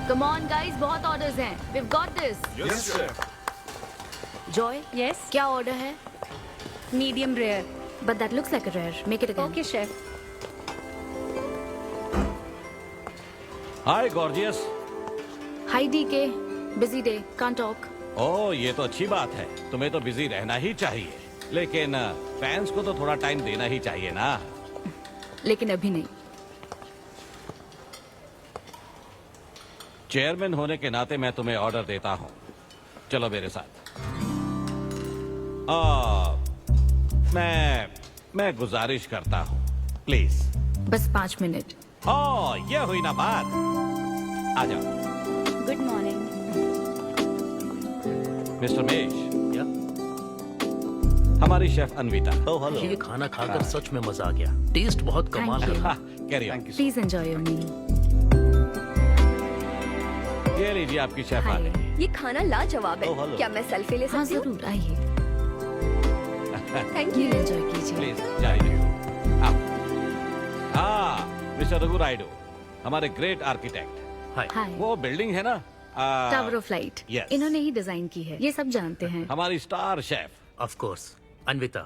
Come on guys, बहुत orders हैं. We've got this. Yes, chef. Joy, Yes, क्या order है? medium rare. But that looks like a rare. Make it again. Okay, chef. Hi gorgeous. Hi DK. Busy day. Can't talk. ओह ये तो अच्छी बात है, तुम्हें तो बिजी रहना ही चाहिए, लेकिन फैंस को तो थोड़ा टाइम देना ही चाहिए ना। लेकिन अभी नहीं. चेयरमैन होने के नाते मैं तुम्हें ऑर्डर देता हूँ, चलो मेरे साथ। मैं गुजारिश करता हूँ, प्लीज। बस 5 मिनट. ओह ये हुई ना बात, आ जाओ। Good morning. मिस्टर मेश, हमारी शेफ अन्विता। Oh hello. ये खाना खाकर सच में मजा आ गया। टेस्ट बहुत कमाल Thank you. है। Carry on. Please enjoy your meal. ये लीजिए आपकी शेफ आ Hi. गई। ये खाना लाजवाब है। Oh, hello. क्या मैं सेल्फी ले हाँ सकती हूँ? जरूर आइए. Thank Please you. enjoy कीजिए. प्लीज जारी रहिए। आओ। हाँ मिस्टर रघु राइडू, हमारे ग्रेट आर्किटेक्ट। हाय। Hi. वो बिल्डिंग है ना, टावर ऑफ लाइट. yes. इन्होंने ही डिजाइन की है. ये सब जानते हैं. हमारी star chef. Of course. Anvita,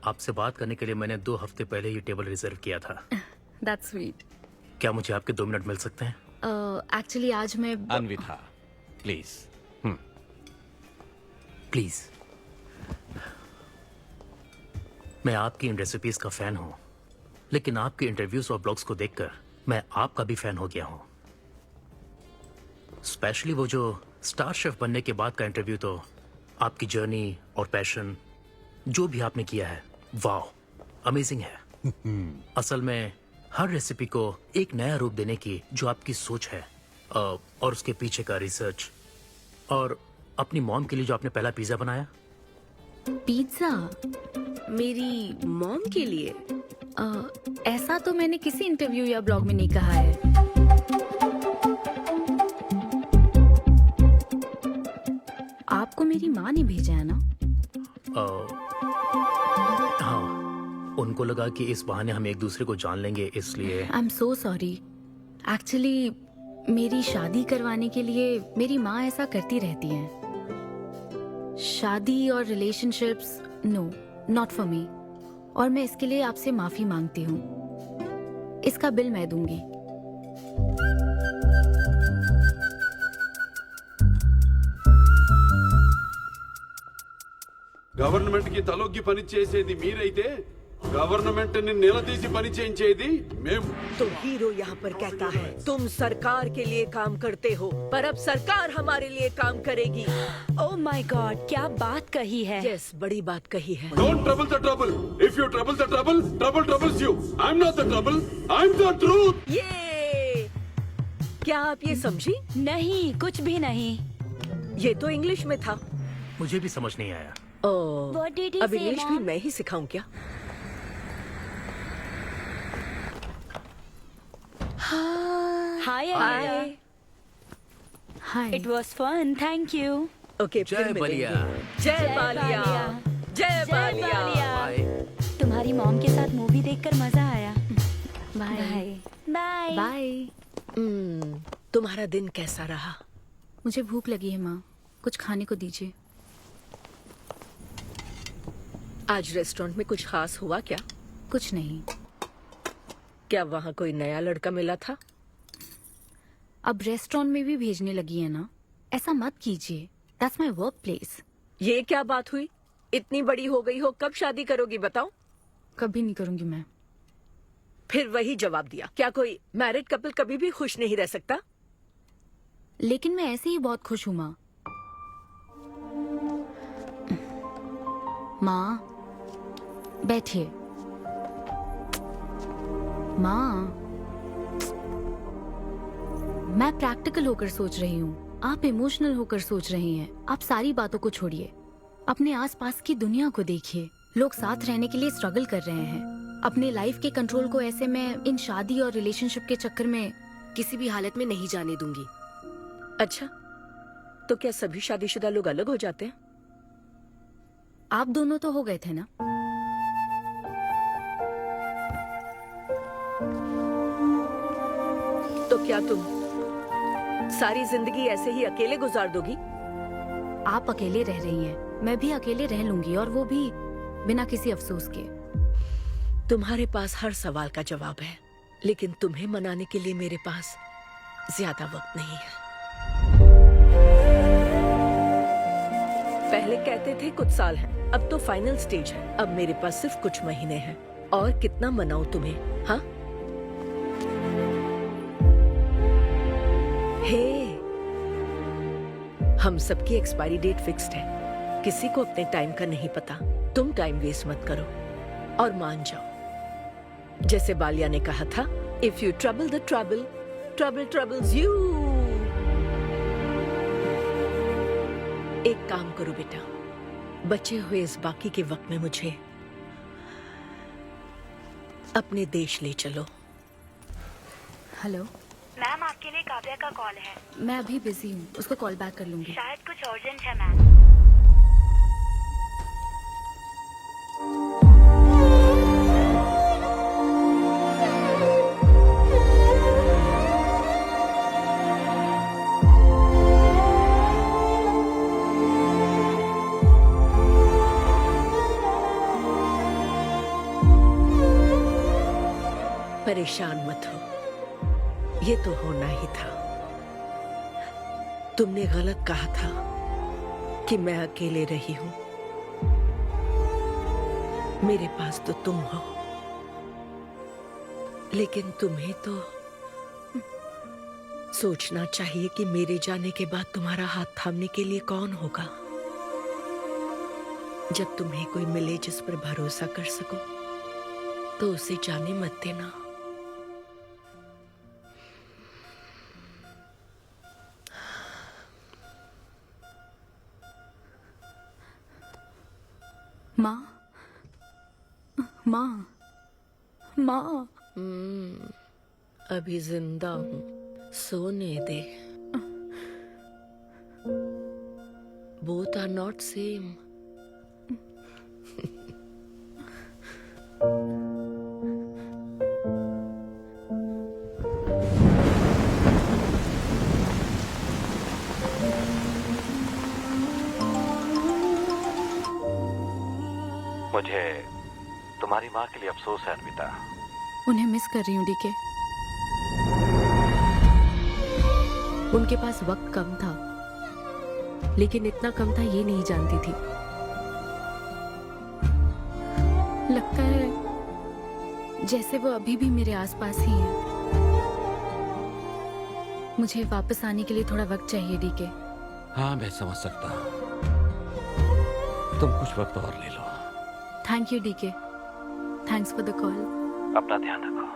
आपसे बात करने के लिए मैंने 2 हफ्ते पहले ये टेबल रिजर्व किया था। That's sweet. क्या मुझे आपके 2 मिनट मिल सकते हैं? Actually आज मैं अन्विता प्लीज। प्लीज। मैं आपकी इन रेसिपीज का फैन हूँ, लेकिन आपके इंटरव्यूज और ब्लॉग्स को देखकर मैं आपका भी फैन हो गया हूँ। स्पेशली वो जो स्टार शेफ बनने के बाद का इंटरव्यू, तो आपकी जर्नी और पैशन जो भी आपने किया है, वाह अमेजिंग है। असल में हर रेसिपी को एक नया रूप देने की जो आपकी सोच है और उसके पीछे का रिसर्च, और अपनी मॉम के लिए जो आपने पहला पिज्जा बनाया। पिज्जा. मेरी मॉम के लिए? ऐसा तो मैंने किसी इंटरव्यू या ब्लॉग में नहीं कहा है. आपको मेरी माँ ने भेजा है ना? हाँ, उनको लगा कि इस बहाने हम एक दूसरे को जान लेंगे, इसलिए। I am so sorry. Actually मेरी शादी करवाने के लिए मेरी माँ ऐसा करती रहती हैं. शादी और relationships, no, not for me. और मैं इसके लिए आपसे माफी मांगती हूँ. इसका बिल मैं दूंगी. గవర్నమెంట్ కి తలొగ్గి పని చేసేది మీరైతే గవర్నమెంట్ ని నిలదీసి పని చేయించేది మేము. तो हीरो यहाँ पर कहता है तुम सरकार के लिए काम करते हो, पर अब सरकार हमारे लिए काम करेगी. Oh my God, क्या बात कही है. यस, बड़ी बात कही है. Don't trouble the trouble. If you trouble the trouble, trouble troubles you. I'm not the trouble. I'm the truth. ये क्या आप ये समझी? नहीं, कुछ भी नहीं. ये तो इंग्लिश में था. मुझे भी समझ नहीं आया। What did he अब say, इंग्लिश भी Mom? मैं ही सिखाऊं क्या? Hi, Anita. Hi. It was fun, thank you. Okay, फिर जय बलिया। मिलेंगे. जय बालिया. जय बालिया. बाय। तुम्हारी मॉम के साथ मूवी देखकर मजा आया. बाय. बाय. बाय. तुम्हारा दिन कैसा रहा? मुझे भूख लगी है माँ. कुछ खाने को दीजिए. आज रेस्टोरेंट में कुछ खास हुआ क्या? कुछ नहीं. क्या वहाँ कोई नया लड़का मिला था? अब रेस्टोरेंट में भी भेजने लगी है ना. ऐसा मत कीजिए. That's my work place. ये क्या बात हुई? इतनी बड़ी हो गई हो, कब शादी करोगी बताओ? कभी नहीं करूंगी मैं. फिर वही जवाब दिया. क्या कोई मैरिड कपल कभी भी खुश नहीं रह सकता? लेकिन मैं ऐसे ही बहुत खुश हूँ माँ. माँ बैठिए. माँ, मैं प्रैक्टिकल होकर सोच रही हूँ. आप इमोशनल होकर सोच रही हैं. आप सारी बातों को छोड़िए. अपने आसपास की दुनिया को देखिए. लोग साथ रहने के लिए स्ट्रगल कर रहे हैं. अपने लाइफ के कंट्रोल को ऐसे मैं इन शादी और रिलेशनशिप के चक्कर में किसी भी हालत में नहीं जाने दूंगी. अच्छा, तो क्या सभी शादीशुदा लोग अलग हो जाते हैं? आप दोनों तो हो गए थे ना. तो क्या तुम सारी जिंदगी ऐसे ही अकेले गुजार दोगी? आप अकेले रह रही हैं, मैं भी अकेले रह लूंगी, और वो भी बिना किसी अफसोस के। तुम्हारे पास हर सवाल का जवाब है, लेकिन तुम्हें मनाने के लिए मेरे पास ज्यादा वक्त नहीं है। पहले कहते थे कुछ साल हैं, अब तो फाइनल स्टेज है। अब मेरे पास सिर्फ कुछ महीने हैं, और कितना मनाऊं तुम्हें? हाँ, हे, हम सबकी एक्सपायरी डेट फिक्स्ड है। किसी को अपने टाइम का नहीं पता। तुम टाइम वेस्ट मत करो और मान जाओ। जैसे बालिया ने कहा था, if you trouble the trouble, trouble troubles you. एक काम करो बेटा, बचे हुए इस बाकी के वक्त में मुझे अपने देश ले चलो। हेलो मैम, आपके लिए काव्या का कॉल है। मैं अभी बिजी हूँ, उसको कॉल बैक कर लूंगी। शायद कुछ अर्जेंट है मैम। परेशान मत हो, ये तो होना ही था। तुमने गलत कहा था कि मैं अकेले रही हूं। मेरे पास तो तुम हो, लेकिन तुम्हें तो सोचना चाहिए कि मेरे जाने के बाद तुम्हारा हाथ थामने के लिए कौन होगा। जब तुम्हें कोई मिले जिस पर भरोसा कर सको, तो उसे जाने मत देना। माँ, माँ, माँ। अभी जिंदा हूँ, सोने दे। Both are not same. मुझे तुम्हारी माँ के लिए अफसोस है अनविता। उन्हें मिस कर रही हूँ डीके। उनके पास वक्त कम था, लेकिन इतना कम था ये नहीं जानती थी। लगता है जैसे वो अभी भी मेरे आसपास ही है। मुझे वापस आने के लिए थोड़ा वक्त चाहिए डीके। हाँ, मैं समझ सकता हूँ। तुम कुछ वक्त और ले लो। Thank you D K. Thanks for the call. अपना ध्यान रखो।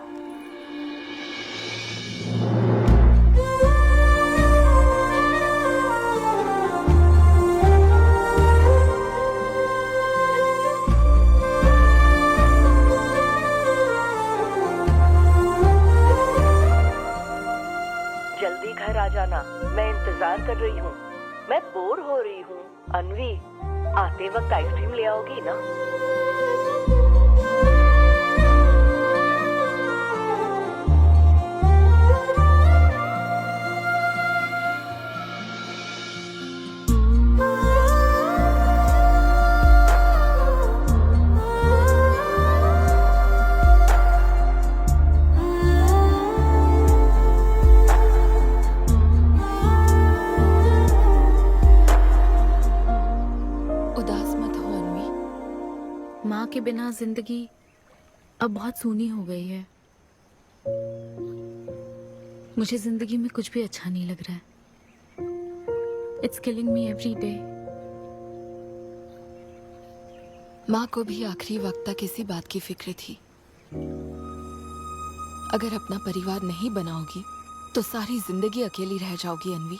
जल्दी घर आ जाना, मैं इंतजार कर रही हूँ। मैं बोर हो रही हूँ। अनवी, आते वक्त आइसक्रीम ले आओगी ना? उदास मत हो अनवी। माँ के बिना जिंदगी अब बहुत सूनी हो गई है। मुझे जिंदगी में कुछ भी अच्छा नहीं लग रहा है। It's killing me every day. माँ को भी आखिरी वक्त तक इसी बात की फिक्र थी। अगर अपना परिवार नहीं बनाओगी तो सारी जिंदगी अकेली रह जाओगी अनवी।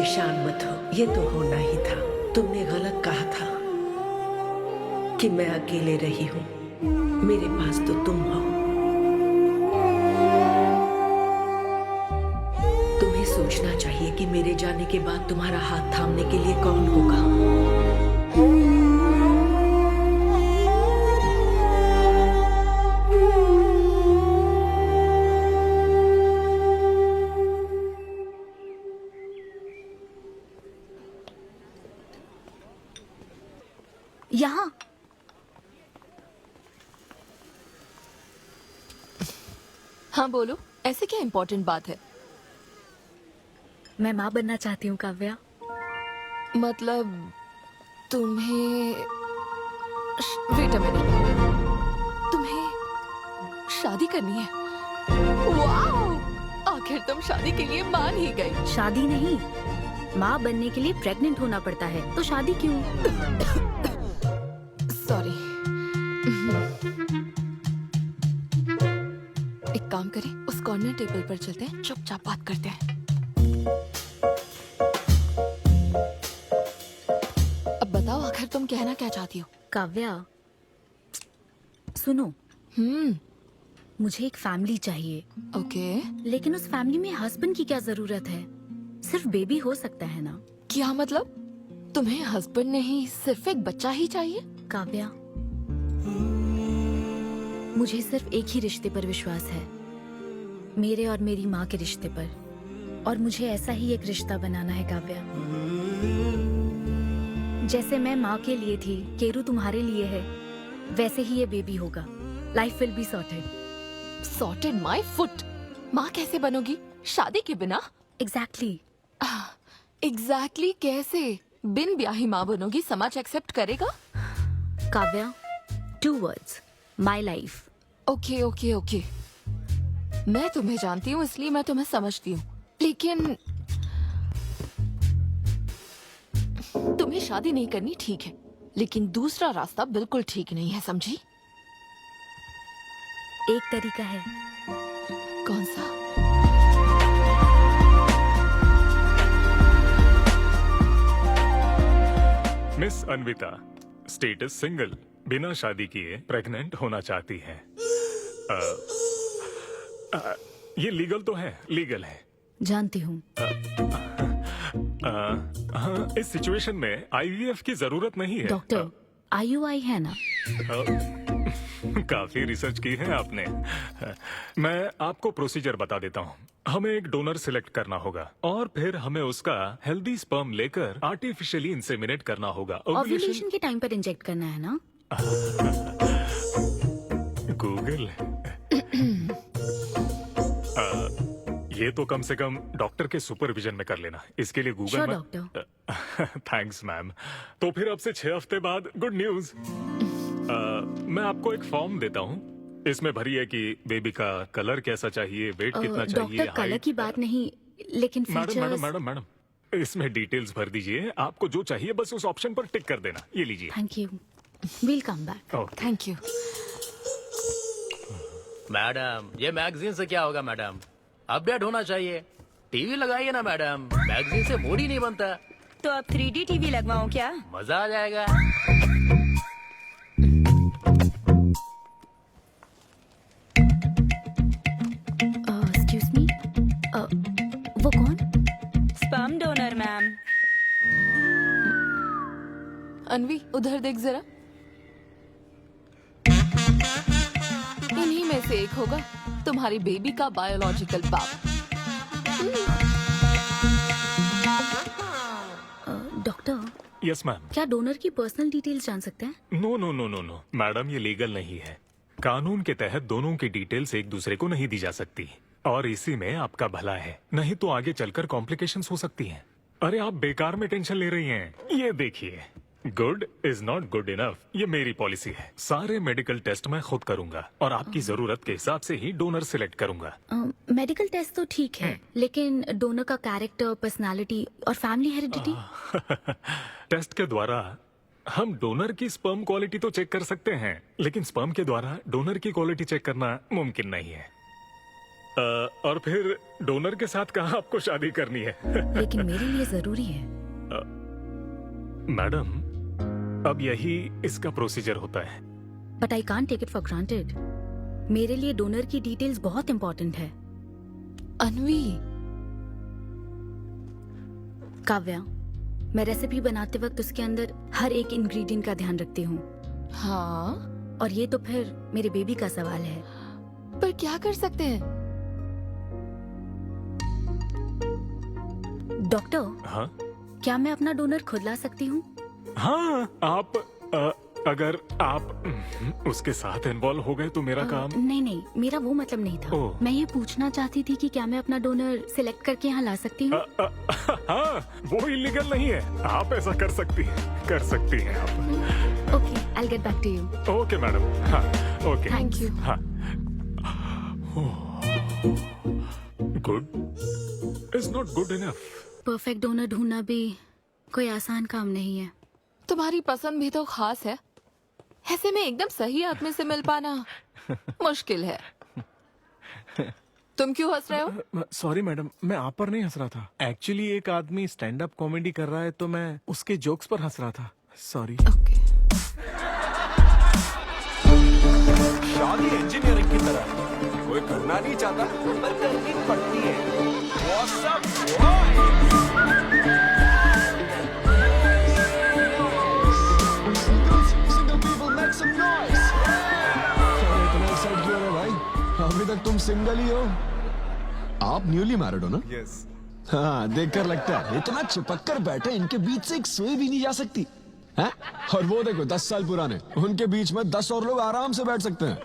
परेशान मत हो, ये तो होना ही था। तुमने गलत कहा था कि मैं अकेले रही हूँ। मेरे पास तो तुम हो। तुम्हें सोचना चाहिए कि मेरे जाने के बाद तुम्हारा हाथ थामने के लिए कौन होगा। यहाँ हाँ बोलो, ऐसे क्या इम्पोर्टेंट बात है? मैं माँ बनना चाहती हूँ काव्या। मतलब तुम्हें वेट अ मिनट, तुम्हें शादी करनी है? वाओ! आखिर तुम शादी के लिए मान ही गई। शादी नहीं, माँ बनने के लिए प्रेग्नेंट होना पड़ता है, तो शादी क्यों? सॉरी। एक काम करें, उस कॉर्नर टेबल पर चलते हैं, चुपचाप बात करते हैं। अब बताओ, आखिर तुम कहना क्या चाहती हो? काव्या सुनो, मुझे एक फैमिली चाहिए, ओके। लेकिन उस फैमिली में हस्बैंड की क्या जरूरत है? सिर्फ बेबी हो सकता है ना? क्या मतलब? तुम्हें हस्बैंड नहीं, सिर्फ एक बच्चा ही चाहिए? काव्या, मुझे सिर्फ एक ही रिश्ते पर विश्वास है, मेरे और मेरी माँ के रिश्ते पर, और मुझे ऐसा ही एक रिश्ता बनाना है काव्या। जैसे मैं माँ के लिए थी, केरू तुम्हारे लिए है, वैसे ही ये बेबी होगा। Life will be sorted. Sorted my foot. माँ कैसे बनोगी शादी के बिना? एग्जैक्टली। एग्जैक्टली कैसे? बिन ब्याही माँ बनोगी, समाज एक्सेप्ट करेगा? Kavya, 2 words, my life. Okay okay okay, मैं तुम्हें जानती हूँ इसलिए मैं तुम्हें समझती हूँ, लेकिन तुम्हें शादी नहीं करनी ठीक है, लेकिन दूसरा रास्ता बिल्कुल ठीक नहीं है, समझी? एक तरीका है। कौन सा? मिस अन्विता, स्टेटस सिंगल, बिना शादी किए प्रेग्नेंट होना चाहती हैं। ये लीगल तो है? लीगल है। जानती हूँ। हाँ, इस सिचुएशन में आईवीएफ की जरूरत नहीं है। डॉक्टर, IUI है ना? काफी रिसर्च की है आपने। मैं आपको प्रोसीजर बता देता हूँ। हमें एक डोनर सिलेक्ट करना होगा और फिर हमें उसका हेल्दी स्पर्म लेकर आर्टिफिशियली इंसेमिनेट करना होगा। ओव्यूलेशन के टाइम पर इंजेक्ट करना है ना? गूगल। ये तो कम से कम डॉक्टर के सुपरविजन में कर लेना, इसके लिए गूगल में। डॉक्टर। Thanks ma'am. तो फिर अब से 6 हफ्ते बाद गुड न्यूज। मैं आपको एक फॉर्म देता हूँ, इसमें भरिए कि बेबी का कलर कैसा चाहिए, वेट कितना चाहिए। डॉक्टर, कलर की बात नहीं, लेकिन मैडम, इसमें डिटेल्स भर दीजिए। आपको जो चाहिए बस उस ऑप्शन पर टिक कर देना। ये लीजिए। Thank you, will come back. Thank you. Madam, ये मैगजीन से क्या होगा मैडम? अपडेट होना चाहिए। टीवी लगाइए ना मैडम, मैगजीन से मूड ही नहीं बनता। तो अब 3D टीवी लगवाऊं क्या? मजा आ जाएगा। एक्सक्यूज मी, वो कौन? Sperm donor ma'am. अनवी, उधर देख जरा। इन्हीं में से एक होगा तुम्हारी बेबी का बायोलॉजिकल बाप। Doctor, yes ma'am. क्या डोनर की पर्सनल डिटेल्स जान सकते हैं? No no no no no madam, ये लीगल नहीं है। कानून के तहत दोनों की डिटेल्स एक दूसरे को नहीं दी जा सकती, और इसी में आपका भला है, नहीं तो आगे चलकर कॉम्प्लिकेशंस हो सकती हैं। अरे आप बेकार में टेंशन ले रही हैं। ये देखिए, good is not good enough, ये मेरी पॉलिसी है। सारे मेडिकल टेस्ट मैं खुद करूंगा और आपकी जरूरत के हिसाब से ही डोनर सिलेक्ट करूंगा। मेडिकल टेस्ट तो ठीक है, लेकिन डोनर का कैरेक्टर, पर्सनालिटी और फैमिली हेरिडिटी? टेस्ट के द्वारा हम डोनर की स्पर्म क्वालिटी तो चेक कर सकते हैं, लेकिन स्पर्म के द्वारा डोनर की क्वालिटी चेक करना मुमकिन नहीं है। और फिर डोनर के साथ कहाँ आपको शादी करनी है? लेकिन मेरे लिए जरूरी है। मैडम, अब यही इसका प्रोसीजर होता है। But I can't take it for granted. मेरे लिए डोनर की डिटेल्स बहुत इंपॉर्टेंट है। अनवी, काव्या, मैं रेसिपी बनाते वक्त उसके अंदर हर एक इंग्रेडिएंट का ध्यान रखती हूँ। हाँ, और ये तो फिर मेरे बेबी का सवाल है। पर क्या कर सकते हैं? डॉक्टर, हाँ क्या मैं अपना डोनर खुद ला सकती हूँ? हाँ, आप अगर आप उसके साथ इन्वॉल्व हो गए तो मेरा काम। नहीं, मेरा वो मतलब नहीं था। ओह। मैं ये पूछना चाहती थी कि क्या मैं अपना डोनर सिलेक्ट करके यहाँ ला सकती हूँ? हाँ, वो इलीगल नहीं है। आप ऐसा कर सकती हैं आप। Okay, I get back to you. Okay madam. हाँ, ओके, थैंक यू। हाँ। Good is not good enough. Perfect donor ढूंढना भी कोई आसान काम नहीं है। तुम्हारी पसंद भी तो खास है, ऐसे में एकदम सही आदमी से मिल पाना मुश्किल है। तुम क्यों हंस रहे हो? सॉरी मैडम, मैं आप पर नहीं हंस रहा था। एक्चुअली एक आदमी स्टैंड अप कॉमेडी कर रहा है तो मैं उसके जोक्स पर हंस रहा था। सॉरी। ओके। शादी इंजीनियरिंग की तरह कोई करना नहीं चाहता पर करनी पड़ती है। What's up, boy? Single people make some noise. इतना एक्साइट क्यों हो रहे हो भाई? अभी तक तुम सिंगल ही हो। आप न्यूली मैरिड हो ना? Yes. हाँ, देखकर लगता है इतना चिपक कर बैठे, इनके बीच से एक सुई भी नहीं जा सकती है? और वो देखो 10 साल पुराने, उनके बीच में 10 और लोग आराम से बैठ सकते हैं।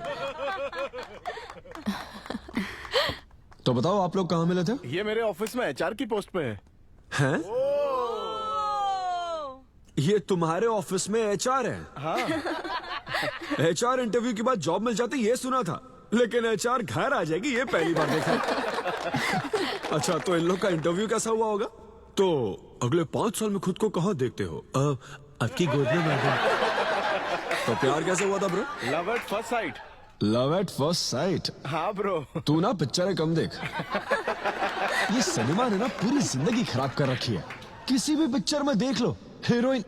तो बताओ आप लोग कहाँ मिले थे? ये मेरे ऑफिस में एचआर की पोस्ट पे है। हैं? ये तुम्हारे ऑफिस में एचआर है? हाँ। एचआर इंटरव्यू के बाद जॉब मिल जाती ये सुना था, लेकिन एचआर घर आ जाएगी ये पहली बार देखा। अच्छा, तो इन लोग का इंटरव्यू कैसा हुआ होगा? तो अगले 5 साल में खुद को कहाँ देखते हो? आपकी गोद में मैडम। तो प्यार कैसे हुआ था bro? Love at first sight. Love at first sight? हाँ ब्रो। तू ना पिक्चरें कम देख। ये सिनेमा ने ना पूरी जिंदगी खराब कर रखी है। किसी भी पिक्चर में देख लो, हीरोइन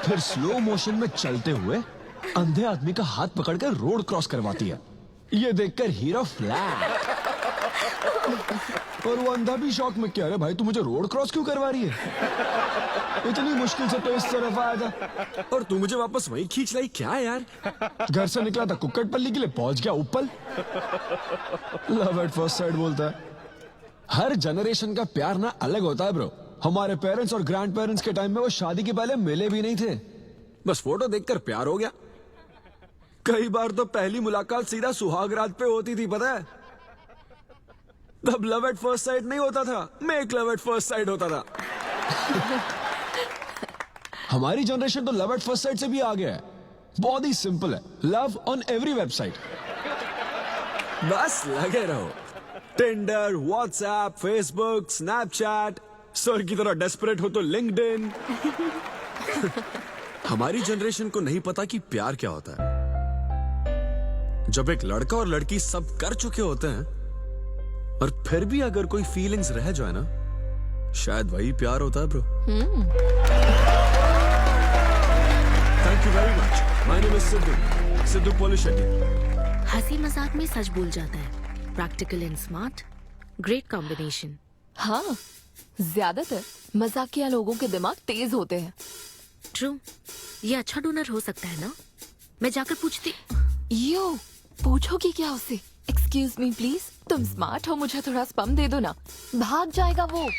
फिर स्लो मोशन में चलते हुए अंधे आदमी का हाथ पकड़कर रोड क्रॉस करवाती है। ये देखकर हीरो फ्लैट, और वो अंधा भी शौक में, क्या रे भाई तू मुझे रोड क्रॉस क्यों करवा रही है? इतनी मुश्किल से तो इस तरफ आया था और तू मुझे वापस वहीं खींच लाई। क्या यार, घर से निकला था कुक्कड़पल्ली के लिए, पहुंच गया ऊपर। लव एट फर्स्ट साइट बोलता है। हर जनरेशन का प्यार ना अलग होता है ब्रो। हमारे पेरेंट्स और ग्रैंड पेरेंट्स के टाइम में वो शादी के पहले मिले भी नहीं थे, बस फोटो देखकर प्यार हो गया। कई बार तो पहली मुलाकात सीधा सुहाग रात पे होती थी, पता है? तब लव एट फर्स्ट साइट नहीं होता था, make love at first sight होता था। हमारी जनरेशन तो लव एट फर्स्ट साइट से भी आगे है। बहुत ही सिंपल है, लव ऑन एवरी वेबसाइट। बस लगे रहो, Tinder, WhatsApp, Facebook, Snapchat, sir की तरह डेस्परेट हो तो लिंक्डइन। हमारी जनरेशन को नहीं पता कि प्यार क्या होता है। जब एक लड़का और लड़की सब कर चुके होते हैं और फिर भी अगर कोई फीलिंग्स रह जाए ना, शायद वही प्यार होता है bro. Thank you very much. My name is Siddhu Polishetty. हंसी मजाक में सच बोल जाता है। Practical and smart, great combination. हाँ, ज्यादातर मजाकिया लोगों के दिमाग तेज होते हैं। ट्रू, ये अच्छा डोनर हो सकता है ना? मैं जाकर पूछती। यो, पूछोगी क्या उससे? एक्सक्यूज मी प्लीज, तुम स्मार्ट हो, मुझे थोड़ा स्पम दे दो ना। भाग जाएगा वो।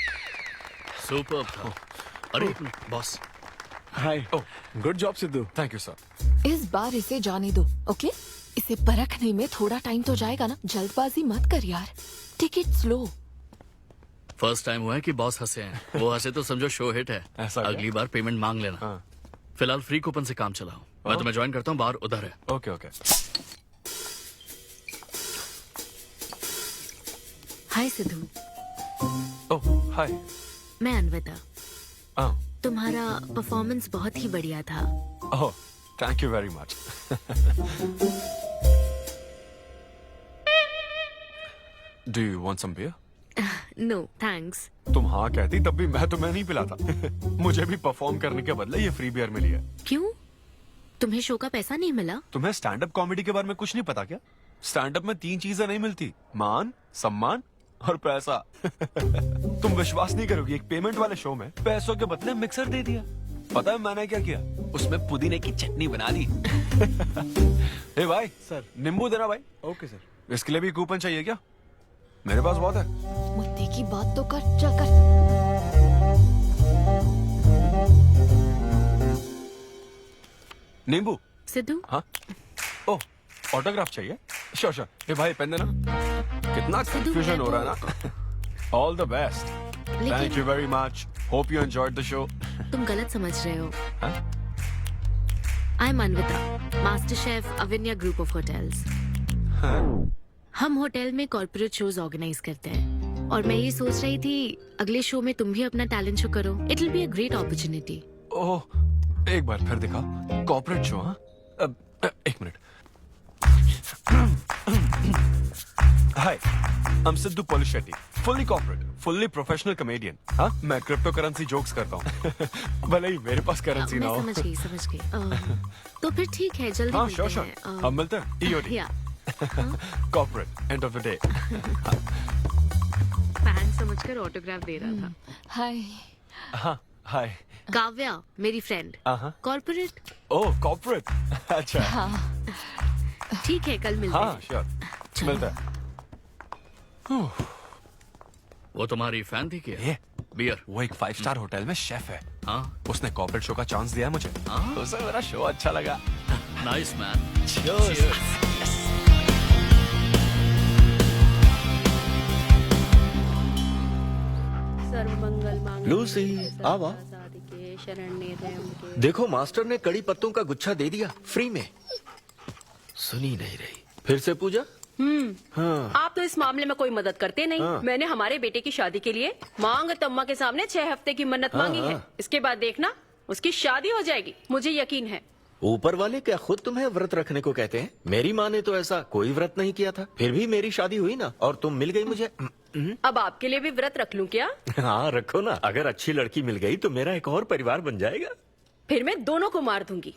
सुपर था। अरे boss. Hi. Good job Sidhu. Thank you sir. इस बार इसे जाने दो, ओके? इसे परखने में थोड़ा टाइम तो जाएगा ना, जल्दबाजी मत कर यार। Take it slow. First time हुआ है कि बॉस हंसे हैं। वो हंसे तो समझो शो हिट है। ऐसा क्या? अगली बार पेमेंट मांग लेना। हाँ। फिलहाल फ्री कूपन से काम चलाओ। मैं तुम्हें ज्वाइन करता हूँ, बाहर उधर है। Okay okay. Hi Siddhu. Oh hi. मैं अनविता। हाँ। तुम्हारा परफॉर्मेंस बहुत ही बढ़िया था। Oh thank you very much. Do you want some beer? No thanks. तुम हाँ कहती तब भी मैं तुम्हें नहीं पिलाता। मुझे भी परफॉर्म करने के बदले ये फ्री बियर मिली है। क्यों? तुम्हें शो का पैसा नहीं मिला? तुम्हें स्टैंड अप कॉमेडी के बारे में कुछ नहीं पता क्या? स्टैंड अप में 3 चीजें नहीं मिलती, मान, सम्मान और पैसा। तुम विश्वास नहीं करोगी, एक पेमेंट वाले शो में पैसों के बदले मिक्सर दे दिया। पता है मैंने क्या किया? उसमें पुदीने की चटनी बना दी। ए भाई सर। नींबू देना भाई। Okay sir. इसके लिए भी कूपन चाहिए क्या? मेरे पास बहुत है। मुद्दे की बात तो कर, चल कर। नींबू। सिद्धू। हाँ। ओह, ऑटोग्राफ चाहिए? Sure sure. ए भाई पेन देना। कितना कंफ्यूजन हो रहा है ना। All the best. Thank you very much. Hope you enjoyed the show. तुम गलत समझ रहे हो। I am Anvita, master chef Avinya group of hotels. हम होटल में कॉर्पोरेट शोज ऑर्गेनाइज करते हैं और मैं ये सोच रही थी अगले शो में तुम भी अपना टैलेंट शो करो। It will be a great opportunity. Oh, एक बार फिर दिखा। Corporate show? हाँ, एक minute. Hi, I am Siddhu Polishetty, fully corporate, fully professional comedian. हाँ, मैं क्रिप्टो करेंसी जोक्स करता हूँ। भले ही मेरे पास करेंसी ना हो। मैं समझ गई। तो फिर ठीक है, जल्दी हाँ, मिलते श्योर हैं। अब मिलते हैं। ईओडी या corporate, end of the day. Fan समझकर ऑटोग्राफ दे रहा था। हाय। हाँ, हाय। काव्या, मेरी फ्रेंड। कॉर्पोरेट। ओह, कॉर्पोरेट। अच्छा। हाँ। ठीक है, कल मिलते हैं। हाँ, श्योर, मिलते हैं। वो तुम्हारी फैन थी क्या? ये बियर। वो एक 5 स्टार होटल में शेफ है। हाँ। उसने कॉर्पोरेट शो का चांस दिया है मुझे। उसे मेरा शो अच्छा लगा। Nice man. लूसी, आवा। देखो मास्टर ने कड़ी पत्तों का गुच्छा दे दिया फ्री में। सुनी नहीं रही। फिर से पूजा? हाँ। आप तो इस मामले में कोई मदद करते नहीं। हाँ। मैंने हमारे बेटे की शादी के लिए मांग तम्मा के सामने 6 हफ्ते की मन्नत हाँ, मांगी है। हाँ। इसके बाद देखना उसकी शादी हो जाएगी, मुझे यकीन है। ऊपर वाले क्या खुद तुम्हें व्रत रखने को कहते हैं? मेरी माँ ने तो ऐसा कोई व्रत नहीं किया था, फिर भी मेरी शादी हुई ना, और तुम मिल गई मुझे। अब आपके लिए भी व्रत रख लूं क्या? हाँ रखो ना, अगर अच्छी लड़की मिल गई तो मेरा एक और परिवार बन जाएगा। फिर मैं दोनों को मार दूंगी।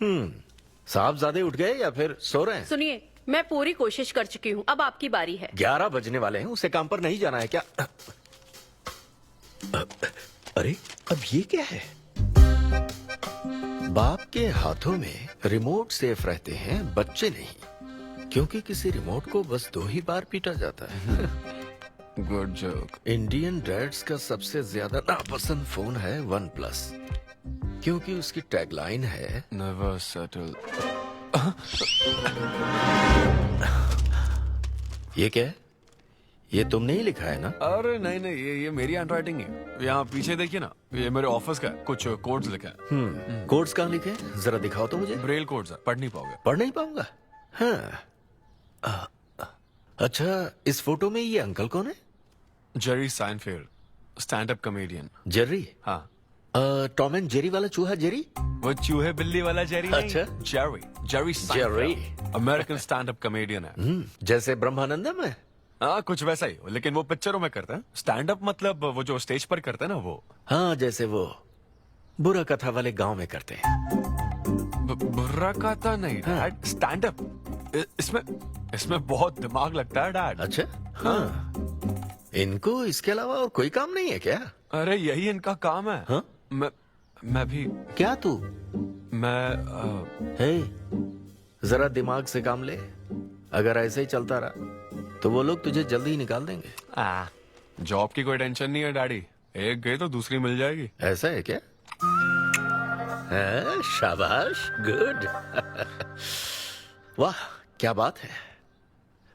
साहबजादे उठ गए या फिर सो रहे हैं? सुनिए, मैं पूरी कोशिश कर चुकी हूँ, अब आपकी बारी है। 11 बजने वाले हैं, उसे काम पर नहीं जाना है क्या? अरे अब ये क्या है? बाप के हाथों में रिमोट सेफ रहते हैं, बच्चे नहीं, क्योंकि किसी रिमोट को बस 2 ही बार पीटा जाता है। Good joke. इंडियन डैड्स का सबसे ज्यादा नापसंद फोन है OnePlus, क्योंकि उसकी टैगलाइन है नेवर सेटल। ये क्या है? ये तुमने ही लिखा है ना? अरे नहीं नहीं, ये मेरी हैंडराइटिंग है। यहाँ पीछे देखिए ना, ये मेरे ऑफिस का है, कुछ कोड्स लिखा है। कोड्स कहाँ लिखे हैं? जरा दिखाओ तो मुझे। ब्रेल कोड्स है, पढ़ नहीं पाओगे। पढ़ नहीं पाऊंगा? हाँ। अच्छा, इस फोटो में ये अंकल कौन है? Jerry Seinfeld, stand up comedian. Jerry? हाँ। टॉम एंड जेरी वाला चूहा जेरी? वो चूहे बिल्ली वाला जेरी नहीं। अच्छा। Jerry Seinfeld American stand up comedian है। जैसे ब्रह्मानंदम है? हाँ, कुछ वैसा ही, लेकिन वो पिक्चरों में करते हैं। स्टैंड अप मतलब वो जो स्टेज पर करते हैं ना, वो। हाँ, जैसे वो बुरा कथा वाले गांव में करते हैं। बुरा कथा नहीं डैड, स्टैंड अप। इसमें बहुत दिमाग लगता है डैड। अच्छा। हाँ। इनको इसके अलावा और कोई काम नहीं है क्या? अरे यही इनका काम है। हाँ? मैं भी। क्या तू? मैं जरा दिमाग से काम ले। अगर ऐसे ही चलता रहा तो वो लोग तुझे जल्दी ही निकाल देंगे। जॉब की कोई टेंशन नहीं है डैडी, एक गई तो दूसरी मिल जाएगी। ऐसा है क्या? शाबाश, गुड। वाह क्या बात है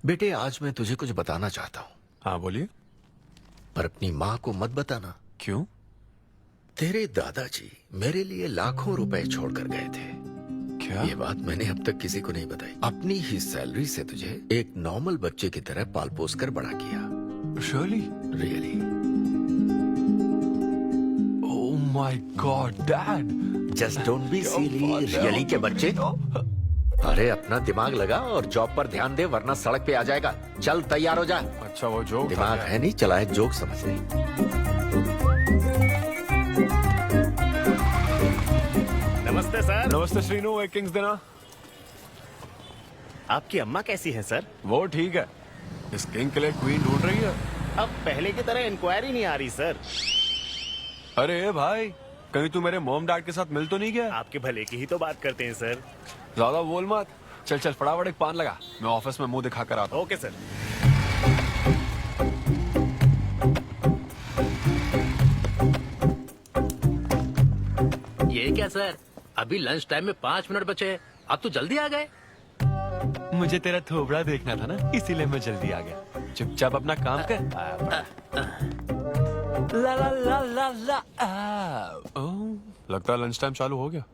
बेटे। आज मैं तुझे कुछ बताना चाहता हूँ। हाँ बोलिए। पर अपनी माँ को मत बताना। क्यों? तेरे दादाजी मेरे लिए लाखों रुपए छोड़कर गए थे। क्या? ये बात मैंने अब तक किसी को नहीं बताई। अपनी ही सैलरी से तुझे एक नॉर्मल बच्चे की तरह पाल पोस कर बड़ा किया। Really? Oh my God dad. Just don't be silly. Really के बच्चे। अरे अपना दिमाग लगा और जॉब पर ध्यान दे, वरना सड़क पे आ जाएगा। चल तैयार हो जा। अच्छा वो जोक दिमाग है नहीं, चला है जोक समझ नहीं। नमस्ते सर। नमस्ते श्रीनु, एक किंग्स देना। आपकी अम्मा कैसी है सर? वो ठीक है। इस किंग के लिए क्वीन ढूंढ रही है। अब पहले की तरह इंक्वायरी नहीं आ रही सर। अरे भाई, कहीं तू मेरे मॉम डैड के साथ मिल तो नहीं गया? आपके भले की ही तो बात करते हैं सर। ज्यादा बोल मत। चल चल फटाफट एक पान लगा, मैं ऑफिस में मुंह दिखा कर आता हूँ। Okay sir. ये क्या सर, अभी लंच टाइम में 5 मिनट बचे हैं, आप तो जल्दी आ गए। मुझे तेरा थोबड़ा देखना था ना, इसीलिए मैं जल्दी आ गया। चुपचाप अपना काम कर। ला ला ला ला ला। लगता है लंच टाइम चालू हो गया।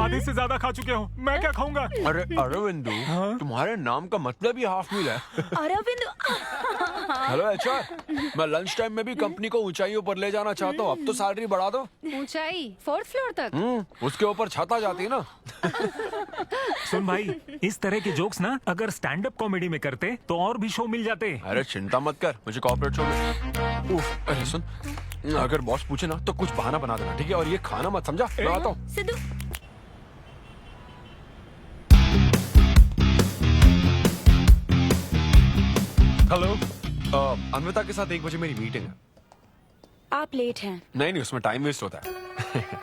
आधे से ज्यादा खा चुके हो, मैं क्या खाऊंगा? अरे अरविंदु, तुम्हारे नाम का मतलब ही हाफ मील है। अरविंद। हेलो एचआर, मैं लंच टाइम में भी कंपनी को ऊंचाइयों पर ले जाना चाहता हूँ। अब तो सैलरी बढ़ा दो। ऊंचाई 4th फ्लोर तक? उसके ऊपर छत आ जाती है ना। सुन भाई, इस तरह के जोक्स ना अगर स्टैंड अप कॉमेडी में करते तो और भी शो मिल जाते। अरे चिंता मत कर, मुझे कॉर्पोरेट शो में। उफ, अरे सुन, अगर बॉस पूछे ना तो कुछ बहाना बना देना, ठीक है? और ये खाना मत समझा। मैं आता हूँ। सिद्धू। हेलो, अन्विता के साथ 1 बजे मेरी मीटिंग है। आप लेट हैं। नहीं नहीं, उसमें टाइम वेस्ट होता है।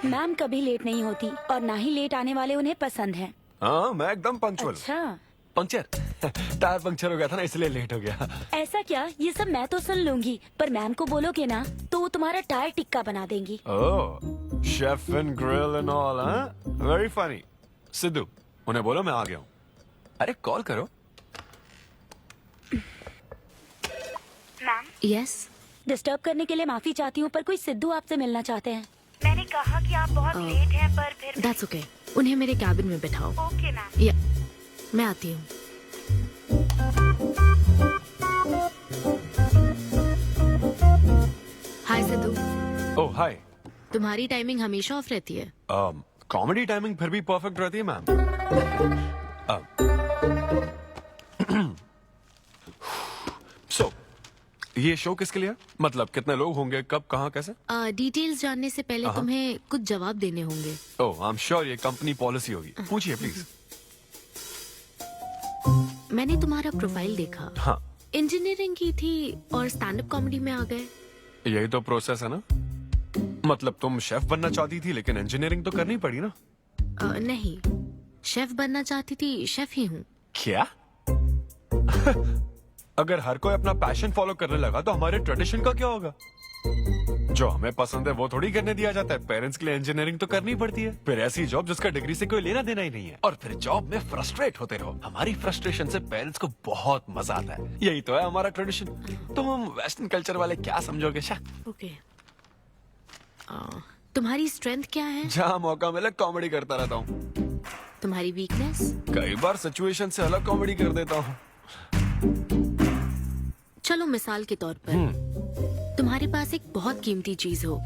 मैम कभी लेट नहीं होती और ना ही लेट आने वाले उन्हें पसंद हैं। हाँ, मैं एकदम पंक्चुअल। अच्छा। पंक्चर टायर पंक्चर हो गया था ना, इसलिए लेट हो गया। ऐसा क्या? ये सब मैं तो सुन लूंगी, पर मैम को बोलोगे ना तो वो तुम्हारा टायर टिक्का बना देंगी। Oh, chef and grill and all, हाँ? Very funny. सिद्धू, उन्हें बोलो मैं आ गया हूँ। अरे कॉल करो। मैम। यस। डिस्टर्ब करने के लिए माफी चाहती हूँ, पर कोई सिद्धू आपसे मिलना चाहते हैं। मैंने कहा कि आप बहुत लेट हैं, पर फिर दैट्स ओके। उन्हें मेरे कैबिन में बिठाओ। Okay ma'am. या मैं आती हूँ। हाय सिद्धू। ओह हाय। तुम्हारी टाइमिंग हमेशा ऑफ रहती है? कॉमेडी टाइमिंग फिर भी परफेक्ट रहती है मैम। सो ये शो किसके लिए? मतलब कितने लोग होंगे, कब, कहाँ, कैसे? डिटेल्स जानने से पहले तुम्हें कुछ जवाब देने होंगे। ओह, आई एम श्योर ये कंपनी पॉलिसी होगी। पूछिए प्लीज। मैंने तुम्हारा प्रोफाइल देखा। हाँ। इंजीनियरिंग की थी और स्टैंड अप कॉमेडी में आ गए। यही तो प्रोसेस है ना। मतलब तुम शेफ बनना चाहती थी, लेकिन इंजीनियरिंग तो करनी पड़ी ना। नहीं, शेफ बनना चाहती थी, शेफ ही हूँ। क्या? अगर हर कोई अपना पैशन फॉलो करने लगा तो हमारे ट्रेडिशन का क्या होगा? जो हमें पसंद है वो थोड़ी करने दिया जाता है। पेरेंट्स के लिए इंजीनियरिंग तो करनी पड़ती है, फिर ऐसी जॉब जिसका डिग्री से कोई लेना देना ही नहीं है, और फिर जॉब में फ्रस्ट्रेट होते रहो। हमारी फ्रस्ट्रेशन से पेरेंट्स को बहुत मजा आता है। यही तो है हमारा ट्रेडिशन। तुम वेस्टर्न कल्चर वाले क्या समझोगे? ओके। तुम्हारी स्ट्रेंथ क्या है? जहाँ मौका मिले कॉमेडी करता रहता हूँ। तुम्हारी वीकनेस? कई बार सिचुएशन से अलग कॉमेडी कर देता हूँ। चलो मिसाल के तौर पर तुम्हारे पास एक बहुत कीमती चीज हो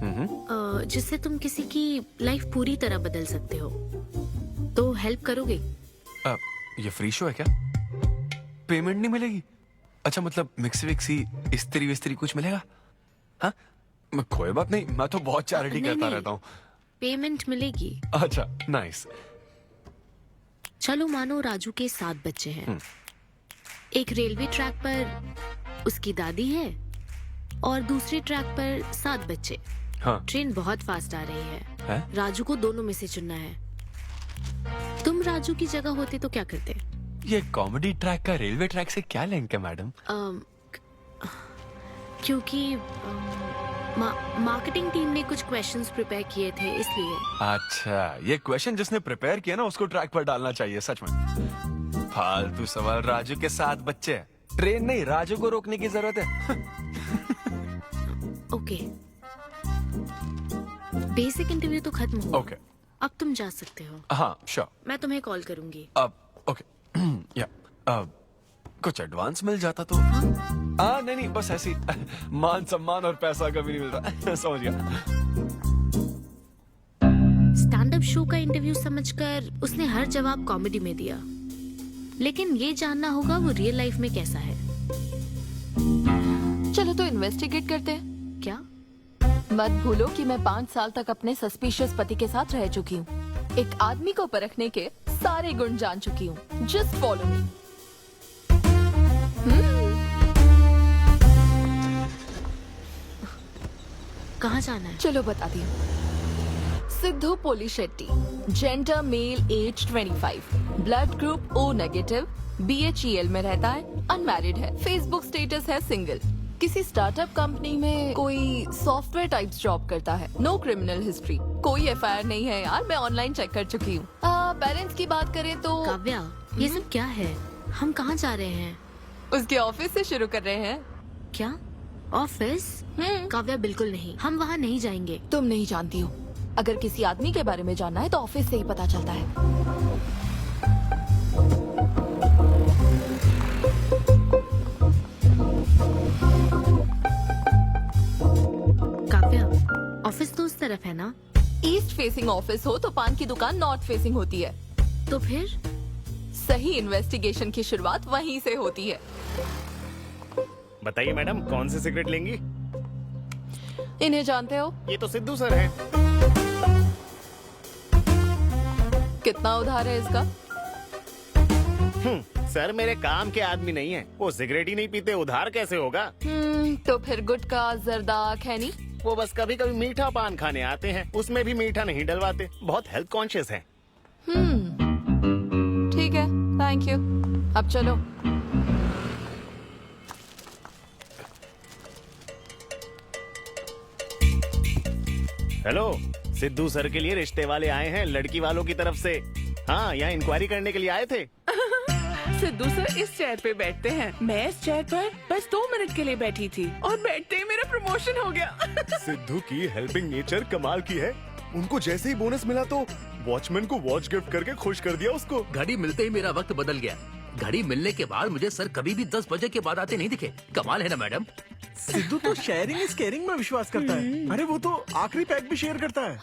जिससे तुम किसी की लाइफ पूरी तरह बदल सकते हो, तो हेल्प करोगे? ये फ्री शो है क्या? पेमेंट नहीं मिलेगी? अच्छा, मतलब मिक्सी विक्सी इस्त्री विस्त्री कुछ मिलेगा? हाँ, कोई बात नहीं, मैं तो बहुत चैरिटी करता रहता हूँ। पेमेंट मिलेगी। अच्छा, नाइस। चलो मानो राजू के 7 बच्चे हैं। एक रेलवे ट्रैक पर उसकी दादी है और दूसरे ट्रैक पर 7 बच्चे। हाँ। ट्रेन बहुत फास्ट आ रही है। राजू को दोनों में से चुनना है। तुम राजू की जगह होते तो क्या करते? ये कॉमेडी ट्रैक का रेलवे ट्रैक से क्या लिंक है मैडम? क्योंकि मार्केटिंग टीम ने कुछ क्वेश्चंस प्रिपेयर किए थे, इसलिए। अच्छा, ये क्वेश्चन जिसने प्रिपेयर किया ना उसको ट्रैक पर डालना चाहिए। सच में फालतू सवाल। राजू के 7 बच्चे, ट्रेन नहीं, राजू को रोकने की जरूरत है। ओके, बेसिक इंटरव्यू तो खत्म हो। ओके, अब तुम जा सकते हो। हाँ श्योर। मैं तुम्हें कॉल करूंगी। अब ओके। या कुछ एडवांस मिल जाता तो। हाँ नहीं, बस ऐसी मान सम्मान और पैसा कभी नहीं मिलता। समझ गया। शो का इंटरव्यू समझकर उसने हर जवाब कॉमेडी में दिया, लेकिन ये जानना होगा वो रियल लाइफ में कैसा है। चलो तो इन्वेस्टिगेट करते हैं। क्या? मत भूलो कि मैं 5 साल तक अपने सस्पिशियस पति के साथ रह चुकी हूँ। एक आदमी को परखने के सारे गुण जान चुकी हूँ। Just follow me. कहाँ जाना है? चलो बताती हूँ। Siddhu Polishetty, gender male, age 25, blood group O negative, BHEL में रहता है, अनमैरिड है, फेसबुक स्टेटस है सिंगल, किसी स्टार्टअप कंपनी में कोई सॉफ्टवेयर टाइप्स जॉब करता है, नो क्रिमिनल हिस्ट्री, कोई FIR नहीं है यार, मैं ऑनलाइन चेक कर चुकी हूँ। पेरेंट्स की बात करें तो काव्या, ये सब क्या है? हम कहाँ जा रहे हैं? उसके ऑफिस से शुरू कर रहे हैं। क्या? ऑफिस? काव्या बिल्कुल नहीं, हम वहाँ नहीं जाएंगे। तुम नहीं जानती हो, अगर किसी आदमी के बारे में जानना है तो ऑफिस से ही पता चलता है। काव्या, ऑफिस तो उस तरफ है ना? ईस्ट फेसिंग ऑफिस हो तो पान की दुकान नॉर्थ फेसिंग होती है। तो फिर सही इन्वेस्टिगेशन की शुरुआत वहीं से होती है। बताइए मैडम, कौन सी सिगरेट लेंगी? इन्हें जानते हो? ये तो सिद्धू सर हैं। कितना उधार है इसका? सर मेरे काम के आदमी नहीं है, वो सिगरेट ही नहीं पीते, उधार कैसे होगा? तो फिर गुटखा, जर्दा, खैनी? वो बस कभी कभी मीठा पान खाने आते हैं, उसमें भी मीठा नहीं डलवाते, बहुत हेल्थ कॉन्शियस हैं। ठीक है, थैंक यू। अब चलो। हेलो, सिद्धू सर के लिए रिश्ते वाले आए हैं लड़की वालों की तरफ से। हाँ, यहाँ इंक्वायरी करने के लिए आए थे। सिद्धू सर इस चेयर पे बैठते हैं, मैं इस चेयर पर बस 2 मिनट के लिए बैठी थी और बैठते ही मेरा प्रमोशन हो गया। सिद्धू की हेल्पिंग नेचर कमाल की है। उनको जैसे ही बोनस मिला तो वॉचमैन को वॉच गिफ्ट करके खुश कर दिया उसको। घड़ी मिलते ही मेरा वक्त बदल गया। घड़ी मिलने के बाद मुझे सर कभी भी 10 बजे के बाद आते नहीं दिखे। कमाल है ना मैडम? सिद्धू तो शेयरिंग इज केयरिंग में विश्वास करता है। अरे वो तो आखिरी पैक भी शेयर करता है।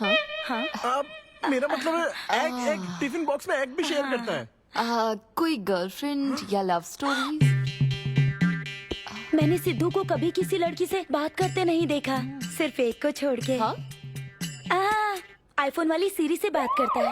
हाँ? अब मेरा मतलब है एग टिफिन बॉक्स में एग भी शेयर करता है। कोई गर्लफ्रेंड या लव स्टोरी? मैंने सिद्धू को कभी किसी लड़की से बात करते नहीं देखा, सिर्फ एक को छोड़ के। आईफोन वाली सीरी से बात करता है।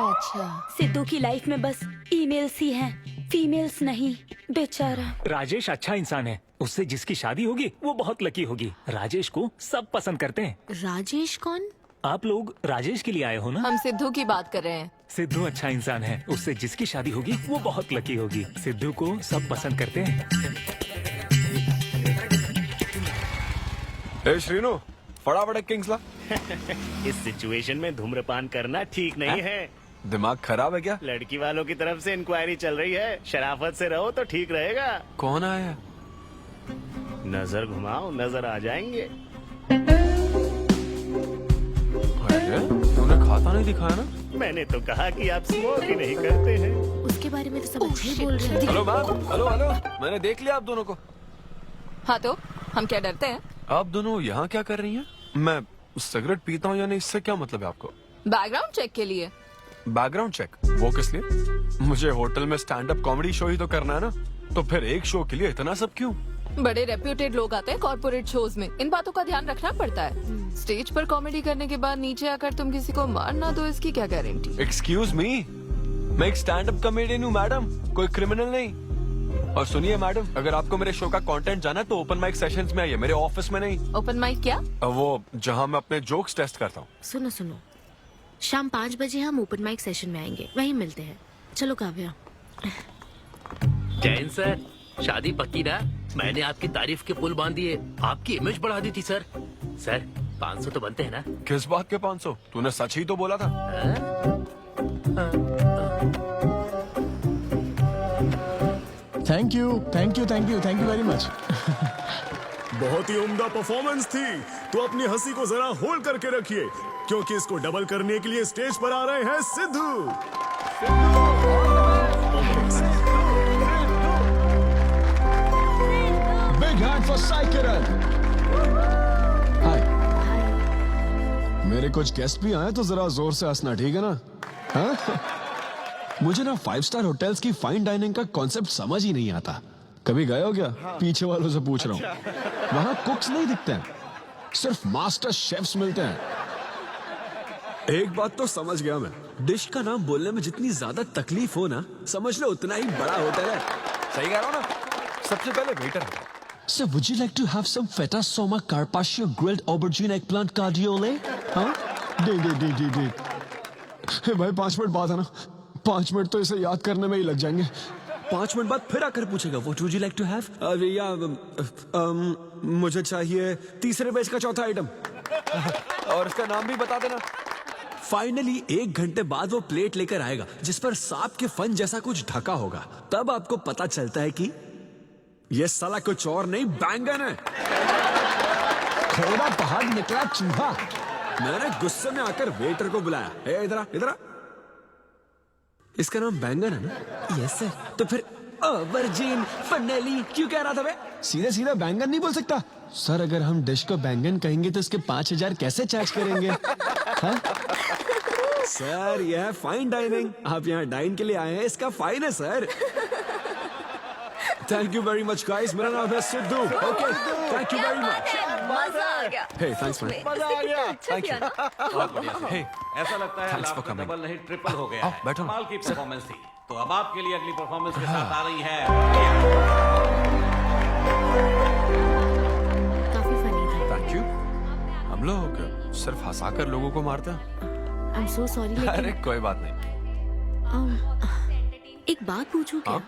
अच्छा। सिद्धू की लाइफ में बस ईमेल्स ही हैं, फीमेल्स नहीं, बेचारा। राजेश अच्छा इंसान है, उससे जिसकी शादी होगी वो बहुत लकी होगी। राजेश को सब पसंद करते हैं। राजेश कौन? आप लोग राजेश के लिए आए हो ना? हम सिद्धू की बात कर रहे हैं। सिद्धू अच्छा इंसान है, उससे जिसकी शादी होगी वो बहुत लकी होगी। सिद्धू को सब पसंद करते हैं। श्रीनो, फटाफट एक किंग्स ला। इस सिचुएशन में धूम्रपान करना ठीक नहीं है। दिमाग खराब है क्या? लड़की वालों की तरफ से इंक्वायरी चल रही है, शराफत से रहो तो ठीक रहेगा। कौन आया? नजर घुमाओ, नजर आ जाएंगे। तूने खाता नहीं दिखाया ना? मैंने तो कहा कि आप स्मोक ही नहीं करते हैं। उसके बारे में तो सब अच्छे ही बोल रहे हैं। हेलो मैम, हेलो हेलो, मैंने देख लिया आप दोनों को। हाँ तो हम क्या डरते हैं? आप दोनों यहाँ क्या कर रही हैं? मैं सिगरेट पीता हूँ या नहीं, इससे क्या मतलब है आपको? बैकग्राउंड चेक के लिए। Background check? वो किस लिए? मुझे होटल में स्टैंड अप कॉमेडी शो ही तो करना है ना, तो फिर एक शो के लिए इतना सब क्यों? बड़े रेप्यूटेड लोग आते हैं कॉर्पोरेट शोज में, इन बातों का ध्यान रखना पड़ता है। स्टेज पर कॉमेडी करने के बाद नीचे आकर तुम किसी को मार ना दो, इसकी क्या गारंटी? एक्सक्यूज मी, मैं एक स्टैंड अप कॉमेडियन हूँ मैडम, कोई क्रिमिनल नहीं। और सुनिए मैडम, अगर आपको मेरे शो का कंटेंट जाना है तो ओपन माइक सेशंस में आइए, मेरे ऑफिस में नहीं। ओपन माइक क्या? वो जहाँ मैं अपने जोक्स टेस्ट करता हूँ। सुनो सुनो, शाम 5 बजे हम ओपन माइक सेशन में आएंगे, वहीं मिलते हैं। चलो काव्या। जैन सर, शादी पक्की ना? मैंने आपकी तारीफ के पुल बांध दिए, आपकी इमेज बढ़ा दी थी सर। सर 500 तो बनते हैं ना? किस बात के 500? तूने सच ही तो बोला था। Thank you thank you thank you thank you very much. बहुत ही उम्दा परफॉर्मेंस थी, तो अपनी हंसी को जरा होल्ड करके रखिए, क्योंकि इसको डबल करने के लिए स्टेज पर आ रहे हैं Sidhu. Big hand for Sai Kiran. हाय। मेरे कुछ गेस्ट भी आए तो जरा जोर से हंसना, ठीक है ना? हाँ? मुझे ना 5 स्टार होटल्स की फाइन डाइनिंग का कॉन्सेप्ट समझ ही नहीं आता। कभी गए हो क्या? पीछे वालों से पूछ रहा हूँ। वहां कुक्स नहीं दिखते हैं, सिर्फ मास्टर शेफ्स मिलते हैं। एक बात तो समझ गया मैं, डिश का नाम बोलने में जितनी ज्यादा तकलीफ हो ना, समझ लो उतना ही बड़ा होटल है। सही कह रहा हूँ ना? सबसे पहले वेटर है। So would you like to have some feta soma carpaccio grilled aubergine eggplant cardiole? हाँ? दे। हे भाई 5 मिनट बाद है ना, 5 मिनट तो इसे याद करने में ही लग जाएंगे। 5 मिनट बाद फिर आकर पूछेगा What would you like to have? मुझे चाहिए तीसरे पेज का चौथा आइटम। और इसका नाम भी बता देना। फाइनली 1 घंटे बाद वो प्लेट लेकर आएगा जिस पर सांप के फन जैसा कुछ ढका होगा। तब आपको पता चलता है कि ये साला कुछ और नहीं, बैंगन है। थोड़ा बाहर निकला चूहा। मैंने गुस्से में आकर वेटर को बुलाया, ए इधर। इसका नाम बैंगन है ना? Yes sir. तो फिर ऑबरजीन फनेली क्यों कह रहा था बे? सीधे बैंगन नहीं बोल सकता सर। अगर हम डिश को बैंगन कहेंगे तो इसके 5000 कैसे चार्ज करेंगे? हाँ? सर यह है फाइन डाइनिंग, आप यहाँ डाइन के लिए आए हैं, इसका फाइन है sir. Thank you very much guys, मेरा नाम है Sidhu. Okay, thank you very much. मजा आ गया। हे थैंक्स मैन। मजा आ गया। अच्छा किया ना? बहुत बढ़िया सर। Hey, ऐसा लगता है thanks for लाभ coming. डबल नहीं ट्रिपल हो गया है। बैठो ना। कमाल की परफॉर्मेंस थी। तो अब आपके लिए अगली परफॉर्मेंस के साथ आ रही है। काफी फनी था। Thank you. हम लोग सिर्फ हंसाकर लोगों को मारते हैं। आई एम सो सॉरी अरे लेकिन कोई बात नहीं। एक बात पूछूं क्या?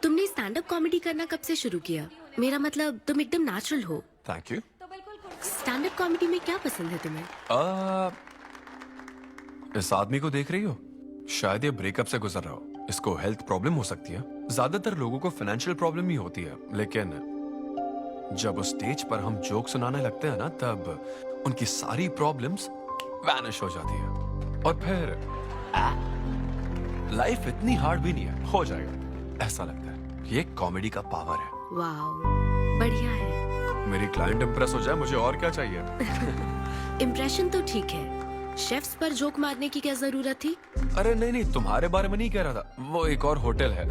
तुमने स्टैंड अप कॉमेडी करना कब से शुरू किया? मेरा मतलब तुम एकदम नेचुरल हो। Thank you. Stand up comedy में क्या पसंद है तुम्हें? इस आदमी को देख रही हो? शायद ये ब्रेकअप से गुजर रहा हो। इसको हेल्थ प्रॉब्लम हो सकती है। ज्यादातर लोगों को फाइनेंशियल प्रॉब्लम ही होती है, लेकिन जब उस स्टेज पर हम जोक सुनाने लगते हैं ना, तब उनकी सारी प्रॉब्लम्स वैनिश हो जाती है। और फिर लाइफ इतनी हार्ड भी नहीं है, हो जाएगा ऐसा लगता है। ये कॉमेडी का पावर है। वाओ, बढ़िया है। मेरी क्लाइंट इंप्रेस हो जाए, मुझे और क्या चाहिए? इम्प्रेशन तो ठीक है, शेफ्स पर जोक मारने की क्या जरूरत थी? अरे नहीं, तुम्हारे बारे में नहीं कह रहा था। वो एक और होटल है।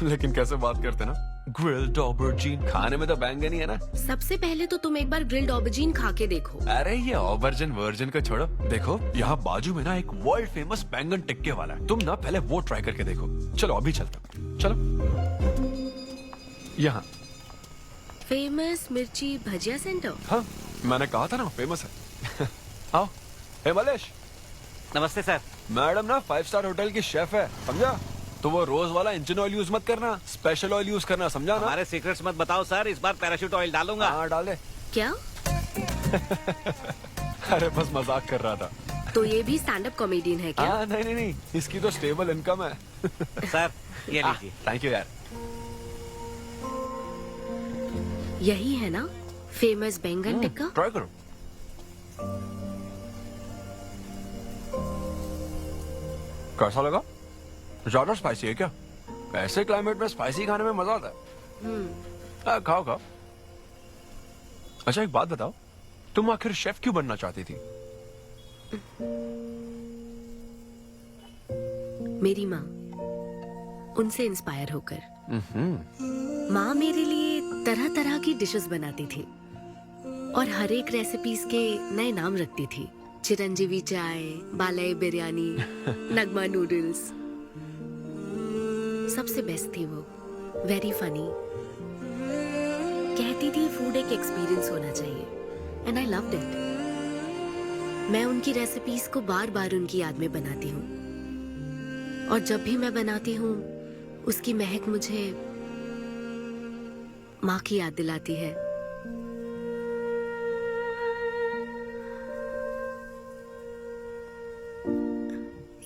लेकिन कैसे बात करते ना, ग्रिल्ड ऑबरजीन। खाने में तो बैंगन ही है ना। सबसे पहले तो तुम एक बार ग्रिल्ड ऑबरजीन खा के देखो। अरे ये ऑबरजीन वर्जिन को छोड़ो, देखो यहाँ बाजू में ना एक वर्ल्ड फेमस बैंगन टिक्के वाला है। तुम ना पहले वो ट्राई करके देखो। चलो अभी चलते हैं। चलो यहाँ फेमस मिर्ची भजिया सेंटर। हाँ, मैंने कहा था ना फेमस है। आओ। हे मलेश। नमस्ते सर। मैडम ना 5 स्टार होटल की शेफ है, समझा? तो वो रोज वाला इंजन ऑयल यूज मत करना, स्पेशल ऑयल यूज करना, समझा ना? हमारे सीक्रेट्स मत बताओ सर, इस बार पैराशूट ऑयल डालूंगा। हाँ डाल दे। क्या? अरे बस मजाक कर रहा था। तो ये भी स्टैंड अप कॉमेडियन है क्या? हाँ नहीं, इसकी तो स्टेबल इनकम है। सर ये लीजिए। थैंक यू यार। यही है ना फेमस बैंगन टिक्का? ट्राई करो। कैसा लगा? ज्यादा स्पाइसी है क्या? ऐसे क्लाइमेट में स्पाइसी खाने में मजा आता है। खाओ। अच्छा एक बात बताओ, तुम आखिर शेफ क्यों बनना चाहती थी? मेरी माँ, उनसे इंस्पायर होकर। माँ मेरे लिए तरह तरह की डिशेस बनाती थी और हर एक रेसिपीज के नए नाम रखती थी। चिरंजीवी चाय, बालाई बिरयानी, नगमा नूडल्स। सबसे बेस्ट थी वो, वेरी फनी। कहती थी फूड एक एक्सपीरियंस होना चाहिए, एंड आई लव्ड इट। मैं उनकी रेसिपीज को बार बार उनकी याद में बनाती हूँ, और जब भी मैं बनाती हूँ उसकी महक मुझे माँ की याद दिलाती है।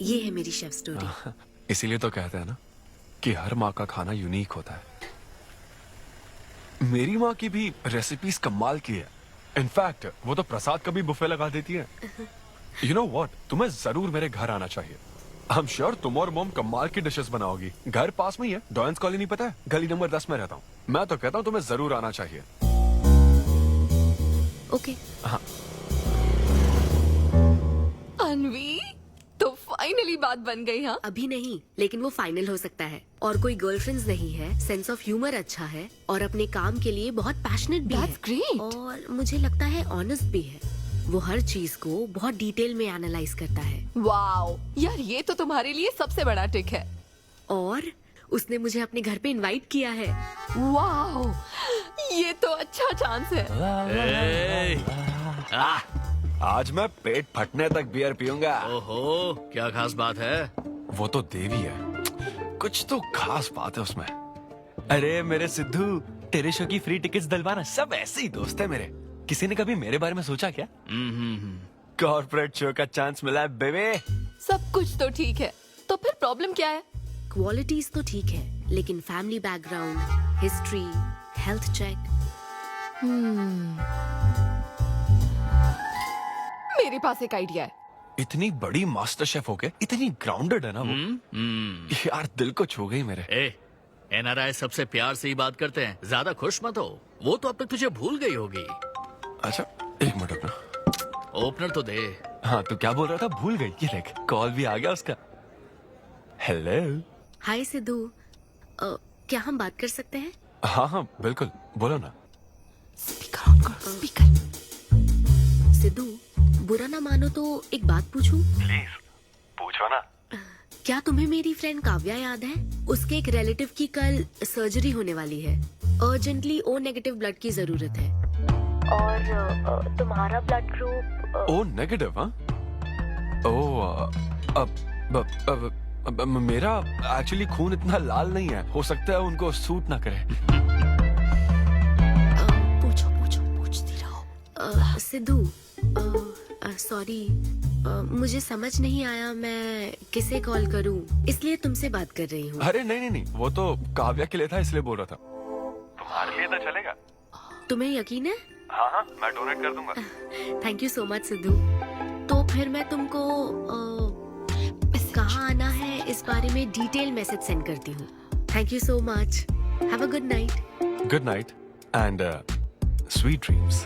ये है मेरी शेफ स्टोरी। इसीलिए तो कहते हैं ना कि हर माँ का खाना यूनिक होता है। मेरी माँ की भी रेसिपीज कमाल की है। इनफैक्ट वो तो प्रसाद का भी बुफे लगा देती है। यू नो व्हाट, तुम्हें जरूर मेरे घर आना चाहिए। आई एम श्योर तुम और मॉम कमाल की डिशेस बनाओगी। घर पास में ही है, डॉयंस कॉलोनी पता है? गली नंबर 10 में रहता हूँ। मैं तो कहता हूँ तुम्हें जरूर आना चाहिए। ओके। हाँ अन्वी, तो फाइनली बात बन गई। हाँ, अभी नहीं, लेकिन वो फाइनल हो सकता है। और कोई गर्लफ्रेंड्स नहीं है, सेंस ऑफ ह्यूमर अच्छा है और अपने काम के लिए बहुत पैशनेट भी That's great. और मुझे लगता है ऑनेस्ट भी है। वो हर चीज को बहुत डिटेल में एनालाइज करता है। वाओ यार, ये तो तुम्हारे लिए सबसे बड़ा टिक है। और उसने मुझे अपने घर पे इनवाइट किया है। वाओ, ये तो अच्छा चांस है। आज मैं पेट फटने तक बियर पीऊंगा। ओहो, क्या खास बात है? वो तो देवी है, कुछ तो खास बात है उसमें। अरे मेरे सिद्धू, तेरे शो की फ्री टिकट्स दिलवाना, सब ऐसे ही दोस्त है मेरे। किसी ने कभी मेरे बारे में सोचा क्या? कॉर्पोरेट शो का चांस मिला है बेबे। सब कुछ तो ठीक है, तो फिर प्रॉब्लम क्या है? क्वालिटीज तो ठीक है, लेकिन family background, history, health check. मेरे पास एक आइडिया है। इतनी बड़ी मास्टर शेफ होके इतनी ग्राउंडेड है ना वो। यार दिल को छू गई मेरे। एनआरआई सबसे प्यार से ही बात करते हैं, ज्यादा खुश मत हो। वो तो अब तक तुझे भूल गई होगी। अच्छा एक मिनट रुकना। ओपनर तो दे। हाँ तू क्या बोल रहा था? भूल गई? ये देख, कॉल भी आ गया उसका। हेलो। हाय सिद्धू, क्या हम बात कर सकते हैं? हाँ हाँ बिल्कुल, बोलो ना। स्पीकर ऑन करो, स्पीकर। सिद्धू, बुरा ना मानो तो एक बात पूछूं? प्लीज पूछो ना। क्या तुम्हें मेरी फ्रेंड काव्या याद है? उसके एक रिलेटिव की कल सर्जरी होने वाली है। अर्जेंटली O नेगेटिव ब्लड की जरूरत है। और तुम्हारा ब्लड ग्रुप? O negative? हाँ। ओ मेरा एक्चुअली खून इतना लाल नहीं है, हो सकता है उनको सूट ना करे। पूछती रहो। सिद्धू, सॉरी, मुझे समझ नहीं आया मैं किसे कॉल करूं, इसलिए तुमसे बात कर रही हूँ। अरे नहीं नहीं नहीं, वो तो काव्या के लिए था इसलिए बोल रहा था। तुम्हारे लिए तो चलेगा? तुम्हें यकीन है? हाँ हाँ, मैं डोनेट कर दूंगा। Thank you so much Sidhu. तो फिर मैं तुमको कहाँ आना है इस बारे में डिटेल मैसेज सेंड करती हूँ। Thank you so much. Have a good night. Good night and sweet dreams.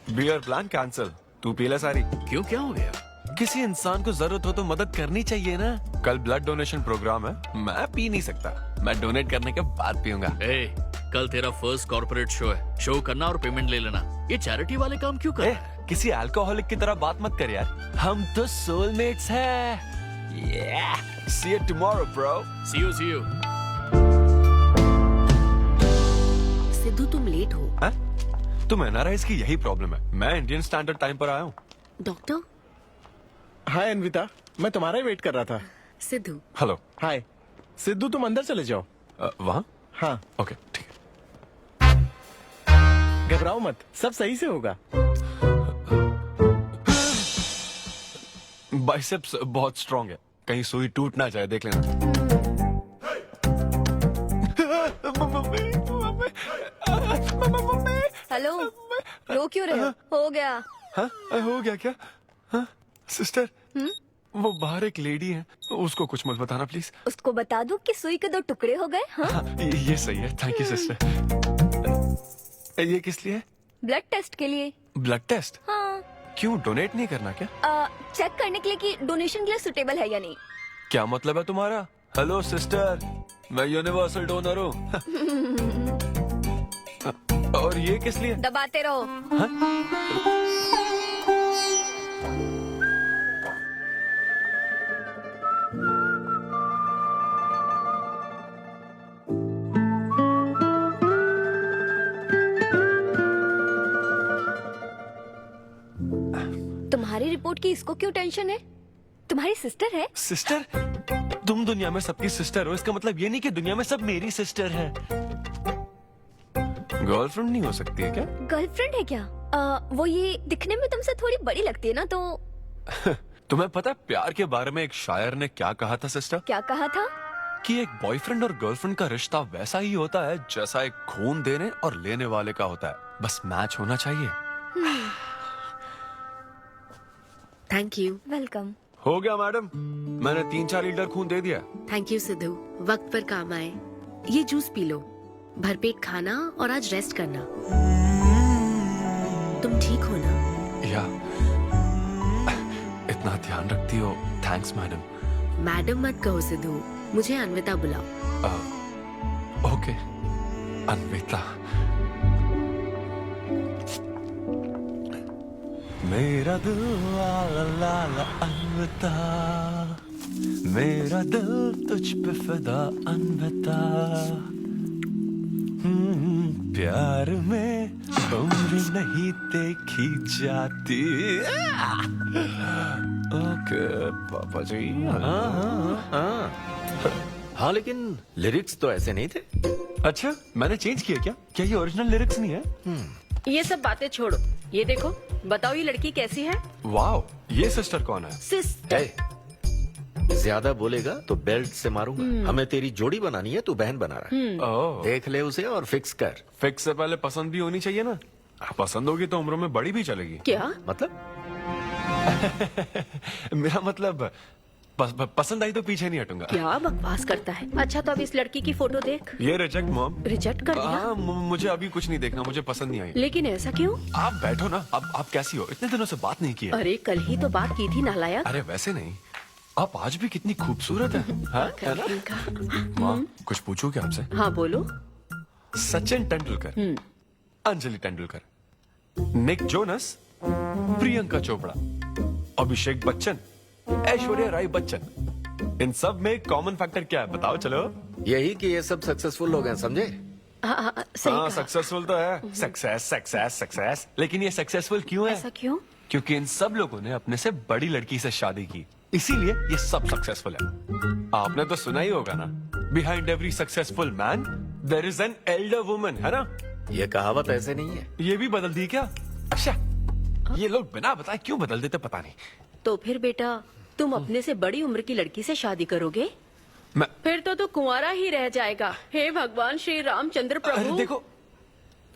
Beer plan cancel. तू पी ले सारी। क्यों, क्या हो गया? किसी इंसान को जरूरत हो तो मदद करनी चाहिए ना। कल ब्लड डोनेशन प्रोग्राम है, मैं पी नहीं सकता। मैं डोनेट करने के बाद पीऊंगा। कल तेरा फर्स्ट कॉर्पोरेट शो है, शो करना और पेमेंट ले लेना। ये चैरिटी वाले काम क्यों कर रहा है? किसी अल्कोहलिक की तरह बात मत कर यार, हम तो सोलमेट्स हैं। See you tomorrow, bro. See you. Sidhu तुम लेट हो। हाँ? तुम एनआरआईज की यही प्रॉब्लम है। मैं इंडियन स्टैंडर्ड टाइम पर आया हूँ। डॉक्टर। हाय अन्विता, मैं तुम्हारा ही वेट कर रहा था। सिद्धू। हेलो। हाय सिद्धू, तुम अंदर चले जाओ। वहाँ? हाँ ओके ठीक है। घबराओ मत, सब सही से होगा। बाइसेप्स बहुत स्ट्रांग है, कहीं सुई टूट ना जाए, देख लेना। हेलो, रो क्यों रहे हो? हो गया। हाँ? हो गया क्या? हाँ? सिस्टर, वो बाहर एक लेडी है, उसको कुछ मत बताना प्लीज। उसको बता दूं कि सुई के 2 टुकड़े हो गए। हाँ? हाँ, ये सही है। Thank you sister. ये किस लिए? ब्लड टेस्ट के लिए। Blood test? हाँ। क्यों, डोनेट नहीं करना क्या? चेक करने के लिए कि डोनेशन के लिए सुटेबल है या नहीं। क्या मतलब है तुम्हारा? हेलो सिस्टर, मैं यूनिवर्सल डोनर हूँ। और ये किस लिए? दबाते रहो। तुम्हारी रिपोर्ट की इसको क्यों टेंशन है? तुम्हारी सिस्टर है। सिस्टर? तुम दुनिया में सबकी सिस्टर हो, इसका मतलब ये नहीं कि दुनिया में सब मेरी सिस्टर है। गर्लफ्रेंड नहीं हो सकती है क्या? गर्लफ्रेंड है क्या? वो ये दिखने में तुमसे थोड़ी बड़ी लगती है ना, तो तुम्हें पता है प्यार के बारे में एक शायर ने क्या कहा था सिस्टर? क्या कहा था? कि एक बॉयफ्रेंड और गर्लफ्रेंड का रिश्ता वैसा ही होता है जैसा एक खून देने और लेने वाले का होता है, बस मैच होना चाहिए। Thank you. वेलकम। हो गया मैडम, मैंने 3-4 लीटर खून दे दिया। थैंक यू सिद्धू, वक्त पर काम आए। ये जूस पी लो, भरपेट खाना और आज रेस्ट करना। तुम ठीक हो ना? या इतना ध्यान रखती हो, थैंक्स मैडम। मैडम मत कहो सिद्धू, मुझे अन्विता बुलाओ। ओके अन्विता। मेरा दिल ला ला ला ला अन्विता, मेरा दिल तुझ पे फिदा अन्विता। प्यार में उम्र नहीं देखी जाती। ओके पापा जी। हाँ लेकिन लिरिक्स तो ऐसे नहीं थे। अच्छा मैंने चेंज किया क्या ये ओरिजिनल लिरिक्स नहीं है? ये सब बातें छोड़ो, ये देखो, बताओ ये लड़की कैसी है? वाओ, ये सिस्टर कौन है? सिस्टर। ज्यादा बोलेगा तो बेल्ट से मारूंगा। हमें तेरी जोड़ी बनानी है, तू बहन बना रहा है। ओह। देख ले उसे और फिक्स कर। फिक्स से पहले पसंद भी होनी चाहिए ना। पसंद होगी तो उम्र में बड़ी भी चलेगी। क्या मतलब? मेरा मतलब पसंद आई तो पीछे नहीं हटूंगा। क्या बकवास करता है। अच्छा तो अब इस लड़की की फोटो देख। ये रिजेक्ट मॉम। रिजेक्ट कर दिया? हाँ मुझे अभी कुछ नहीं देखना, मुझे पसंद नहीं आई। लेकिन ऐसा क्यों? आप बैठो ना। अब आप कैसी हो? इतने दिनों से बात नहीं की है। अरे कल ही तो बात की थी नालायक। अरे वैसे नहीं, आप आज भी कितनी खूबसूरत है। हाँ, है ना? माँ कुछ पूछूं क्या आपसे? हाँ बोलो। सचिन तेंदुलकर, अंजलि तेंदुलकर, निक जोनस, प्रियंका चोपड़ा, अभिषेक बच्चन, ऐश्वर्या राय बच्चन, इन सब में कॉमन फैक्टर क्या है बताओ? चलो यही कि ये सब सक्सेसफुल लोग हैं, समझे? हाँ सक्सेसफुल तो है। Success success success. लेकिन ये सक्सेसफुल क्यों है? ऐसा क्यों? क्योंकि इन सब लोगों ने अपने से बड़ी लड़की से शादी की, इसीलिए ये सब सक्सेसफुल है। आपने तो सुना ही होगा ना, behind every successful man there is an elder woman, है ना? ये कहावत ऐसे नहीं है। ये भी बदल दी क्या? अच्छा ये लोग बिना बताए क्यों बदल देते पता नहीं। तो फिर बेटा तुम अपने से बड़ी उम्र की लड़की से शादी करोगे? फिर तो तू कुंवारा ही रह जाएगा। हे भगवान श्री रामचंद्र प्रभु। अरे देखो,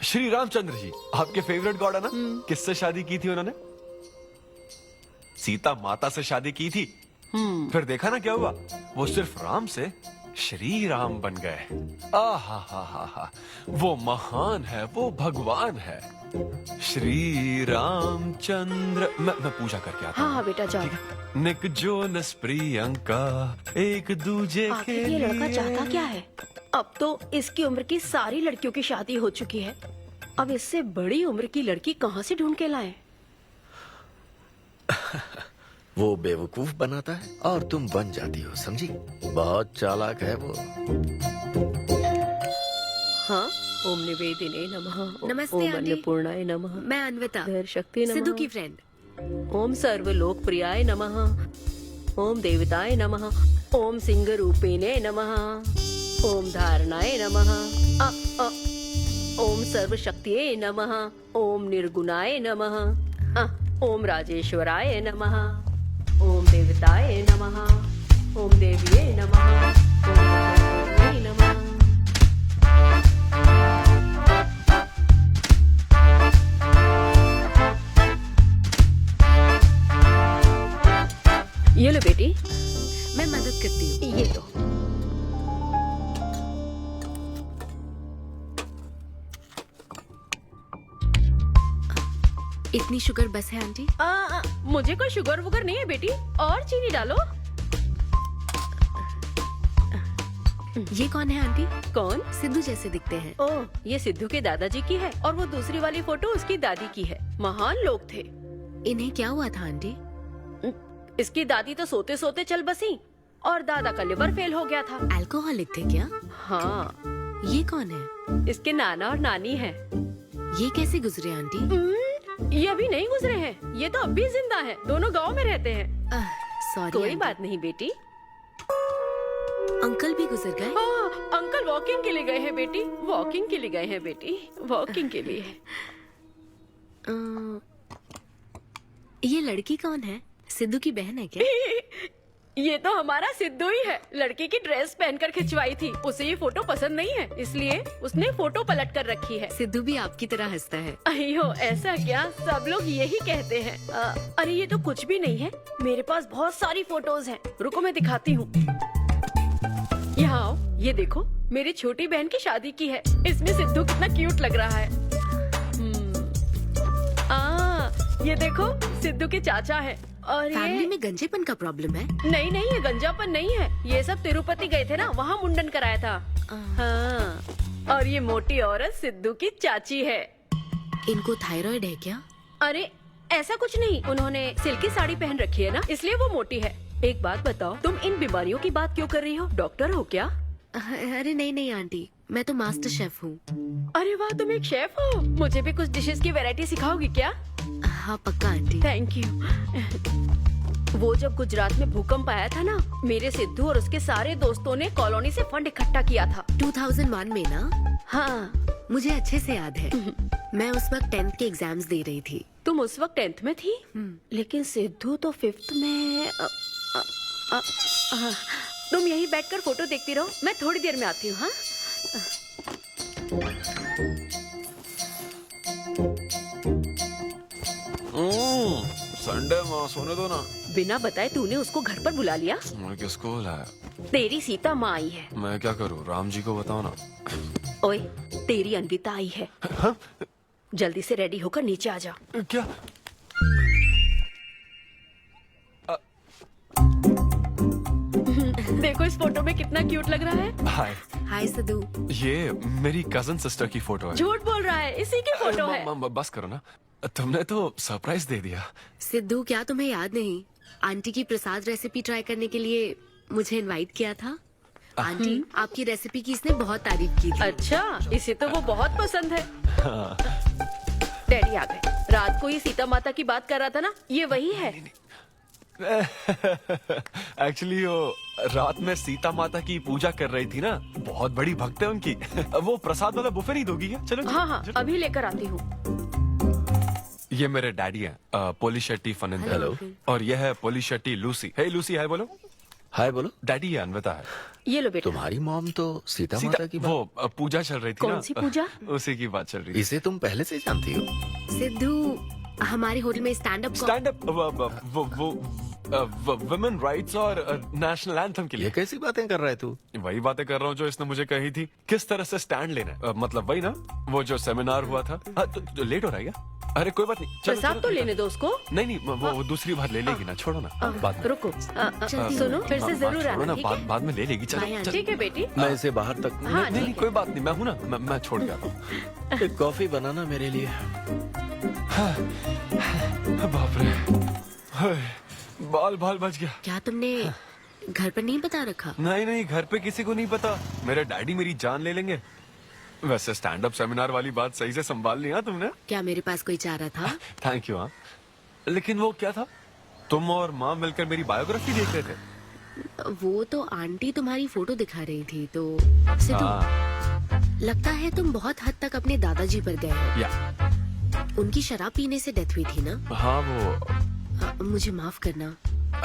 श्री रामचंद्र जी आपके फेवरेट गॉड है ना? किससे शादी की थी उन्होंने? सीता माता से शादी की थी। फिर देखा ना क्या हुआ, वो सिर्फ राम से श्री राम बन गए। आहा हा हा हा, वो महान है, वो भगवान है श्री रामचंद्र। मैं पूजा करके आता हूँ। हाँ बेटा जाओ। निक जोनस प्रियंका एक दूजे के आखिर ये लड़का चाहता क्या है? अब तो इसकी उम्र की सारी लड़कियों की शादी हो चुकी है, अब इससे बड़ी उम्र की लड़की कहाँ से ढूंढ के लाए? वो बेवकूफ बनाता है और तुम बन जाती हो, समझी? बहुत चालाक है वो। हाँ, ओम निवेदिने नमः। नमस्ते ओम आंटी। अन्नपूर्णाय नमः। मैं अन्विता, धैर्य शक्ति नमः। सिद्धू की फ्रेंड। ओम सर्वलोकप्रियाय नमः। ओम देवताय नमः। ओम सिंह रूपेणे नमः। ओम धारणाय नमः। ओम सर्वशक्तिये नमः। ओम निर्गुणाय नमः। ओम राजेश्वराय नमः। ओम देवताय नमः। ओम देव्ये नमः। ओम भगवते नमः। ये लो बेटी। मैं मदद करती हूँ। ये लो। इतनी शुगर बस है आंटी? मुझे कोई शुगर वुगर नहीं है बेटी, और चीनी डालो। ये कौन है आंटी? कौन? सिद्धू जैसे दिखते हैं। ओह, ये सिद्धू के दादाजी की है और वो दूसरी वाली फोटो उसकी दादी की है। महान लोग थे। इन्हें क्या हुआ था आंटी? इसकी दादी तो सोते सोते चल बसी और दादा का लिवर फेल हो गया था। अल्कोहलिक थे क्या? हाँ। ये कौन है? इसके नाना और नानी है। ये कैसे गुजरे आंटी? ये अभी नहीं गुजरे हैं, ये तो अब भी जिंदा है। दोनों गांव में रहते हैं। सॉरी। कोई बात नहीं बेटी। अंकल भी गुजर गए? अंकल वॉकिंग के लिए गए हैं बेटी, वॉकिंग के लिए गए हैं बेटी, वॉकिंग के लिए। ये लड़की कौन है? सिद्धू की बहन है क्या? ये तो हमारा सिद्धू ही है। लड़की की ड्रेस पहनकर खिंचवाई थी, उसे ये फोटो पसंद नहीं है, इसलिए उसने फोटो पलट कर रखी है। सिद्धू भी आपकी तरह हंसता है। अयो ऐसा क्या, सब लोग यही कहते हैं। अरे ये तो कुछ भी नहीं है, मेरे पास बहुत सारी फोटोज हैं। रुको मैं दिखाती हूँ। यहाँ आओ, ये देखो मेरी छोटी बहन की शादी की है। इसमें सिद्धू कितना क्यूट लग रहा है। ये देखो सिद्धू के चाचा है। और फैमिली ये में गंजेपन का प्रॉब्लम है? नहीं नहीं, ये गंजापन नहीं है। ये सब तिरुपति गए थे ना, वहाँ मुंडन कराया था। हाँ। और ये मोटी औरत सिद्धू की चाची है। इनको थायराइड है क्या? अरे ऐसा कुछ नहीं, उन्होंने सिल्की साड़ी पहन रखी है ना, इसलिए वो मोटी है। एक बात बताओ, तुम इन बीमारियों की बात क्यों कर रही हो? डॉक्टर हो क्या? अरे नहीं नहीं आंटी, मैं तो मास्टर शेफ हूँ। अरे वाह, तुम एक शेफ हो। मुझे भी कुछ डिशेस की वैरायटी सिखाओगी क्या? हाँ पक्का आंटी। Thank you. वो जब गुजरात में भूकंप आया था ना, मेरे सिद्धू और उसके सारे दोस्तों ने कॉलोनी से फंड इकट्ठा किया था। 2001 में ना? हाँ मुझे अच्छे से याद है। मैं उस वक्त 10th के एग्जाम्स दे रही थी। तुम उस वक्त 10th में थी? लेकिन सिद्धू तो 5th में। तुम यहीं बैठकर फोटो देखती रहो, मैं थोड़ी देर में आती हूँ। हाँ संडे माँ, सोने दो ना। बिना बताए तूने उसको घर पर बुला लिया? मैं किसको बुलाया? तेरी सीता माँ आई है। मैं क्या करूँ, राम जी को बताओ ना। ओए, तेरी अन्विता आई है। हाँ? जल्दी से रेडी होकर नीचे आ जा। क्या? देखो इस फोटो में कितना क्यूट लग रहा है। हाय। हाय सिद्धू। ये मेरी कजन सिस्टर की फोटो है। झूठ बोल रहा है, इसी की फोटो है। बस करो ना, तुमने तो सरप्राइज दे दिया। सिद्धू, क्या तुम्हें याद नहीं, आंटी की प्रसाद रेसिपी ट्राई करने के लिए मुझे इनवाइट किया था? आंटी, आपकी रेसिपी की इसने बहुत तारीफ की थी। अच्छा, इसे तो वो बहुत पसंद है। डैडी आ गए। रात को ये सीता माता की बात कर रहा था ना, ये वही है। एक्चुअली वो रात में सीता माता की पूजा कर रही थी ना, बहुत बड़ी भक्त है उनकी। वो प्रसाद वाला बुफे नहीं दोगी क्या? चलो हाँ हाँ, अभी लेकर आती हूँ। ये मेरे डैडी हैं, पोली शेट्टी फनिंदर। हेलो। और ये है पोली शेट्टी लूसी। हे लूसी, हाय बोलो। हाय बोलो। डैडी ये अन्विता है। ये लो बेटा। तुम्हारी मॉम तो सीता माता की बात। वो पूजा चल रही थी ना। कौन सी पूजा? उसी की बात चल रही थी। इसे तुम पहले से जानती हो? सिद्धू, हमारे होटल में स्टैंड अप वुमेन राइट्स और नेशनल एंथम के लिए। ये कैसी बातें कर रहा है तू? वही बातें कर रहा हूँ जो इसने मुझे कही थी, किस तरह से स्टैंड लेना है। मतलब वही ना, वो जो सेमिनार हुआ था। तो लेट हो रहा है क्या? अरे कोई बात नहीं, चलो, प्रसाद चलो, तो लेने दो उसको। नहीं नहीं, वो दूसरी बार ले लेगी ना, छोड़ो ना। बाद में रुको, सुनो, फिर से जरूर आना, ठीक है? बाद में ले लेगी। चलो ठीक है बेटी। मैं इसे बाहर तक हाँ, नहीं, कोई बात नहीं, मैं हूँ ना, मैं छोड़ के आता हूँ। एक कॉफी बनाना मेरे लिए। बाप रे, बाल बच गया। क्या तुमने घर पर नहीं बता रखा? नहीं, घर पे किसी को नहीं पता। मेरे डैडी मेरी जान ले लेंगे। वैसे स्टैंड अप सेमिनार वाली बात सही से संभाल लिया तुमने। क्या मेरे पास कोई चारा था? Thank you. हाँ, लेकिन वो क्या था, तुम और माँ मिलकर मेरी बायोग्राफी देख रहे थे। वो तो आंटी तुम्हारी फोटो दिखा रही थी तो। सिद्धू, लगता है तुम बहुत हद तक अपने दादाजी पर गए हो। या उनकी शराब पीने से डेथ हुई थी ना? हाँ, वो मुझे माफ करना।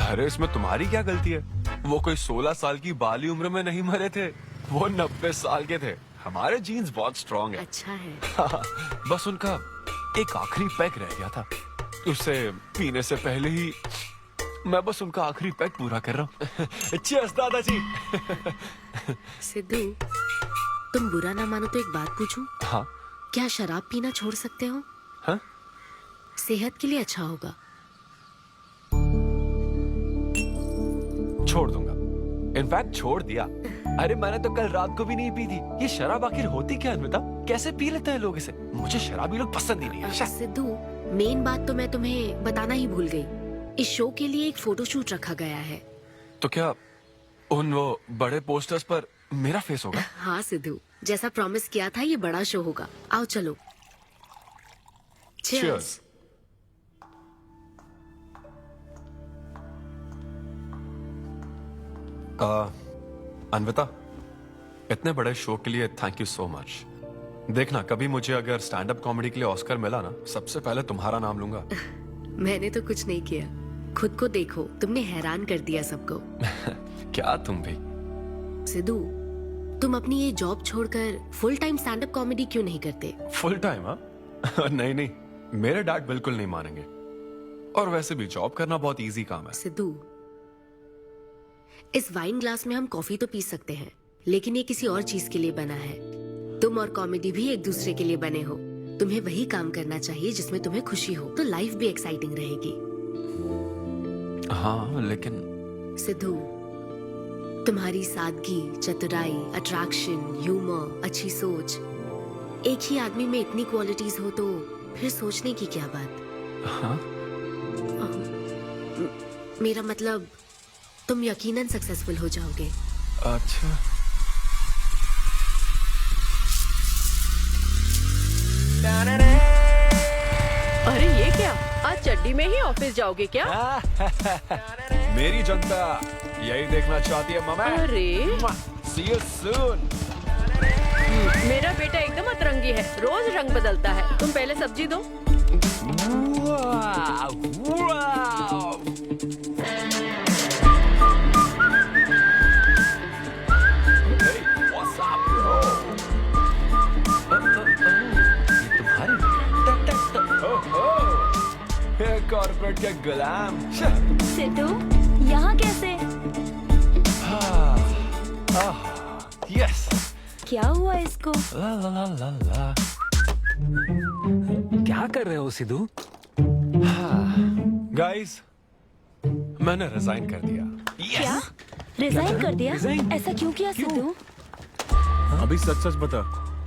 अरे इसमें तुम्हारी क्या गलती है? वो कोई 16 साल की बाली उम्र में नहीं मरे थे, वो 90 साल के थे। हमारे जीन्स बहुत स्ट्रॉन्ग है। अच्छा है। बस उनका एक आखिरी पैक रह गया था, उसे पीने से पहले ही मैं बस उनका आखिरी पैक पूरा कर रहा हूँ। चीयर्स दादाजी। सिद्धू, तुम बुरा ना मानो तो एक बात पूछूं? हाँ। क्या शराब पीना छोड़ सकते हो? हाँ? सेहत के लिए अच्छा होगा। छोड़ दूंगा, इनफैक्ट छोड़ दिया। अरे मैंने तो कल रात को भी नहीं पी थी। ये शराब आखिर होती क्या अन्विता? कैसे पी लेते हैं लोग इसे? मुझे शराबी लोग पसंद ही नहीं है। सिद्धू, मेन बात तो मैं तुम्हें बताना ही भूल गई। इस शो के लिए एक फोटोशूट रखा गया है। तो क्या उन वो बड़े पोस्टर्स पर मेरा फेस होगा? हाँ सिद्धू, जैसा प्रॉमिस किया था, ये बड़ा शो होगा। आओ चलो। Cheers. अन्विता, इतने बड़े शो के लिए थैंक यू सो मच। देखना, कभी मुझे अगर स्टैंड अप कॉमेडी के लिए ऑस्कर मिला ना, सबसे पहले तुम्हारा नाम लूंगा। मैंने तो कुछ नहीं किया, खुद को देखो, तुमने हैरान कर दिया सबको। क्या तुम भी? सिद्धू, तुम अपनी ये जॉब छोड़कर full time stand up comedy क्यों नहीं करते? Full time? हाँ नहीं, मेरे डैड बिल्कुल नहीं मानेंगे। और वैसे भी जॉब करना बहुत इजी काम है। सिद्धू, इस वाइन ग्लास में हम कॉफी तो पी सकते हैं, लेकिन ये किसी और चीज के लिए बना है। तुम और कॉमेडी भी एक दूसरे के लिए बने हो। तुम्हें वही काम करना चाहिए जिसमें तुम्हें खुशी हो, तो लाइफ भी एक्साइटिंग रहेगी। हाँ लेकिन सिद्धू, तुम्हारी सादगी, चतुराई, अट्रैक्शन, ह्यूमर, अच्छी सोच, एक ही आदमी में इतनी क्वालिटीज हो तो फिर सोचने की क्या बात। हाँ? मेरा मतलब तुम यकीनन सक्सेसफुल हो जाओगे। अच्छा। अरे ये क्या, आज चड्डी में ही ऑफिस जाओगे क्या? मेरी जनता यही देखना चाहती है मामा। अरे See you soon। मेरा बेटा एकदम अतरंगी है, रोज रंग बदलता है। तुम पहले सब्जी दो। कॉर्पोरेट के गुलाम। सिद्धू, यहाँ कैसे? यस। क्या हुआ इसको? ला ला ला ला ला। क्या कर रहे हो सिद्धू? गाइस, मैंने रिजाइन कर दिया। क्या? रिजाइन कर दिया? ऐसा क्यों किया सिद्धू? अभी सच सच बता,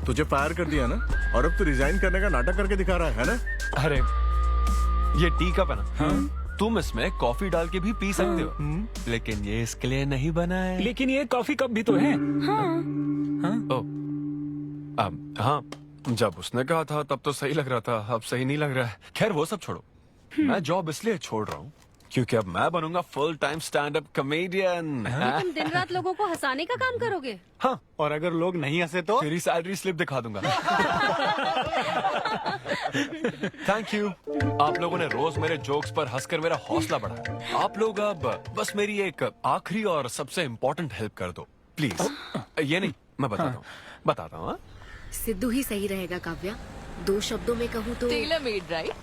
तुझे फायर कर दिया ना, और अब तू रिजाइन करने का नाटक करके दिखा रहा है ना? अरे ये टी कप है ना? हाँ? तुम इसमें कॉफी डाल के भी पी सकते हो, लेकिन ये इसके लिए नहीं बना है। लेकिन ये कॉफी कप भी तो है। हाँ। हाँ, जब उसने कहा था तब तो सही लग रहा था, अब सही नहीं लग रहा है। खैर वो सब छोड़ो, मैं जॉब इसलिए छोड़ रहा हूँ क्योंकि अब मैं बनूंगा full time stand up comedian. तुम दिन रात लोगों को हंसाने का काम करोगे? हाँ, और अगर लोग नहीं हंसे तो तेरी सैलरी स्लिप दिखा दूंगा। Thank you. आप लोगों ने रोज मेरे जोक्स पर हंसकर मेरा हौसला बढ़ाया। आप लोग अब बस मेरी एक आखिरी और सबसे इम्पोर्टेंट हेल्प कर दो प्लीज। ये नहीं, मैं बताता हूँ। सिद्धू ही सही रहेगा काव्या। 2 शब्दों में कहूँ तो टेलर मेड, राइट?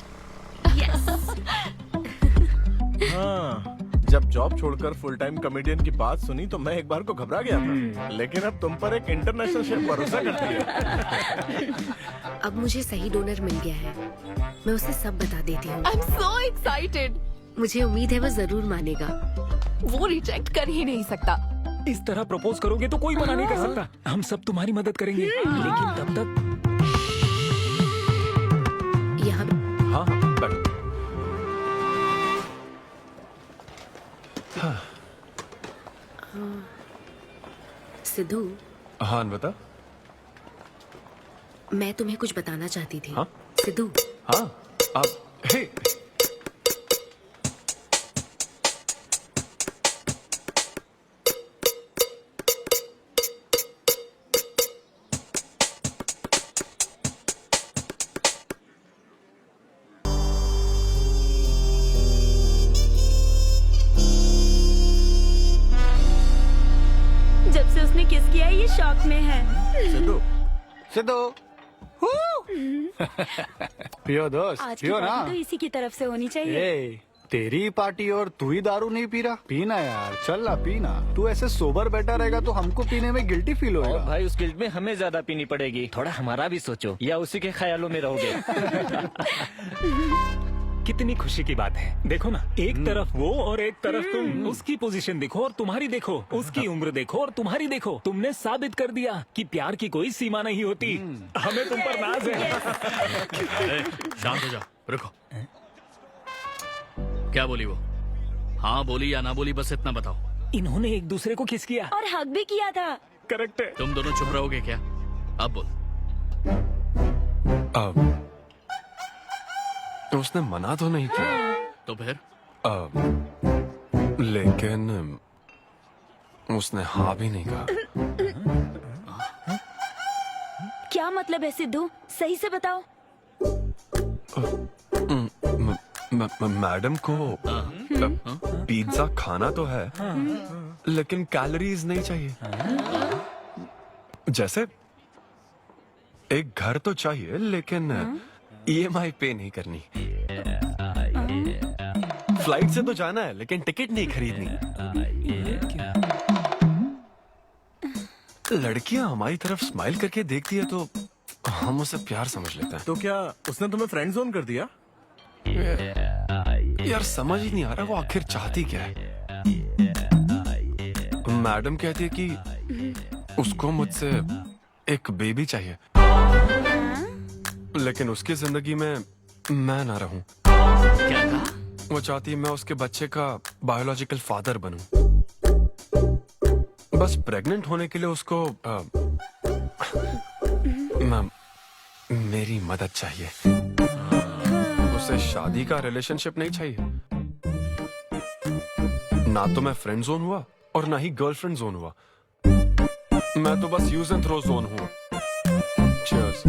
हाँ, जब जॉब छोड़कर फुल टाइम कॉमेडियन की बात सुनी तो मैं एक बार को घबरा गया था, लेकिन अब तुम पर एक इंटरनेशनल शेफ भरोसा करती है। अब मुझे सही डोनर मिल गया है, मैं उसे सब बता देती हूँ। I am so excited. मुझे उम्मीद है वो जरूर मानेगा। वो रिजेक्ट कर ही नहीं सकता। इस तरह प्रपोज करोगे तो कोई मना नहीं कर सकता। हम सब तुम्हारी मदद करेंगे, लेकिन तब तक यहाँ। हाँ हाँ, बैठो। सिद्धू। हाँ बता। मैं तुम्हें कुछ बताना चाहती थी। हाँ? सिद्धू। हाँ, अब हे। जब से उसने किस किया है ये शॉक में है। सिद्धू, सिद्धू। पियो दोस्त, आज की पियो ना। पार्टी तो इसी की तरफ से होनी चाहिए। ए, तेरी पार्टी और तू ही दारू नहीं पी रहा। पीना यार, चल ना पीना। तू ऐसे सोबर बैठा रहेगा तो हमको पीने में गिल्टी फील होगा। और भाई उस गिल्ट में हमें ज्यादा पीनी पड़ेगी। थोड़ा हमारा भी सोचो, या उसी के ख्यालों में रहोगे। कितनी खुशी की बात है। देखो ना, एक तरफ वो और एक तरफ तुम। उसकी पोजीशन देखो और तुम्हारी देखो, उसकी उम्र देखो और तुम्हारी देखो। तुमने साबित कर दिया कि प्यार की कोई सीमा नहीं होती। हमें तुम पर नाज है। शांत हो जा, रुको। क्या बोली वो? हाँ बोली या ना बोली, बस इतना बताओ। इन्होंने एक दूसरे को किस किया और हक भी किया था। करेक्ट है। तुम दोनों चुप रहोगे क्या? अब बोल। उसने मना तो नहीं किया। तो फिर? लेकिन उसने हाँ भी नहीं कहा। क्या मतलब है सिद्धू? सही से बताओ। मैडम को पिज्जा खाना तो है, लेकिन कैलोरीज नहीं चाहिए। जैसे एक घर तो चाहिए, लेकिन EMI पे नहीं करनी। फ्लाइट से तो जाना है, लेकिन टिकट नहीं खरीदनी। लड़कियां हमारी तरफ स्माइल करके देखती है तो हम उसे प्यार समझ लेते हैं। तो क्या उसने तुम्हें फ्रेंड जोन कर दिया? यार समझ ही नहीं आ रहा वो आखिर चाहती क्या है। मैडम कहती है कि उसको मुझसे एक बेबी चाहिए, लेकिन उसकी जिंदगी में मैं ना रहूं। क्या कहा? वो चाहती है मैं उसके बच्चे का बायोलॉजिकल फादर बनूं। बस प्रेग्नेंट होने के लिए उसको मेरी मदद चाहिए। उसे शादी का रिलेशनशिप नहीं चाहिए। ना तो मैं फ्रेंड जोन हुआ और ना ही गर्लफ्रेंड जोन हुआ। मैं तो बस यूज एंड थ्रो जोन हुआ। Cheers.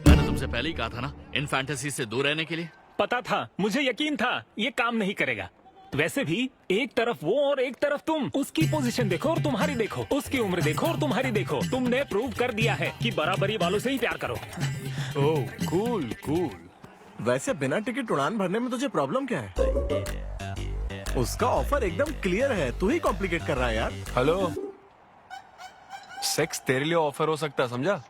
मैंने तुमसे पहले ही कहा था ना इन फैंटेसी से दूर रहने के लिए। पता था, मुझे यकीन था ये काम नहीं करेगा। वैसे भी एक तरफ वो और एक तरफ तुम, उसकी पोजीशन देखो और तुम्हारी देखो, उसकी उम्र देखो और तुम्हारी देखो। तुमने प्रूव कर दिया है कि बराबरी वालों से ही प्यार करो। ओह कूल कूल। वैसे बिना टिकट उड़ान भरने में तुझे प्रॉब्लम क्या है? उसका ऑफर एकदम क्लियर है, तू ही कॉम्प्लिकेट कर रहा है यार। हेलो, सेक्स तेरे लिए ऑफर हो सकता है, समझा?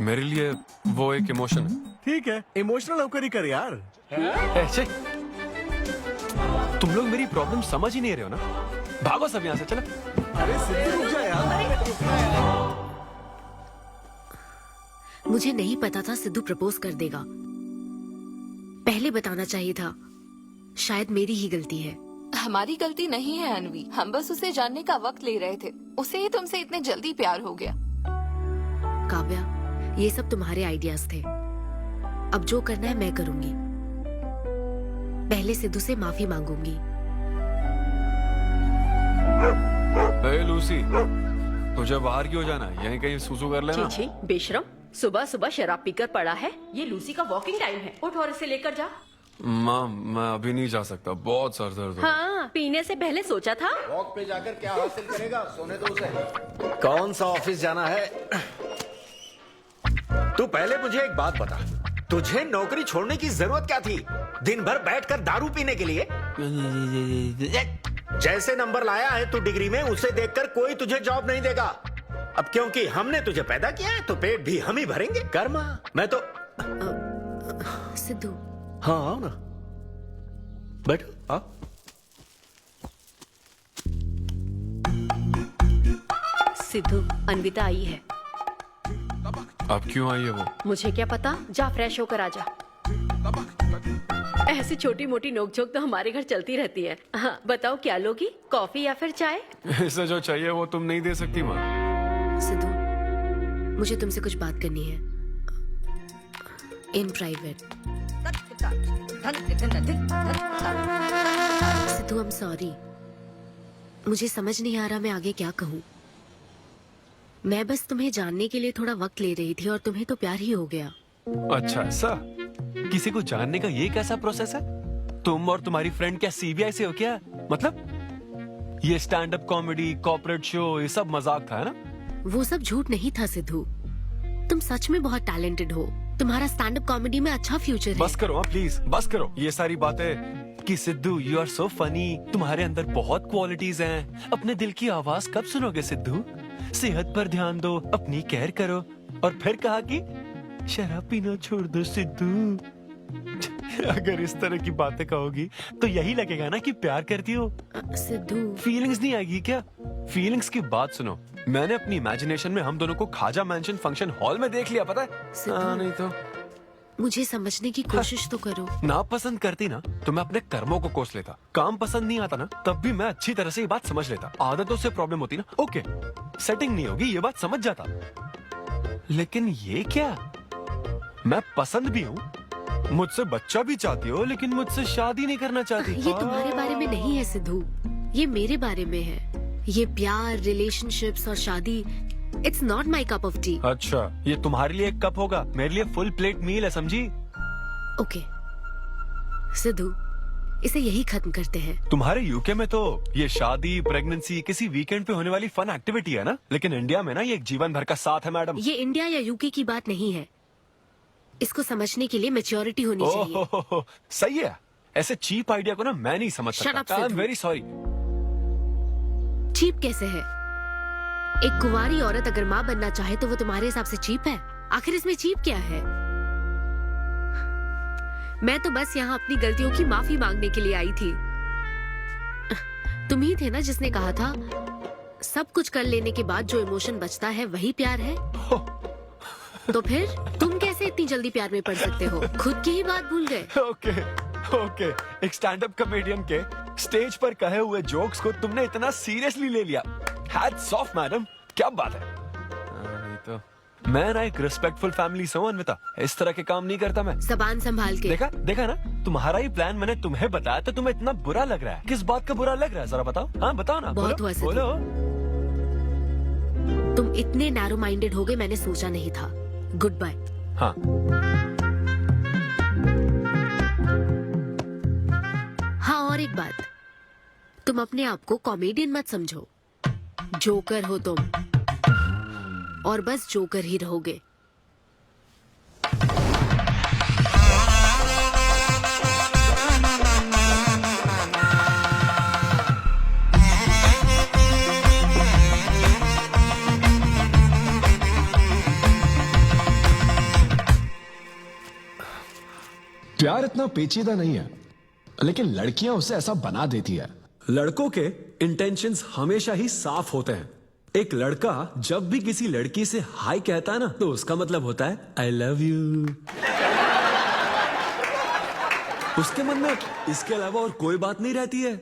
मेरे लिए वो एक इमोशन है। ठीक है, इमोशनल होकर ही कर यार। ऐसे तुम लोग मेरी प्रॉब्लम समझ ही नहीं रहे हो ना। भागो सब यहाँ से, चलो। अरे सिद्धू रुक जा यार। मुझे नहीं पता था सिद्धू प्रपोज कर देगा। पहले बताना चाहिए था। शायद मेरी ही गलती है। हमारी गलती नहीं है अनवी, हम बस उसे जानने का वक्त ले रहे थे। उसे ही तुमसे इतने जल्दी प्यार हो गया। काव्या, ये सब तुम्हारे आइडियाज थे। अब जो करना है मैं करूंगी। पहले सिद्धू से माफी मांगूंगी। हे लूसी, तुझे बाहर क्यों जाना है? यहीं कहीं सूसू कर लेना। छी बेशरम, सुबह सुबह शराब पीकर पड़ा है। ये लूसी का वॉकिंग टाइम है, उठ और इसे लेकर जा। माँ, मैं अभी नहीं जा सकता, बहुत सर दर्द हो। हाँ, पीने से पहले सोचा था। वॉक पे जाकर क्या हासिल करेगा? सोने दो उसे। कौन सा ऑफिस जाना है? तू पहले मुझे एक बात बता, तुझे नौकरी छोड़ने की जरूरत क्या थी? दिन भर बैठकर दारू पीने के लिए? जैसे नंबर लाया है तू डिग्री में, उसे देखकर कोई तुझे जॉब नहीं देगा। अब क्योंकि हमने तुझे पैदा किया है तो पेट भी हम ही भरेंगे। कर्मा, मैं तो सिद्धू। हाँ आओ ना, बैठो आओ। सिद्धू, अनविता आई है। अब क्यों आई है वो? मुझे क्या पता, जा फ्रेश होकर आ जा। ऐसी छोटी मोटी नोकझोंक तो हमारे घर चलती रहती है। हाँ, बताओ क्या लोगी, कॉफी या फिर चाय? इसे जो चाहिए वो तुम नहीं दे सकती माँ। सिद्धू, मुझे तुमसे कुछ बात करनी है, in private. Sidhu, I am sorry. मुझे समझ नहीं आ रहा मैं आगे क्या कहूँ। मैं बस तुम्हें जानने के लिए थोड़ा वक्त ले रही थी और तुम्हें तो प्यार ही हो गया। अच्छा ऐसा? किसी को जानने का ये कैसा प्रोसेस है? तुम और तुम्हारी फ्रेंड क्या सीबीआई से हो क्या? मतलब ये stand up comedy, corporate show, ये सब मजाक था, है ना? वो सब झूठ नहीं था सिद्धू। तुम सच में बहुत टैलेंटेड हो। तुम्हारा स्टैंड अप कॉमेडी में अच्छा फ्यूचर है। बस करो प्लीज, बस करो ये सारी बातें कि Sidhu you are so funny, तुम्हारे अंदर बहुत क्वालिटीज हैं। अपने दिल की आवाज कब सुनोगे सिद्धू? सेहत पर ध्यान दो, अपनी केयर करो। और फिर कहा कि शराब पीना छोड़ दो सिद्धू। अगर इस तरह की बातें कहोगी तो यही लगेगा ना कि प्यार करती हो। सिद्धू, फीलिंग्स नहीं आएगी क्या? फीलिंग्स की बात सुनो, मैंने अपनी इमेजिनेशन में हम दोनों को खाजा मैंशन फंक्शन हॉल में देख लिया, पता है? नहीं तो मुझे समझने की कोशिश तो करो। ना पसंद करती ना तो मैं अपने कर्मों को कोस लेता। काम पसंद नहीं आता ना तब भी मैं अच्छी तरह से ये बात समझ लेता। आदतों से प्रॉब्लम होती ना, ओके सेटिंग नहीं होगी, ये बात समझ जाता। लेकिन ये क्या, मैं पसंद भी हूँ, मुझसे बच्चा भी चाहती हो, लेकिन मुझसे शादी नहीं करना चाहती। ये तुम्हारे बारे में नहीं है सिद्धू, ये मेरे बारे में है। ये प्यार, रिलेशनशिप्स और शादी, it's not my cup of T. अच्छा, ये तुम्हारे लिए एक कप होगा, मेरे लिए फुल प्लेट मील है, समझी? ओके सिद्धू, इसे यही खत्म करते हैं। तुम्हारे यूके में तो ये शादी, प्रेगनेंसी किसी वीकेंड पे होने वाली फन एक्टिविटी है ना, लेकिन इंडिया में ना ये एक जीवन भर का साथ है मैडम। ये इंडिया या यूके की बात नहीं है। इसको समझने के लिए मैच्योरिटी होनी चाहिए। सही है, ऐसे चीप आइडिया को ना मैं नहीं समझ Shut up, सकता। I am Sidhu. Very sorry. Cheap कैसे है? एक कुंवारी औरत अगर माँ बनना चाहे तो वो तुम्हारे हिसाब से चीप है? आखिर इसमें चीप क्या है? मैं तो बस यहाँ अपनी गलतियों की माफी मांगने के लिए आई थी। तुम ही थे ना जिसने कहा था सब कुछ कर लेने के बाद जो इमोशन बचता है वही प्यार है। तो फिर तुम कैसे इतनी जल्दी प्यार में पड़ सकते हो? खुद की ही बात भूल गए। ओके ओके, एक स्टैंड अप कॉमेडियन के स्टेज पर कहे हुए जोक्स को तुमने इतना सीरियसली ले लिया। हैट्स ऑफ मैडम, क्या बात है। नहीं तो मैं ना एक रिस्पेक्टफुल फैमिली से हूं अन्विता, इस तरह के काम नहीं करता मैं। जबान संभाल के। देखा ना, तुम्हारा ही प्लान मैंने तुम्हें बताया तो तुम्हें इतना बुरा लग रहा है। किस बात का बुरा लग रहा है जरा बताओ। हाँ बताओ ना। बहुत हुआ सिद्धू। बोलो। तुम इतने नैरो माइंडेड हो गए मैंने सोचा नहीं था। Good bye. हाँ हाँ, और एक बात, तुम अपने आप को कॉमेडियन मत समझो, जोकर हो तुम, और बस जोकर ही रहोगे। प्यार इतना पेचीदा नहीं है, लेकिन लड़कियां उसे ऐसा बना देती है। लड़कों के इंटेंशंस हमेशा ही साफ होते हैं। एक लड़का जब भी किसी लड़की से हाय कहता है ना, तो उसका मतलब होता है आई लव यू। उसके मन में इसके अलावा और कोई बात नहीं रहती है।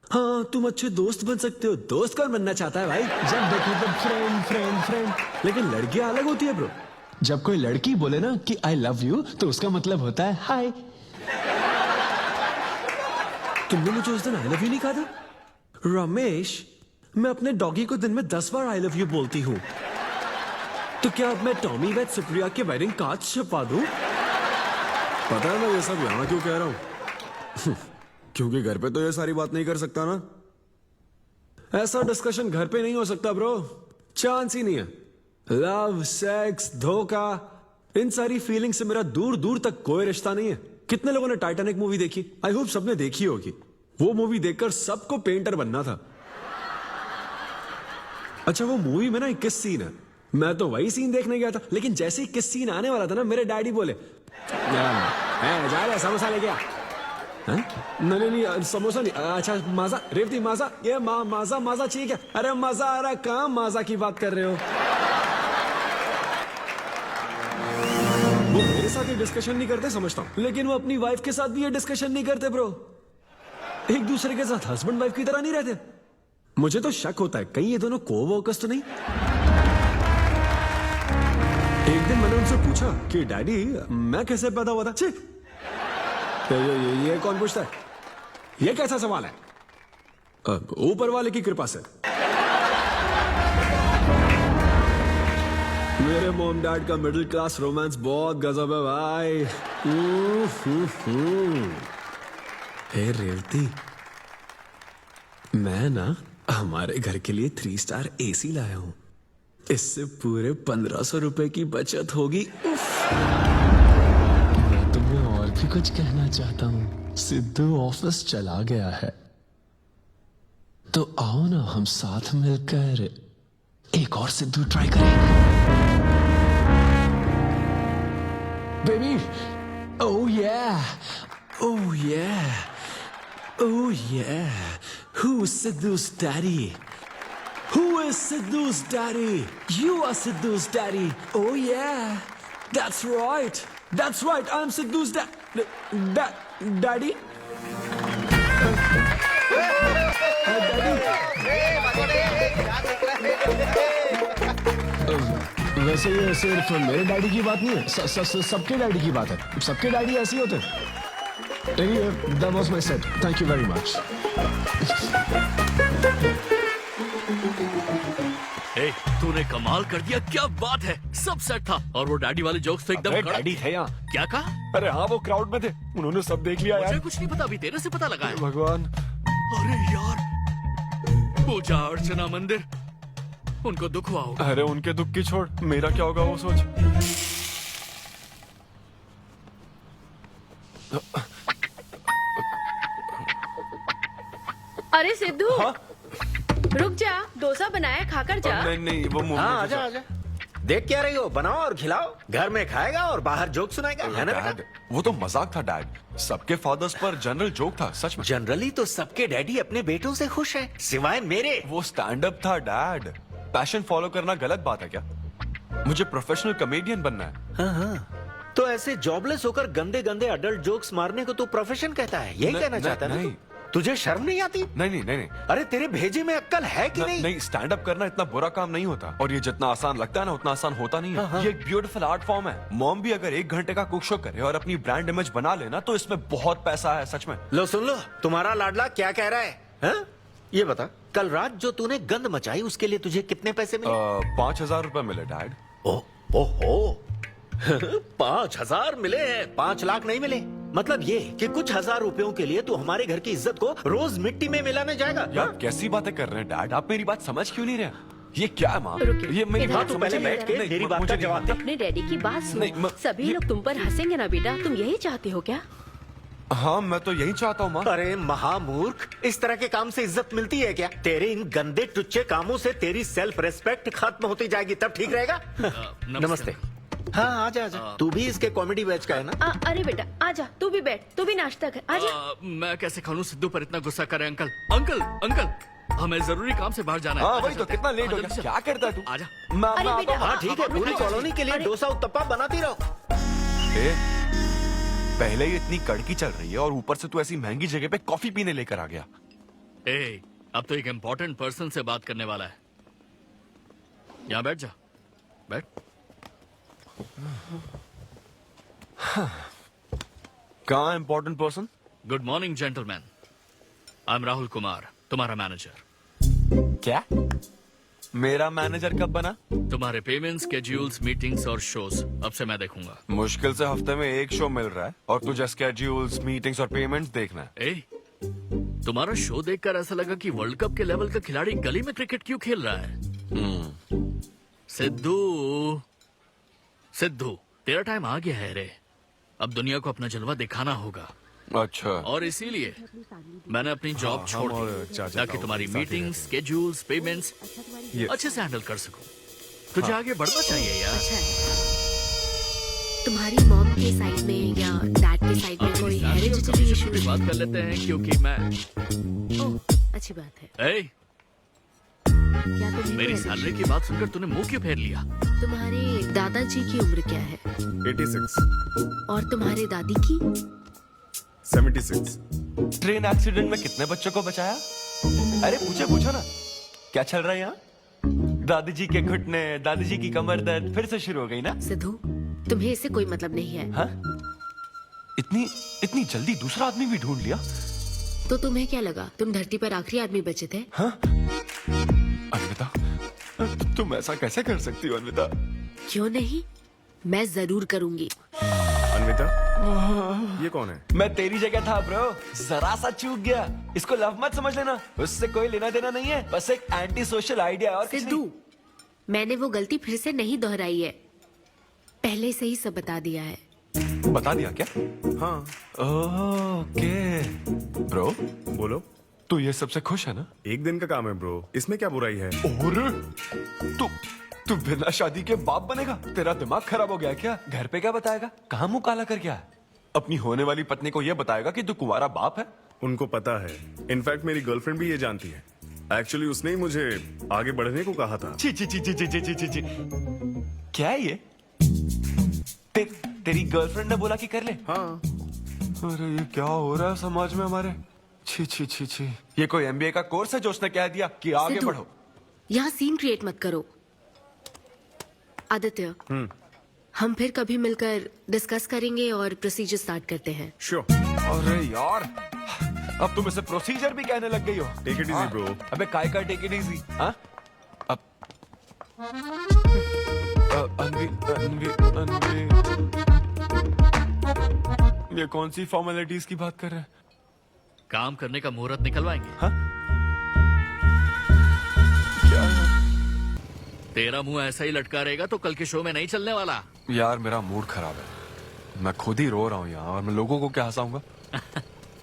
हाँ, तुम अच्छे दोस्त बन सकते हो। दोस्त कौन बनना चाहता है भाई? जब देखो तो फ्रेंड फ्रेंड फ्रेंड। लेकिन लड़कियां अलग होती है ब्रो। जब कोई लड़की बोले ना कि आई लव यू, तो उसका मतलब होता है हाय। तुमने मुझे उस दिन आई लव यू नहीं कहा था? रमेश, मैं अपने डॉगी को दिन में 10 बार आई लव यू बोलती हूँ। तो क्या अब मैं टॉमी वेद सुप्रिया के वेडिंग कार्ड छपवा दूं? पता है मैं ये सब यहाँ क्यों कह रहा हूँ? क्योंकि घर पे तो ये सारी बात नहीं कर सकता ना। ऐसा डिस्कशन घर पे नहीं हो सकता ब्रो, चांस ही नहीं है। लव, सेक्स, धोखा, इन सारी फीलिंग से मेरा दूर दूर तक कोई रिश्ता नहीं है। कितने लोगों ने टाइटैनिक मूवी देखी? आई होप सबने देखी होगी। वो मूवी देखकर सबको पेंटर बनना था। अच्छा, वो मूवी में ना 21 सीन है। मैं तो वही सीन देखने गया था, लेकिन जैसे ही 21 सीन आने वाला था ना, मेरे डैडी बोले जा रहा समोसा लेके आ। नहीं समोसा नहीं। अच्छा माजा, रेवती माजा, ये माजा माजा चाहिए क्या? अरे मजा आ रहा है, कहाँ माजा की बात कर रहे हो? वो मेरे साथ ये डिस्कशन नहीं करते समझता हूँ, लेकिन वो अपनी वाइफ के साथ भी ये डिस्कशन नहीं करते ब्रो। एक दूसरे के साथ हस्बैंड वाइफ की तरह नहीं रहते। मुझे तो शक होता है कहीं ये दोनों कोवर्कर्स तो नहीं। एक दिन मैंने उनसे पूछा कि डैडी मैं कैसे पैदा हुआ था? छी, ये कौन पूछता है? ये कैसा सवाल है? ऊपर वाले की कृपा से। मेरे मॉम डैड का मिडिल क्लास रोमांस बहुत गजब है भाई। हे रेवती, मैं ना हमारे घर के लिए 3 स्टार AC लाया हूं। इससे पूरे 1500 रुपए की बचत होगी। मैं तुम्हें और भी कुछ कहना चाहता हूँ। सिद्धू ऑफिस चला गया है, तो आओ ना हम साथ मिलकर एक और सिद्धू ट्राई करें। Baby, oh yeah, oh yeah, oh yeah. Who's Sidhu's daddy? Who is Sidhu's daddy? You are Sidhu's daddy. Oh yeah, that's right. That's right. I'm Sidhu's daddy. वैसे ये सिर्फ मेरे डैडी की बात नहीं है, सबके डैडी की बात है। सबके डैडी ऐसे ही होते हैं। That was my set. Thank you very much. ए, तूने कमाल कर दिया, क्या बात है। सब सेट था और वो डैडी वाले जोक्स तो एकदम कड़क। डैडी थे यहाँ। क्या कहा? अरे हाँ, वो क्राउड में थे, उन्होंने सब देख लिया यार। मुझे कुछ नहीं पता, अभी तेरे से पता लगा है। भगवान। अरे यार, पूजा अर्चना मंदिर, उनको दुख हुआ होगा। अरे उनके दुख की छोड़, मेरा क्या होगा वो सोच। अरे सिद्धू, रुक जा, डोसा बनाया, खाकर जा। नहीं नहीं वो मुंह हाँ में आजा घुसा। आजा। देख क्या रही हो, बनाओ और खिलाओ। घर में खाएगा और बाहर जोक सुनाएगा, है ना बेटा? डैड, वो तो मजाक था डैड। सबके फादर्स पर जनरल जोक था, सच में। जनरली तो सबके डैडी अपने बेटों से खुश हैं, सिवाय मेरे। वो स्टैंड अप था डैड। पैशन फॉलो करना गलत बात है क्या? मुझे प्रोफेशनल कॉमेडियन बनना है। हाँ हाँ, तो ऐसे जॉबलेस होकर गंदे गंदे अडल्ट जोक्स मारने को तू प्रोफेशन कहता है, यही कहना चाहता है ना तू? तुझे शर्म नहीं आती? नहीं नहीं नहीं नहीं। अरे तेरे भेजे में अक्कल है कि नहीं? नहीं, स्टैंड अप करना इतना बुरा काम नहीं होता, और ये जितना आसान लगता है ना उतना आसान होता नहीं है। हाँ, हाँ। ये एक ब्यूटीफुल आर्ट फॉर्म है। मॉम भी अगर 1 घंटे का कुक शो करे और अपनी ब्रांड इमेज बना लेना तो इसमें बहुत पैसा है, सच में। लो सुन लो, तुम्हारा लाडला क्या कह रहा है, हाँ? ये बता, कल रात जो तूने गंद मचाई उसके लिए तुझे कितने पैसे मिले? 5,000 रुपए मिले डैड। ओहो 5,000 मिले हैं, 5 लाख नहीं मिले। मतलब ये कि कुछ हजार रुपयों के लिए तू हमारे घर की इज्जत को रोज मिट्टी में मिलाने जाएगा? यार कैसी बातें कर रहे हैं डैड, आप मेरी बात समझ क्यों नहीं रहे? ये क्या है माँ? ये मेरी इधर बात तू समझ पहले नहीं- बैठ के नहीं, मेरी बात मुझे का नहीं जवाब मानता। अपने डैडी की बात नहीं, सुनो। सभी लोग तुम पर हंसेंगे ना बेटा, तुम यही चाहते हो क्या? हाँ मैं तो यही चाहता हूँ माँ। अरे महामूर्ख, इस तरह के काम से इज्जत मिलती है क्या? तेरे इन गंदे टुच्चे कामों से तेरी सेल्फ रेस्पेक्ट खत्म होती जाएगी, तब ठीक रहेगा। नमस्ते। हाँ आजा आजा, तू भी इसके कॉमेडी बैच का है ना? अरे बेटा आजा, तू भी बैठ, तू भी नाश्ता कर, आजा। मैं कैसे खाऊं? सिद्धू पर इतना गुस्सा करे अंकल। अंकल अंकल, हमें जरूरी काम से बाहर जाना है। हाँ वही तो, कितना लेट हो गया, क्या करता है तू? आजा। अरे बेटा, हाँ ठीक है, पूरी कॉलोनी के लिए डोसा उत्तप्पा बनाती रहो। पहले ही इतनी कड़की चल रही है और ऊपर से तू ऐसी महंगी जगह पे कॉफी पीने लेकर आ गया। ए, अब तो एक इम्पोर्टेंट पर्सन से बात करने वाला है। यहाँ बैठ जा, बैठ। कहाँ important person? Good morning gentleman, I am Rahul Kumar, तुम्हारा मैनेजर। क्या? मेरा मैनेजर कब बना? तुम्हारे पेमेंट्स, स्केड्यूल्स, मीटिंग्स और शोज अब से मैं देखूंगा। मुश्किल से हफ्ते में 1 शो मिल रहा है और तुझे स्केड्यूल्स, मीटिंग्स और पेमेंट्स देखना है। ए, तुम्हारा शो देखकर ऐसा लगा कि वर्ल्ड कप के लेवल का खिलाड़ी गली में क्रिकेट क्यों खेल रहा है? सिद्धू, सिद्धू, तेरा टाइम आ गया है रे। अब दुनिया को अपना जलवा दिखाना होगा। अच्छा। और इसीलिए मैंने अपनी जॉब छोड़ दी ताकि तुम्हारी मीटिंग्स, स्केड्यूल्स, पेमेंट्स अच्छे से हैंडल कर सकूं। तुझे आगे बढ़ना चाहिए यार। तुम्हारी मॉम के साइड में या डैड के साइड में कोई हेरिडिटरी इशू? भी बात कर लेते हैं क्योंकि मैं ओह, अच्छी बात है। ए, क्या तुम्हें मेरी सैलरी की बात सुनकर तूने मुंह क्यों फेर लिया? तुम्हारे दादाजी की उम्र क्या है? 86। और तुम्हारे दादी की? 76। ट्रेन एक्सीडेंट में कितने बच्चों को बचाया? अरे पूछो ना, क्या चल रहा है यहाँ? दादी जी के घुटने, दादी जी की कमर दर्द फिर से शुरू हो गई ना? सिद्धू, तुम्हें इससे कोई मतलब नहीं है। हाँ? इतनी जल्दी दूसरा आदमी भी ढूंढ लिया? तो तुम्हें क्या लगा तुम धरती पर आखिरी आदमी बचे थे? हाँ? अन्विता, तुम ऐसा कैसे कर सकती हो अन्विता? क्यों नहीं, मैं जरूर करूंगी। अन्विता, ये कौन है? मैं तेरी जगह था ब्रो, जरा सा चूक गया। इसको लव मत समझ लेना, उससे कोई लेना देना नहीं है, बस एक एंटी सोशल आइडिया। और सिद्धू, मैंने वो गलती फिर से नहीं दोहराई है, पहले से ही सब बता दिया है। बता दिया क्या? हाँ। ओके ब्रो, बोलो। तू ये सबसे खुश है ना? एक दिन का काम है ब्रो, इसमें क्या बुराई है? और तू बिना शादी के बाप बनेगा? तेरा दिमाग खराब हो गया क्या? घर पे क्या बताएगा? कहाँ मुंह काला कर क्या है? अपनी होने वाली पत्नी को ये बताएगा कि तू कुंवारा बाप है? उनको पता है, इनफैक्ट मेरी गर्लफ्रेंड भी ये जानती है। एक्चुअली उसने ही मुझे आगे बढ़ने को कहा था। ची ची ची ची ची ची ची ची ची। क्या है ये? तेरी गर्लफ्रेंड ने बोला कि कर ले? हाँ। अरे ये क्या हो रहा है समाज में हमारे? छी छी छी छी। ये कोई एमबीए का कोर्स है जो उसने कह दिया कि आगे सिद्धू, बढ़ो? यहाँ सीन क्रिएट मत करो। आदित्य, हम फिर कभी मिलकर डिस्कस करेंगे और प्रोसीजर स्टार्ट करते हैं। श्योर। अरे यार, अब तुम इसे प्रोसीजर भी कहने लग गई हो। Take it easy bro. अबे काय का टेक इट इजी? हाँ? अब अनवी ये कौन सी फॉर्मेलिटीज की बात कर रहे हैं? काम करने का मुहूर्त निकलवाएंगे। हाँ? तेरा मुंह ऐसा ही लटका रहेगा तो कल के शो में नहीं चलने वाला। यार मेरा मूड खराब है, मैं खुद ही रो रहा हूँ यहाँ, और मैं लोगों को क्या हंसाऊंगा?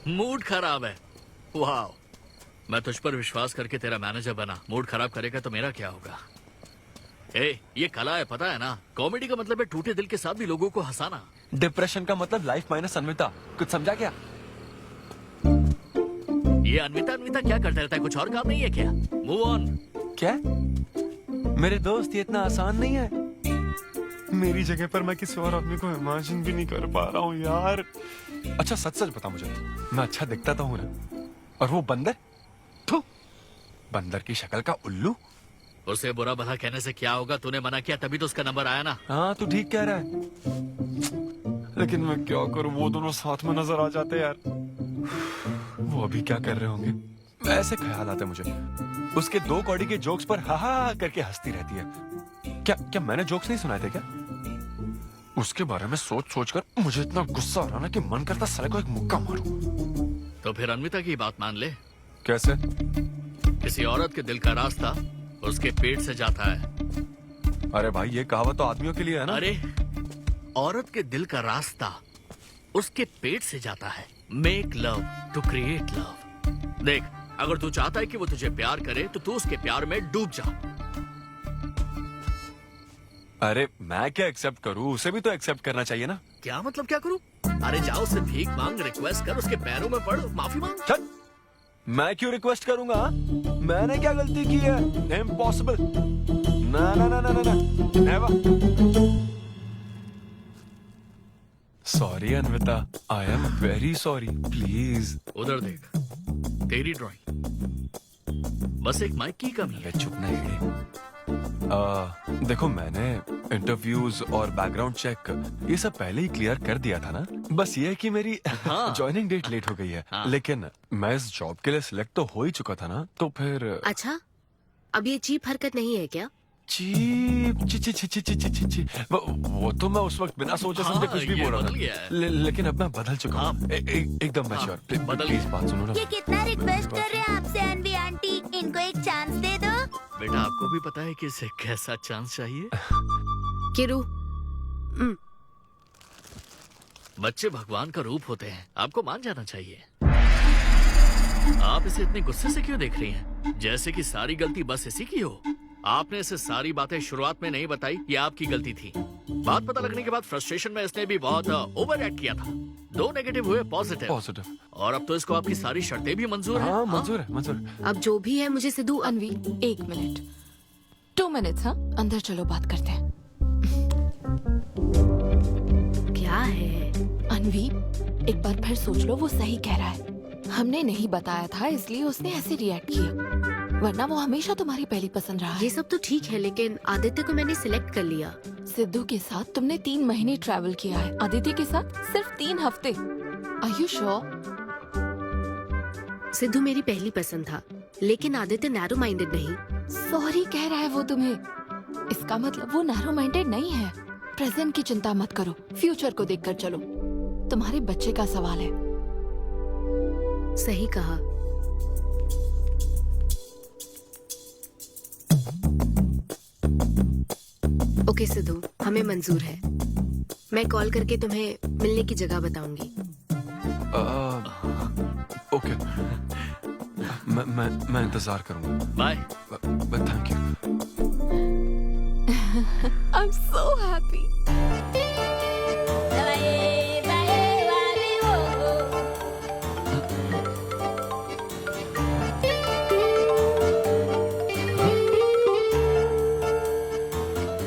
मूड खराब है? वाह, मैं तुझ पर विश्वास करके तेरा मैनेजर बना, मूड खराब करेगा तो मेरा क्या होगा? ए, ये कला है, पता है ना? कॉमेडी का मतलब है टूटे दिल के साथ भी लोगों को हंसाना। डिप्रेशन का मतलब लाइफ माइनस अन्विता, कुछ समझा क्या? ये अन्विता क्या करता रहता है? कुछ और काम नहीं है क्या? Move on. क्या? मेरे दोस्त, ये इतना आसान नहीं है। मेरी जगह पर मैं किसी और आदमी को इमेजिन भी नहीं कर पा रहा हूँ यार। अच्छा सच सच बता मुझे, मैं अच्छा दिखता तो हूँ ना? और वो बंदर, थू, बंदर की शक्ल का उल्लू। उसे बुरा भला कहने से क्या होगा? तूने मना किया तभी तो उसका नंबर आया ना। हाँ तू ठीक कह रहा है, लेकिन मैं क्या करूँ, वो दोनों साथ में नजर आ जाते यार। वो अभी क्या कर रहे होंगे? ऐसे ख्याल आते मुझे, उसके 2 कौड़ी के जोक्स पर हा हा करके हंसती रहती है। क्या मैंने जोक्स नहीं सुनाए थे क्या? उसके बारे में सोच सोच कर मुझे इतना गुस्सा आ रहा ना कि मन करता साले को एक मुक्का मारूं। तो फिर अन्विता की बात मान ले। कैसे? किसी औरत के दिल का रास्ता उसके पेट से जाता है। अरे भाई ये कहावत तो आदमियों के लिए है ना? अरे औरत के दिल का रास्ता उसके पेट से जाता है। Make love to create love. देख, अगर तू चाहता है कि वो तुझे प्यार करे तो तू उसके प्यार में डूब जा। अरे मैं क्या एक्सेप्ट करूं, उसे भी तो एक्सेप्ट करना चाहिए ना। क्या मतलब क्या करूं? अरे जाओ उससे भीख मांग, रिक्वेस्ट कर, उसके पैरों में पड़, माफी मांग। चल, मैं क्यों रिक्वेस्ट करूंगा? मैंने क्या गलती की है? इम्पॉसिबल। ना ना ना ना ना never. Sorry Anvita, I am very sorry, please. उधर देख, तेरी ड्राइंग, बस एक माइक की कमी है। चुप ना देखो, मैंने इंटरव्यूज और बैकग्राउंड चेक ये सब पहले ही क्लियर कर दिया था ना। बस ये है कि मेरी ज्वाइनिंग डेट लेट हो गई है। लेकिन मैं इस जॉब के लिए सिलेक्ट तो हो ही चुका था ना, तो फिर। अच्छा, अब ये चीप हरकत नहीं है क्या? चीप ची ची ची ची ची ची ची ची वो तो मैं उस वक्त बिना सोचे समझे कुछ भी बोल रहा था, लेकिन अब मैं बदल चुका हूँ। एकदम मैच्योर। प्लीज बात सुनो ना। ये कितना रिक्वेस्ट कर रहे हैं आपसे अनवी आंटी, इनको एक चांस दे दो। बेटा आपको भी पता है कि इसे कैसा चांस चाहिए? किरू, बच्चे भगवान का रूप होते हैं, आपको मान जाना चाहिए। आप इसे इतने गुस्से से क्यों देख रही हैं? जैसे कि सारी गलती बस इसी की हो। आपने इसे सारी बातें शुरुआत में नहीं बताई, ये आपकी गलती थी। बात पता लगने के बाद फ्रस्ट्रेशन में इसने भी बहुत ओवर एक्ट किया था। 2 नेगेटिव हुए पॉजिटिव, और अब तो इसको आपकी सारी शर्तें भी मंजूर हैं। हाँ, मंजूर है, मंजूर है। अब जो भी है मुझे सिद्धू। अनवी 1 मिनट, 2 मिनट्स। हाँ, अंदर चलो बात करते हैं। क्या है अनवी, एक बार फिर सोच लो, वो सही कह रहा है। हमने नहीं बताया था इसलिए उसने ऐसे रिएक्ट किया, वरना वो हमेशा तुम्हारी पहली पसंद रहा है। ये सब तो ठीक है, लेकिन आदित्य को मैंने सिलेक्ट कर लिया। सिद्धू के साथ तुमने 3 महीने ट्रैवल किया है, आदित्य के साथ सिर्फ 3 हफ्ते। Are you sure? सिद्धू मेरी पहली पसंद था, लेकिन आदित्य नैरो माइंडेड नहीं। सॉरी कह रहा है वो तुम्हें, इसका मतलब वो नैरो माइंडेड नहीं है। प्रेजेंट की चिंता मत करो, फ्यूचर को देखकर चलो। तुम्हारे बच्चे का सवाल है। सही कहा। ओके सिद्धू, हमें मंजूर है। मैं कॉल करके तुम्हें मिलने की जगह बताऊंगी। ओके, मैं इंतजार करूंगा। Bye. Thank you. I'm so happy.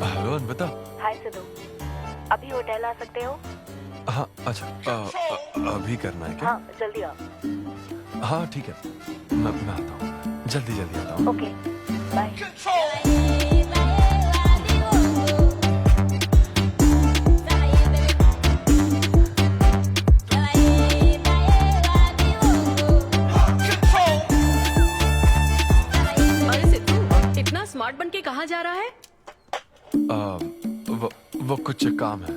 Hello Anvita. Hi Siddhu, अभी होटल आ सकते हो? हाँ अच्छा, अभी करना है क्या? हाँ जल्दी आओ। हाँ ठीक है, मैं आता हूँ, जल्दी आता हूँ। Okay bye. अरे सिद्धू, इतना स्मार्ट बन के कहाँ जा रहा है? वो कुछ काम है।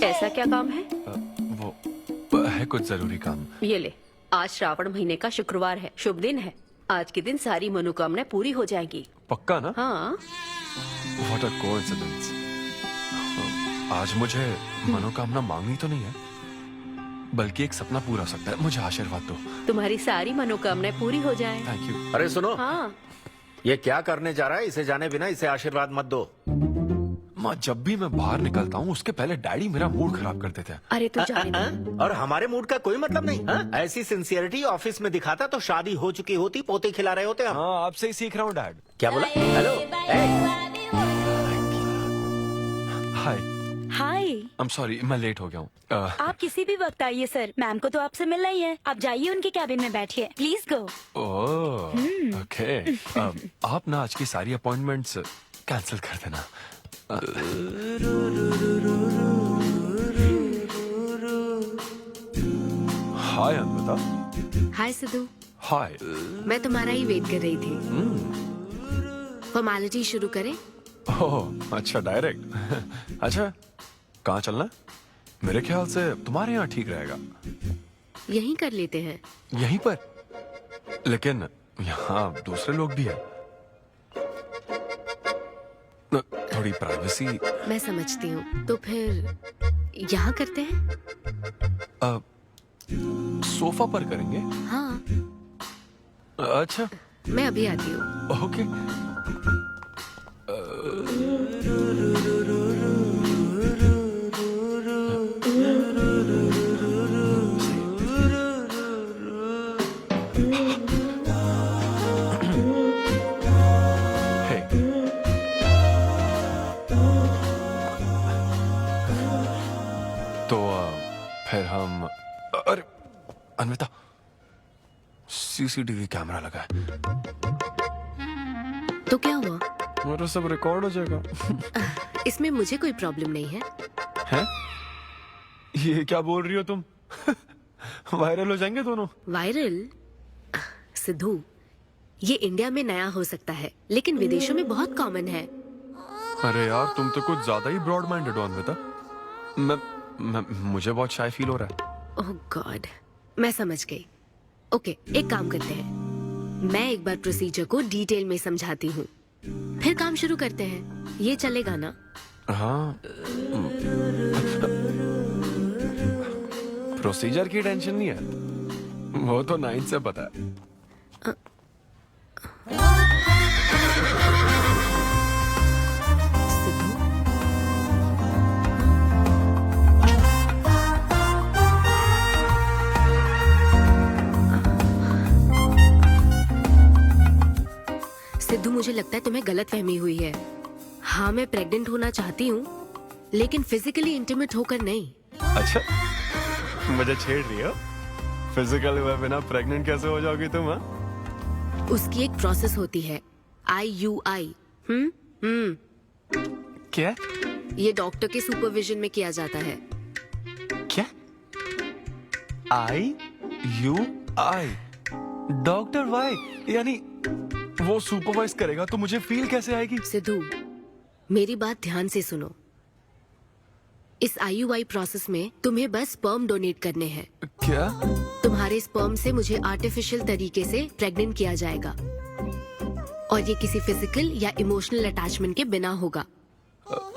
ऐसा क्या काम है? वो है कुछ जरूरी काम। ये ले, आज श्रावण महीने का शुक्रवार है, शुभ दिन है। आज के दिन सारी मनोकामनाएं पूरी हो जाएंगी। पक्का ना? हाँ। What a coincidence। आज मुझे मनोकामना मांगनी तो नहीं है, बल्कि एक सपना पूरा हो सकता है। मुझे आशीर्वाद दो। तुम्हारी सारी मनोकामनाएं पूरी हो जाएं। Thank you. अरे सुनो, हाँ, ये क्या करने जा रहा है? इसे जाने बिना इसे आशीर्वाद मत दो। माँ, जब भी मैं बाहर निकलता हूँ उसके पहले डैडी मेरा मूड खराब कर देते हैं। अरे तू जाने दे। और हमारे मूड का कोई मतलब नहीं। हाँ? ऐसी सिंसियरिटी ऑफिस में दिखाता तो शादी हो चुकी होती, पोते खिला रहे होते हम। हाँ, आपसे ही सीख रहा हूँ डैड। क्या बोला? Hello, hi. Hi, I am sorry, मैं लेट हो गया हूँ। आप किसी भी वक्त आइए सर, मैम को तो आपसे मिलना ही है। आप जाइए उनके कैबिन में बैठिए, प्लीज गो। Oh, okay. आप ना आज की सारी अपॉइंटमेंट्स कैंसिल कर देना। हाय अन्विता। हाय सिद्धू, हाय। मैं तुम्हारा ही वेट कर रही थी। फॉर्मेलिटी शुरू करें? ओह, अच्छा, डायरेक्ट। अच्छा, कहाँ चलना है? मेरे ख्याल से तुम्हारे यहाँ ठीक रहेगा। यहीं कर लेते हैं। यहीं पर? लेकिन यहाँ दूसरे लोग भी हैं। थोड़ी प्राइवेसी। मैं समझती हूँ, तो फिर यहाँ करते हैं? सोफा पर करेंगे? हाँ। अच्छा, मैं अभी आती हूँ। ओके। तो फिर हम, अरे अन्विता, सीसीटीवी कैमरा लगा है। तो क्या हुआ? मेरा सब रिकॉर्ड हो जाएगा। इसमें मुझे कोई प्रॉब्लम नहीं है। हैं? ये क्या बोल रही हो तुम? वायरल हो जाएंगे दोनों। वायरल? सिद्धू, ये इंडिया में नया हो सकता है, लेकिन विदेशों में बहुत कॉमन है। अरे यार, तुम तो कुछ ज्यादा ही ब्रॉड माइंडेड हो अन्विता। मुझे बहुत शाय फील हो रहा है। ओह गॉड, मैं समझ गई। ओके, एक काम करते हैं, मैं एक बार प्रोसीजर को डिटेल में समझाती हूँ, फिर काम शुरू करते हैं। ये चलेगा ना? हाँ। प्रोसीजर की टेंशन नहीं है, वो तो 9 से पता है। सिद्धू, मुझे लगता है तुम्हें गलतफहमी हुई है। हाँ, मैं प्रेग्नेंट होना चाहती हूँ, लेकिन फिजिकली इंटीमेट होकर नहीं। अच्छा, मुझे छेड़ रही हो? फिजिकल हुए बिना प्रेग्नेंट कैसे हो जाओगी तुम? हाँ, उसकी एक प्रोसेस होती है, IUI। क्या? ये डॉक्टर के सुपरविजन में किया जाता है। क्या? IUI? Doctor why? यानी वो सुपरवाइज करेगा तो मुझे फील कैसे आएगी? सिद्धू, मेरी बात ध्यान से सुनो। इस IUI प्रोसेस में तुम्हें बस स्पर्म डोनेट करने हैं। क्या? तुम्हारे स्पर्म से मुझे आर्टिफिशियल तरीके से प्रेग्नेंट किया जाएगा, और ये किसी फिजिकल या इमोशनल अटैचमेंट के बिना होगा।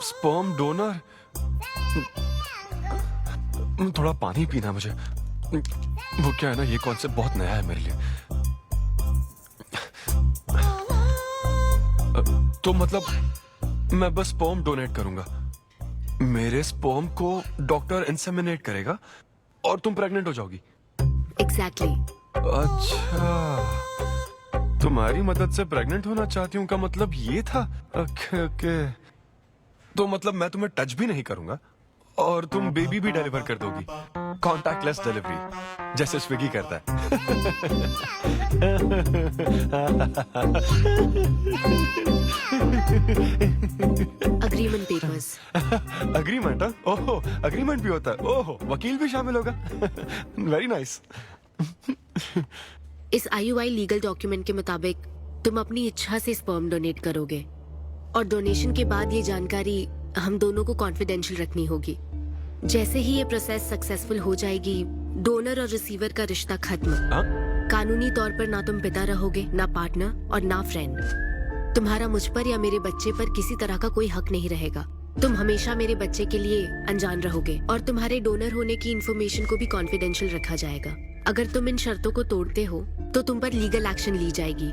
Sperm donor? थोड़ा पानी पीना मुझे। वो क्या है ना, ये कॉन्सेप्ट बहुत नया है मेरे लिए। तो मतलब मैं बस स्पर्म डोनेट करूंगा, मेरे स्पर्म को डॉक्टर इंसेमिनेट करेगा और तुम प्रेग्नेंट हो जाओगी? एग्जैक्टली। अच्छा, तुम्हारी मदद से प्रेग्नेंट होना चाहती हूँ का मतलब ये था? ओके। तो मतलब मैं तुम्हें टच भी नहीं करूंगा और तुम बेबी भी डिलीवर कर दोगी, कॉन्टैक्टलेस डिलीवरी, जैसे स्विगी करता है। Agreement papers. अग्रीमेंट? ओहो, अग्रीमेंट भी होता है? ओहो, वकील भी शामिल होगा। Very nice. इस IUI लीगल डॉक्यूमेंट के मुताबिक तुम अपनी इच्छा से स्पर्म डोनेट करोगे, और डोनेशन के बाद ये जानकारी हम दोनों को कॉन्फिडेंशियल रखनी होगी। जैसे ही ये प्रोसेस सक्सेसफुल हो जाएगी, डोनर और रिसीवर का रिश्ता खत्म। कानूनी तौर पर ना तुम पिता रहोगे, ना पार्टनर और ना फ्रेंड। तुम्हारा मुझ पर या मेरे बच्चे पर किसी तरह का कोई हक नहीं रहेगा। तुम हमेशा मेरे बच्चे के लिए अनजान रहोगे और तुम्हारे डोनर होने की इंफॉर्मेशन को भी कॉन्फिडेंशियल रखा जाएगा। अगर तुम इन शर्तों को तोड़ते हो तो तुम पर लीगल एक्शन ली जाएगी।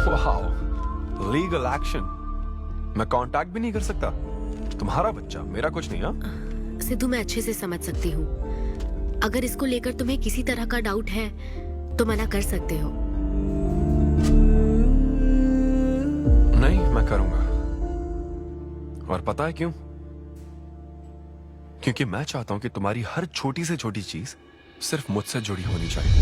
Wow, legal action? मैं कांटेक्ट भी नहीं कर सकता? तुम्हारा बच्चा, मेरा कुछ नहीं। हाँ सिद्धू, मैं अच्छे से समझ सकती हूँ। अगर इसको लेकर तुम्हें किसी तरह का डाउट है तो मना कर सकते हो। नहीं, मैं करूंगा। और पता है क्यों? क्योंकि मैं चाहता हूं कि तुम्हारी हर छोटी से छोटी चीज सिर्फ मुझसे जुड़ी होनी चाहिए।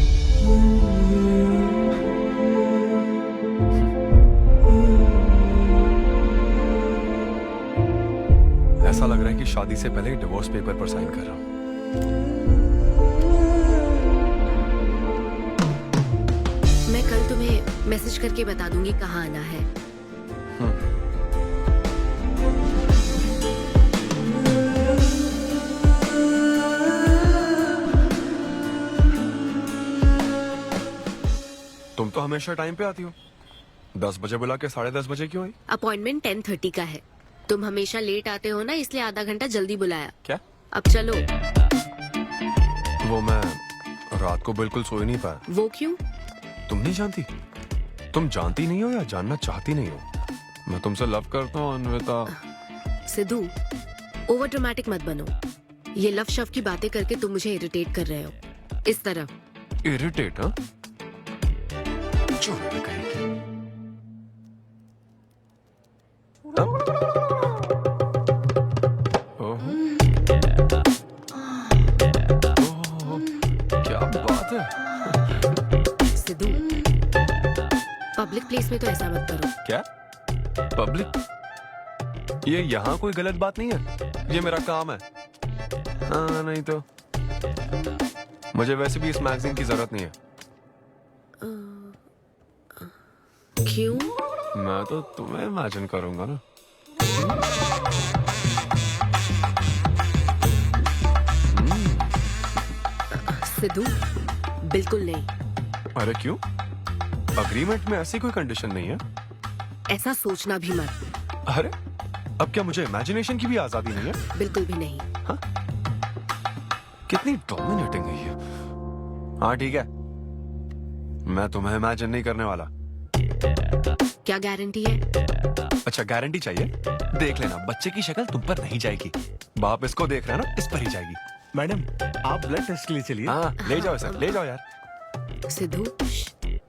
ऐसा लग रहा है कि शादी से पहले डिवोर्स पेपर पर साइन कर रहा हूं। मैं कल तुम्हें मैसेज करके बता दूंगी कहाँ आना है। तुम तो हमेशा टाइम पे आती हो। 10 बजे बुला के 10:30 बजे क्यों आई? अपॉइंटमेंट 10:30 का है। तुम हमेशा लेट आते हो ना, इसलिए आधा घंटा जल्दी बुलाया। क्या? अब चलो। वो मैं रात को बिल्कुल सो ही नहीं पाया। वो क्यों? तुम नहीं जानती? तुम जानती नहीं हो या जानना चाहती नहीं हो? मैं तुमसे लव करता हूँ अन्विता। सिद्धू, ओवर ड्रामेटिक मत बनो। ये लव शव की बातें करके तुम मुझे इरिटेट कर रहे हो। इस तरफ। इरिटेट? हाँ, चुप कहीं। क्या बात है? सिद्धू, पब्लिक प्लेस में तो ऐसा मत करो। क्या? पब्लिक? ये यहाँ कोई गलत बात नहीं है, ये मेरा काम है। हाँ, नहीं तो मुझे वैसे भी इस मैगजीन की जरूरत नहीं है। क्यों? मैं तो तुम्हें इमेजिन करूंगा ना। सिद्धू, बिल्कुल नहीं। अरे क्यों? अग्रीमेंट में ऐसी कोई कंडीशन नहीं है। ऐसा सोचना भी मत। अरे, अब क्या मुझे इमेजिनेशन की भी आजादी नहीं है? बिल्कुल भी नहीं। हाँ? कितनी डोमिनेटिंग है ये। हाँ ठीक है, मैं तुम्हें इमेजिन नहीं करने वाला। क्या गारंटी है? अच्छा, गारंटी चाहिए? देख लेना, बच्चे की शक्ल तुम पर नहीं जाएगी। बाप इसको देख रहा है ना, इस पर ही जाएगी। मैडम, आप ब्लड टेस्ट के लिए चलिए। हाँ, ले जाओ सर, ले जाओ यार। सिद्धू।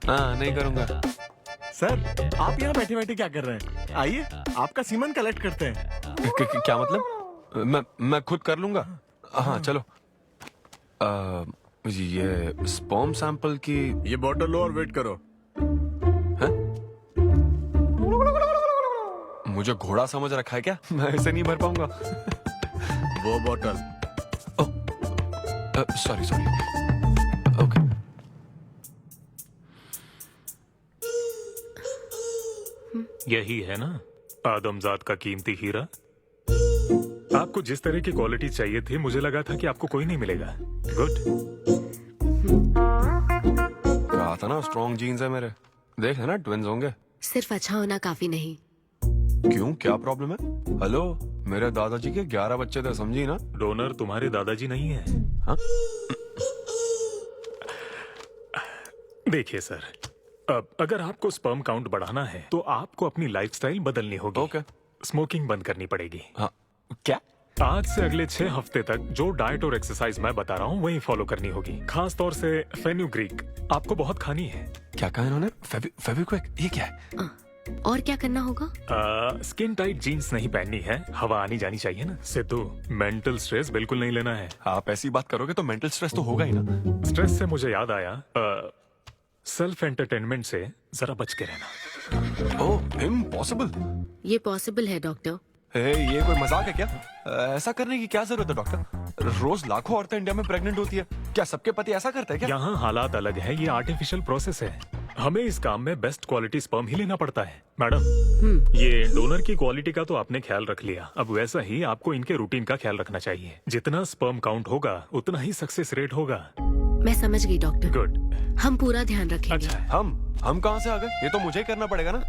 हाँ, नहीं करूंगा। सर, आप यहाँ बैठे बैठे क्या कर रहे हैं? आइए, आपका सीमन कलेक्ट करते हैं। क्या मतलब? मैं खुद कर लूंगा। हाँ चलो। ये स्पर्म सैंपल की ये बॉटल लो और वेट करो। है? मुझे घोड़ा समझ रखा है क्या? मैं इसे नहीं भर पाऊंगा। वो बॉटल। Sorry sorry. ओके। यही है ना आदमजात का कीमती हीरा? आपको जिस तरह की क्वालिटी चाहिए थी, मुझे लगा था कि आपको कोई नहीं मिलेगा। गुड। कहा था ना, स्ट्रॉन्ग जीन्स है मेरे। देख है ना, ट्विंस होंगे। सिर्फ अच्छा होना काफी नहीं। क्यों, क्या प्रॉब्लम है? हेलो, मेरे दादाजी के 11 बच्चे थे, समझी ना? डोनर तुम्हारे दादाजी नहीं है। हाँ? देखिए सर, अब अगर आपको स्पर्म काउंट बढ़ाना है तो आपको अपनी लाइफस्टाइल बदलनी होगी। ओके। स्मोकिंग बंद करनी पड़ेगी। हाँ। क्या? आज से अगले 6 हफ्ते तक जो डाइट और एक्सरसाइज मैं बता रहा हूँ वही फॉलो करनी होगी। खास तौर से फेन्यूग्रीक आपको बहुत खानी है। क्या कहा इन्होंने? फेविक्विक? ये क्या है? और क्या करना होगा? स्किन टाइट जीन्स नहीं पहननी है, हवा आनी जानी चाहिए ना। सिद्धू, मेंटल स्ट्रेस बिल्कुल नहीं लेना है। आप ऐसी बात करोगे तो मेंटल स्ट्रेस तो होगा ही ना। स्ट्रेस से मुझे याद आया, सेल्फ एंटरटेनमेंट से जरा बच के रहना। ओह, इम्पॉसिबल। ये पॉसिबल है डॉक्टर। ये कोई मजाक है क्या? ऐसा करने की क्या जरूरत है डॉक्टर? रोज लाखों औरतें इंडिया में प्रेग्नेंट होती है, क्या सबके पति ऐसा करते हैं क्या? यहाँ हालात अलग है, ये आर्टिफिशियल प्रोसेस है। हमें इस काम में बेस्ट क्वालिटी स्पर्म ही लेना पड़ता है। मैडम, ये डोनर की क्वालिटी का तो आपने ख्याल रख लिया, अब वैसा ही आपको इनके रूटीन का ख्याल रखना चाहिए। जितना स्पर्म काउंट होगा उतना ही सक्सेस रेट होगा। मैं समझ गई डॉक्टर। गुड। हम पूरा ध्यान रखेंगे। अच्छा, हम कहाँ से आ गए? ये तो मुझे ही करना पड़ेगा ना।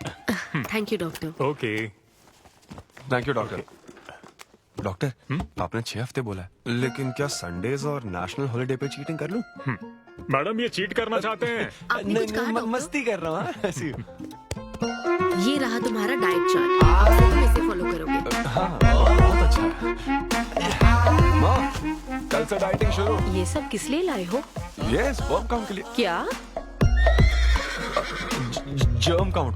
Thank you doctor. Okay, thank you doctor. Doctor, आपने 6 हफ्ते बोला है, लेकिन क्या संडेज और नेशनल हॉलिडे पे चीटिंग कर लूं? मैडम ये चीट करना चाहते हैं? नहीं, मस्ती कर रहा हूँ ऐसी। ये रहा तुम्हारा डाइट चार्ट, आप तुम इसे फॉलो करोगे। हाँ, बहुत अच्छा है। माँ, कल से डाइटिंग शुरू। ये सब किस लिए लाए हो? ये स्पर्म काउंट के लिए। क्या? Germ count.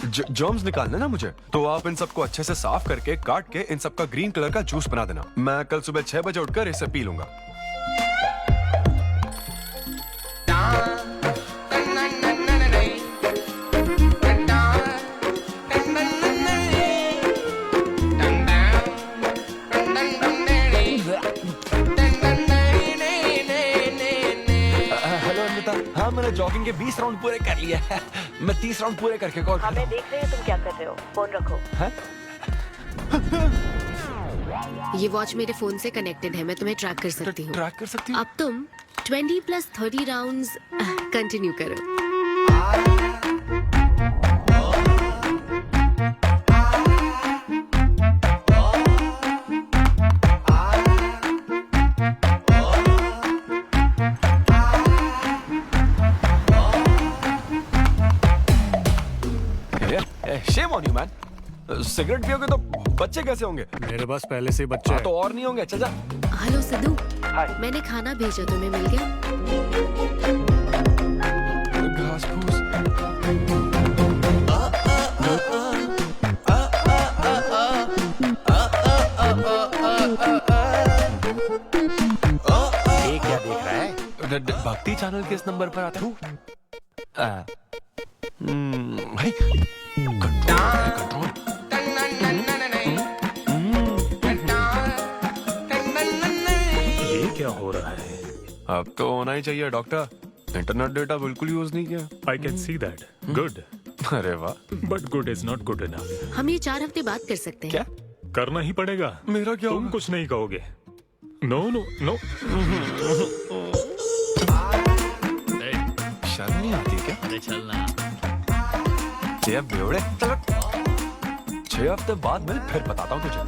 जर्म्स निकालना ना मुझे, तो आप इन सबको अच्छे से साफ करके काट के इन सबका ग्रीन कलर का जूस बना देना। मैं कल सुबह 6 बजे उठकर इसे पी लूंगा। हेलो अनिता, हाँ मैंने जॉगिंग के 20 राउंड पूरे कर लिए हैं। मैं 30 राउंड पूरे करके कॉल कर रहा हूँ। देख रहे हैं तुम क्या कर रहे हो, फोन रखो। ये वॉच मेरे फोन से कनेक्टेड है, मैं तुम्हें ट्रैक कर सकती हूँ। ट्रैक कर सकती हूँ? अब तुम 20 + 30 राउंड्स कंटिन्यू करो। Shame on you, man. Cigarette पियोगे तो बच्चे कैसे होंगे? मेरे पास पहले से ही बच्चे हैं। तो और नहीं होंगे। चल जा। हेलो सिद्धू, मैंने खाना भेजा, तुम्हें मिल गया? घास फूस। ये क्या देख रहा है? भक्ति चैनल के इस नंबर पर आता हूँ। भाई कंट्रोल। ये क्या हो रहा है? अब तो होना ही चाहिए डॉक्टर। इंटरनेट डेटा बिल्कुल यूज नहीं किया। I can see that. Good. अरे वाह। But good is not good enough. हम ये 4 हफ्ते बाद कर सकते हैं। क्या करना ही पड़ेगा? मेरा क्या तुम कुछ नहीं कहोगे। No no no. शर्म नहीं आती क्या? अरे चलना। ये बेवड़े, 6 हफ्ते बाद मिल, फिर बताता हूँ तुझे।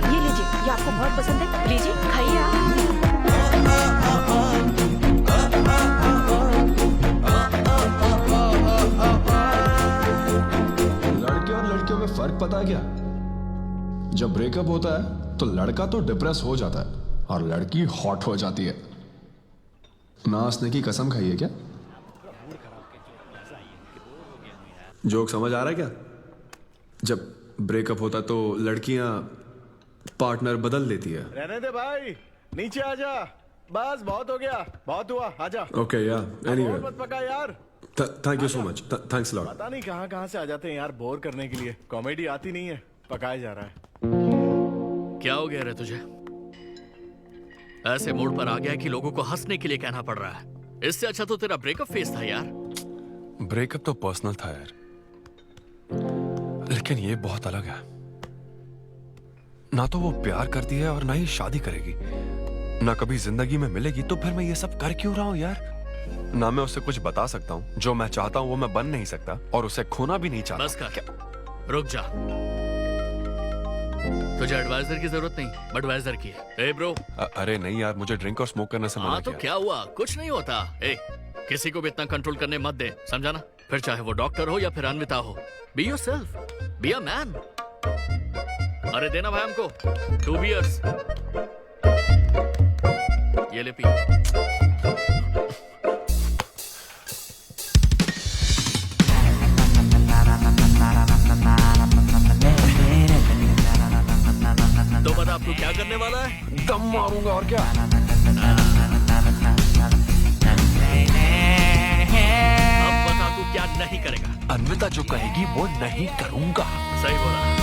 ये लीजिए, ये आपको बहुत पसंद है, लीजिए खाइए आप। लड़के और लड़कियों में फर्क पता है क्या? जब ब्रेकअप होता है तो लड़का तो डिप्रेस हो जाता है और लड़की हॉट हो जाती है। नाचने की कसम खाई है क्या? जोक समझ आ रहा है क्या? जब ब्रेकअप होता तो लड़कियां पार्टनर बदल देती है। रहने दे भाई, नीचे आ जा। बस बहुत हो गया, बहुत हुआ, आजा। ओके या एनीवे, मत पका यार। Thank you so much, thanks lot. पता नहीं कहाँ से आ जाते हैं यार, बोर करने के लिए। कॉमेडी आती नहीं है, पकाया जा रहा है। क्या हो गया रे तुझे? ऐसे मोड पर आ गया कि लोगों को हंसने के लिए कहना पड़ रहा है। इससे अच्छा तो तेरा ब्रेकअप फेस था यार। ब्रेकअप तो पर्सनल था यार, लेकिन ये बहुत अलग है। ना तो वो प्यार करती है और ना ही शादी करेगी, ना कभी जिंदगी में मिलेगी, तो फिर मैं ये सब कर क्यों रहा हूं यार? ना मैं उसे कुछ बता सकता हूं, जो मैं चाहता हूं वो मैं बन नहीं सकता, और उसे खोना भी नहीं चाहता। बस कर, रुक जा। तुझे एडवाइजर की जरूरत नहीं, बडवाइजर की है। ए ब्रो। अरे नहीं यार, मुझे ड्रिंक और स्मोक करने से मना हाँ तो किया। क्या हुआ? कुछ नहीं होता। ए, किसी को भी इतना कंट्रोल करने मत दे, समझा ना? फिर चाहे वो डॉक्टर हो या फिर अन्विता हो। Be yourself, be a man. अरे देना भाई हमको 2 बियर्स। ये ले पी। तो बता अब तू क्या करने वाला है? दम मारूंगा और क्या। अब बता तू क्या नहीं करेगा? अन्विता जो कहेगी वो नहीं करूंगा। सही बोला।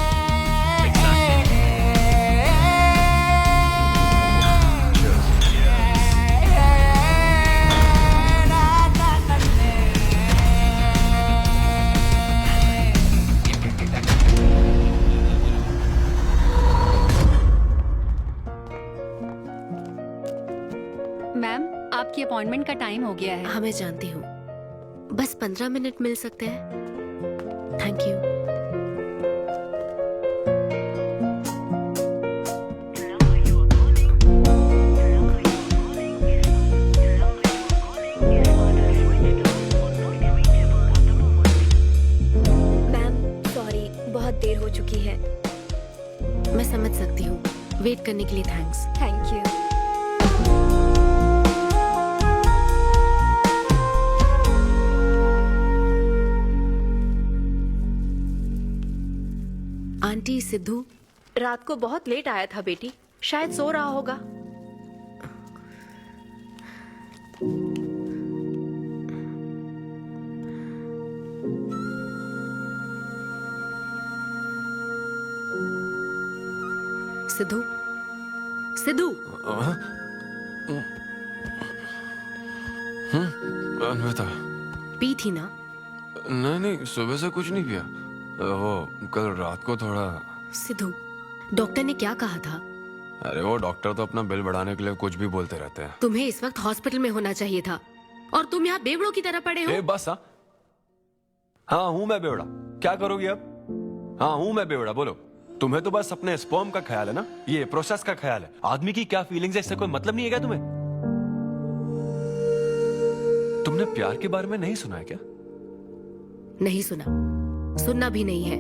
अपॉइंटमेंट का टाइम हो गया है। हाँ मैं जानती हूँ, बस 15 मिनट मिल सकते हैं? Thank you. बहुत देर हो चुकी है। मैं समझ सकती हूँ। वेट करने के लिए thanks. Thank you. Aunty, Sidhu रात को बहुत लेट आया था बेटी, शायद सो रहा होगा। सिद्धू, सिद्धू। अन्विता, पी थी ना? नहीं, सुबह से कुछ नहीं पिया। वो कल रात को थोड़ा। सिद्धू, डॉक्टर ने क्या कहा था? अरे वो डॉक्टर तो अपना बिल बढ़ाने के लिए कुछ भी बोलते रहते हैं। तुम्हें इस वक्त हॉस्पिटल में होना चाहिए था और तुम यहाँ बेवड़ों की तरह पड़े हो। बस हाँ हूँ मैं बेवड़ा। क्या करोगी अब? हाँ हूँ मैं बेवड़ा, बोलो। तुम्हें तो बस अपने स्पर्म का ख्याल है ना, ये प्रोसेस का ख्याल है। आदमी की क्या फीलिंग्स है इससे कोई मतलब नहीं है क्या तुम्हें? तुमने प्यार के बारे में नहीं सुना है क्या? नहीं सुना, सुनना भी नहीं है।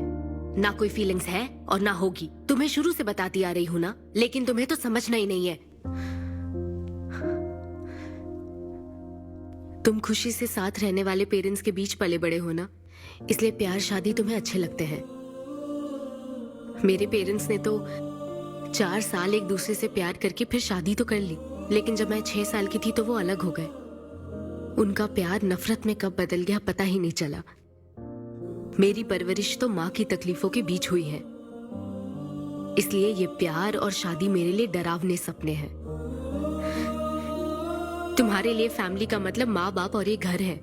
ना कोई फीलिंग्स है और ना होगी। तुम्हें शुरू से बताती आ रही हूँ ना, लेकिन तुम्हें तो समझना ही नहीं है। तुम खुशी से साथ रहने वाले पेरेंट्स के बीच पले बड़े हो ना, इसलिए प्यार शादी तुम्हें अच्छे लगते हैं। मेरे पेरेंट्स ने तो 4 साल एक दूसरे से प्यार करके फिर शादी तो कर ली, लेकिन जब मैं 6 साल की थी तो वो अलग हो गए। उनका प्यार नफरत में कब बदल गया पता ही नहीं चला। मेरी परवरिश तो माँ की तकलीफों के बीच हुई है, इसलिए ये प्यार और शादी मेरे लिए डरावने सपने हैं। तुम्हारे लिए फैमिली का मतलब माँ बाप और ये घर है,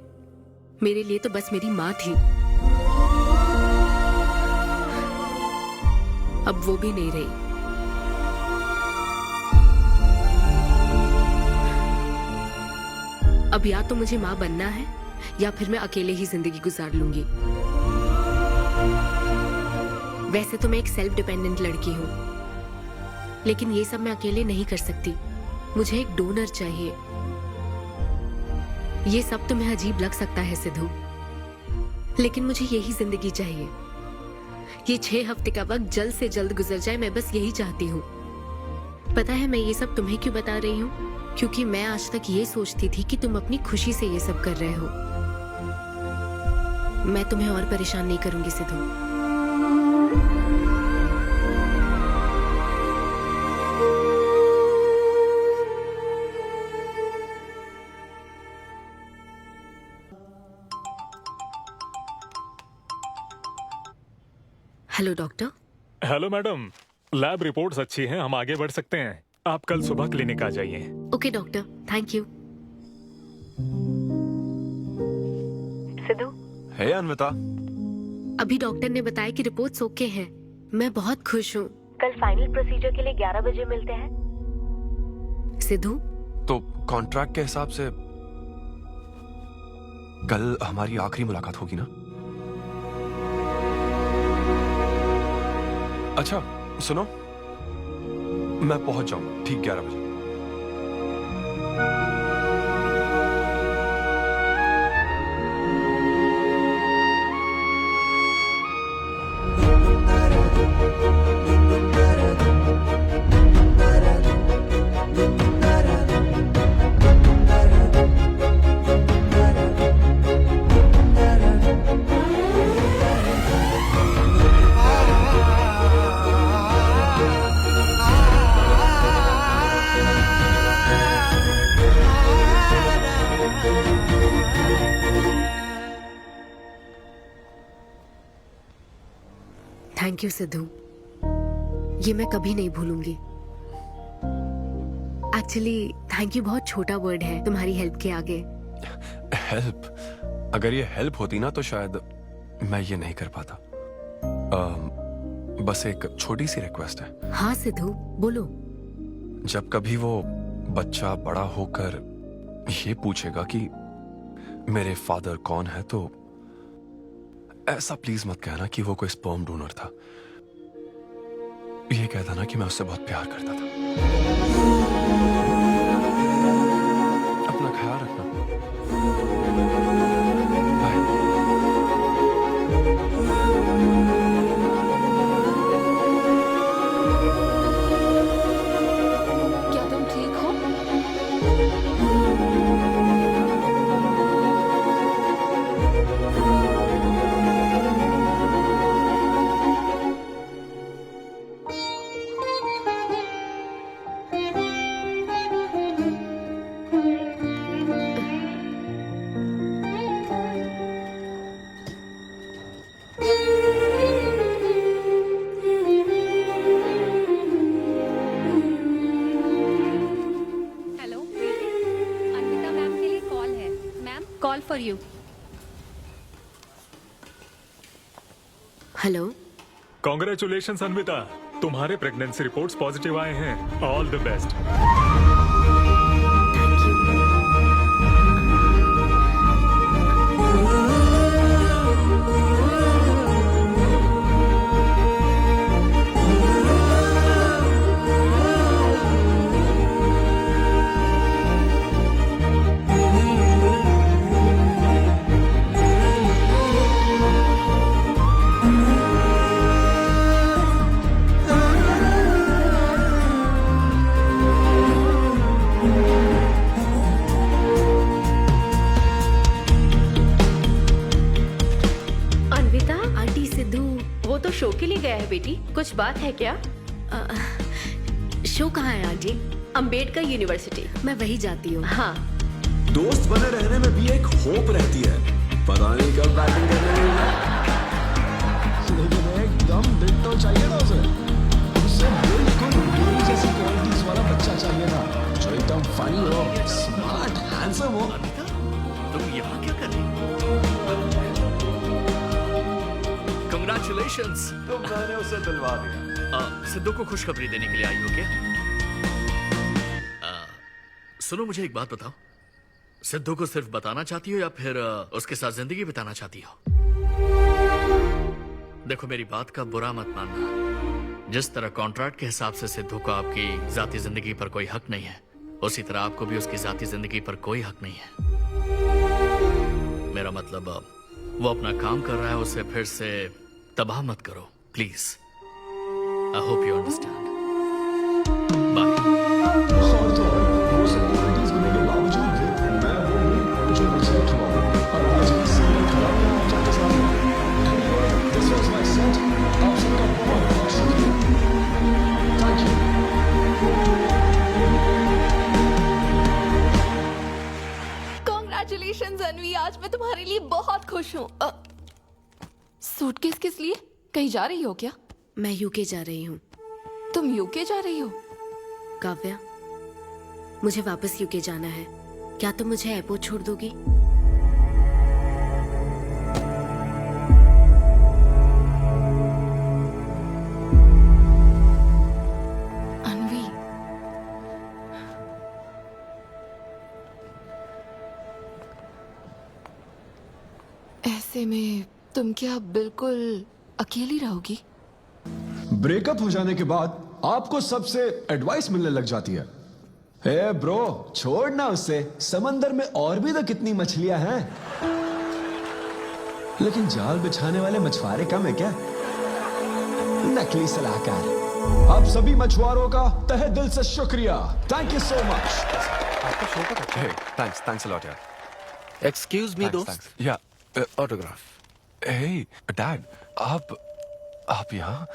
मेरे लिए तो बस मेरी माँ थी। अब वो भी नहीं रही। अब या तो मुझे माँ बनना है या फिर मैं अकेले ही जिंदगी गुजार लूंगी। वैसे तो मैं एक सेल्फ डिपेंडेंट लड़की हूँ, लेकिन ये सब मैं अकेले नहीं कर सकती। मुझे एक डोनर चाहिए। ये सब तुम्हें अजीब लग सकता है सिद्धू, लेकिन मुझे यही जिंदगी चाहिए। ये 6 हफ्ते का वक्त जल्द से जल्द गुजर जाए, मैं बस यही चाहती हूँ। पता है मैं ये सब तुम्हें क्यों बता रही हूँ? क्योंकि मैं आज तक ये सोचती थी कि तुम अपनी खुशी से ये सब कर रहे हो। मैं तुम्हें और परेशान नहीं करूंगी Sidhu. Hello doctor. Hello madam, lab reports अच्छी हैं, हम आगे बढ़ सकते हैं। आप कल सुबह क्लिनिक आ जाइए। Okay doctor, thank you. Siddhu. Hey Anvita. अभी डॉक्टर ने बताया कि रिपोर्ट्स ओके हैं। मैं बहुत खुश हूँ। कल फाइनल प्रोसीजर के लिए 11 बजे मिलते हैं। सिद्धू। तो कॉन्ट्रैक्ट के हिसाब से कल हमारी आखिरी मुलाकात होगी ना? अच्छा सुनो, मैं पहुंच जाऊंगा ठीक 11 बजे। थैंक यू सिद्धू, ये मैं कभी नहीं भूलूंगी। एक्चुअली थैंक यू बहुत छोटा वर्ड है तुम्हारी हेल्प के आगे। हेल्प? अगर ये हेल्प होती ना तो शायद मैं ये नहीं कर पाता। बस एक छोटी सी रिक्वेस्ट है। हाँ सिद्धू बोलो। जब कभी वो बच्चा बड़ा होकर ये पूछेगा कि मेरे फादर कौन है, तो ऐसा प्लीज मत कहना कि वो कोई स्पर्म डोनर था। ये कहता ना कि मैं उससे बहुत प्यार करता था। अपना ख्याल रखना। क्या तुम ठीक हो? हेलो अन्विता मैम के लिए कॉल है। Ma'am call for you. Hello. Congratulation Anvita, तुम्हारे प्रेगनेंसी रिपोर्ट्स पॉजिटिव आए हैं। All the best. Anvita, aunty Sidhu वो तो शो के लिए गया है बेटी, कुछ बात है क्या? शो कहाँ है आंटी? अंबेडकर यूनिवर्सिटी। मैं वही जाती हूँ। हाँ। दोस्त बने रहने में भी एक होप रहती है, पता नहीं कब बैटिंग करने मिलेगा। लेकिन एकदम दिल तो चाहिए ना उसे। उसे बिल्कुल मेरी जैसी क्वालिटीज वाला बच्चा चाहिए था, जो एकदम फनी हो, स्मार्ट, हैंडसम हो। तुम यहाँ क्या कर रही हो? Congratulations! तो मैंने उसे दिलवा दिया। सिद्धू को खुशखबरी देने के लिए आई हो क्या? सुनो, मुझे एक बात बताओ, सिद्धू को सिर्फ बताना चाहती हो या फिर उसके साथ जिंदगी बिताना चाहती हो? देखो, मेरी बात का बुरा मत मानना। जिस तरह कॉन्ट्रैक्ट के हिसाब से सिद्धू को आपकी जाती जिंदगी पर कोई हक नहीं है, उसी तरह आपको भी उसकी जाती जिंदगी पर कोई हक नहीं है। मेरा मतलब, वो अपना काम कर रहा है, उसे फिर से तबाह मत करो please. I hope you understand. Bye. और तो और, वो सब क्वालिटीज होने के बावजूद भी मैं वो हूँ जो रिजेक्ट हुआ हूँ, और आज भी सीरियल खड़ा हुआ हूँ आपके सामने। Anyway, this was my set. आप सबका बहुत बहुत शुक्रिया। Thank you. Congratulations अन्वी, आज मैं तुम्हारे लिए बहुत खुश हूँ। सूटकेस किस लिए? कहीं जा रही हो क्या? मैं यूके जा रही हूँ। तुम यूके जा रही हो? काव्या, मुझे वापस यूके जाना है। क्या तुम मुझे एयरपोर्ट छोड़ दोगी? अन्वी, ऐसे में तुम क्या बिल्कुल अकेली रहोगी? ब्रेकअप हो जाने के बाद आपको सबसे एडवाइस मिलने लग जाती है। हे ब्रो, छोड़ना उसे, समंदर में और भी तो कितनी मछलियां हैं। लेकिन जाल बिछाने वाले मछुआरे कम है क्या? नकली सलाहकार। आप सभी मछुआरों का तहे दिल से शुक्रिया। Thank you so much. आपका शो का थैंक्स अ लॉट यार। एक्सक्यूज मी दोस्त। या ऑटोग्राफ। हे डैड, आप यहाँ?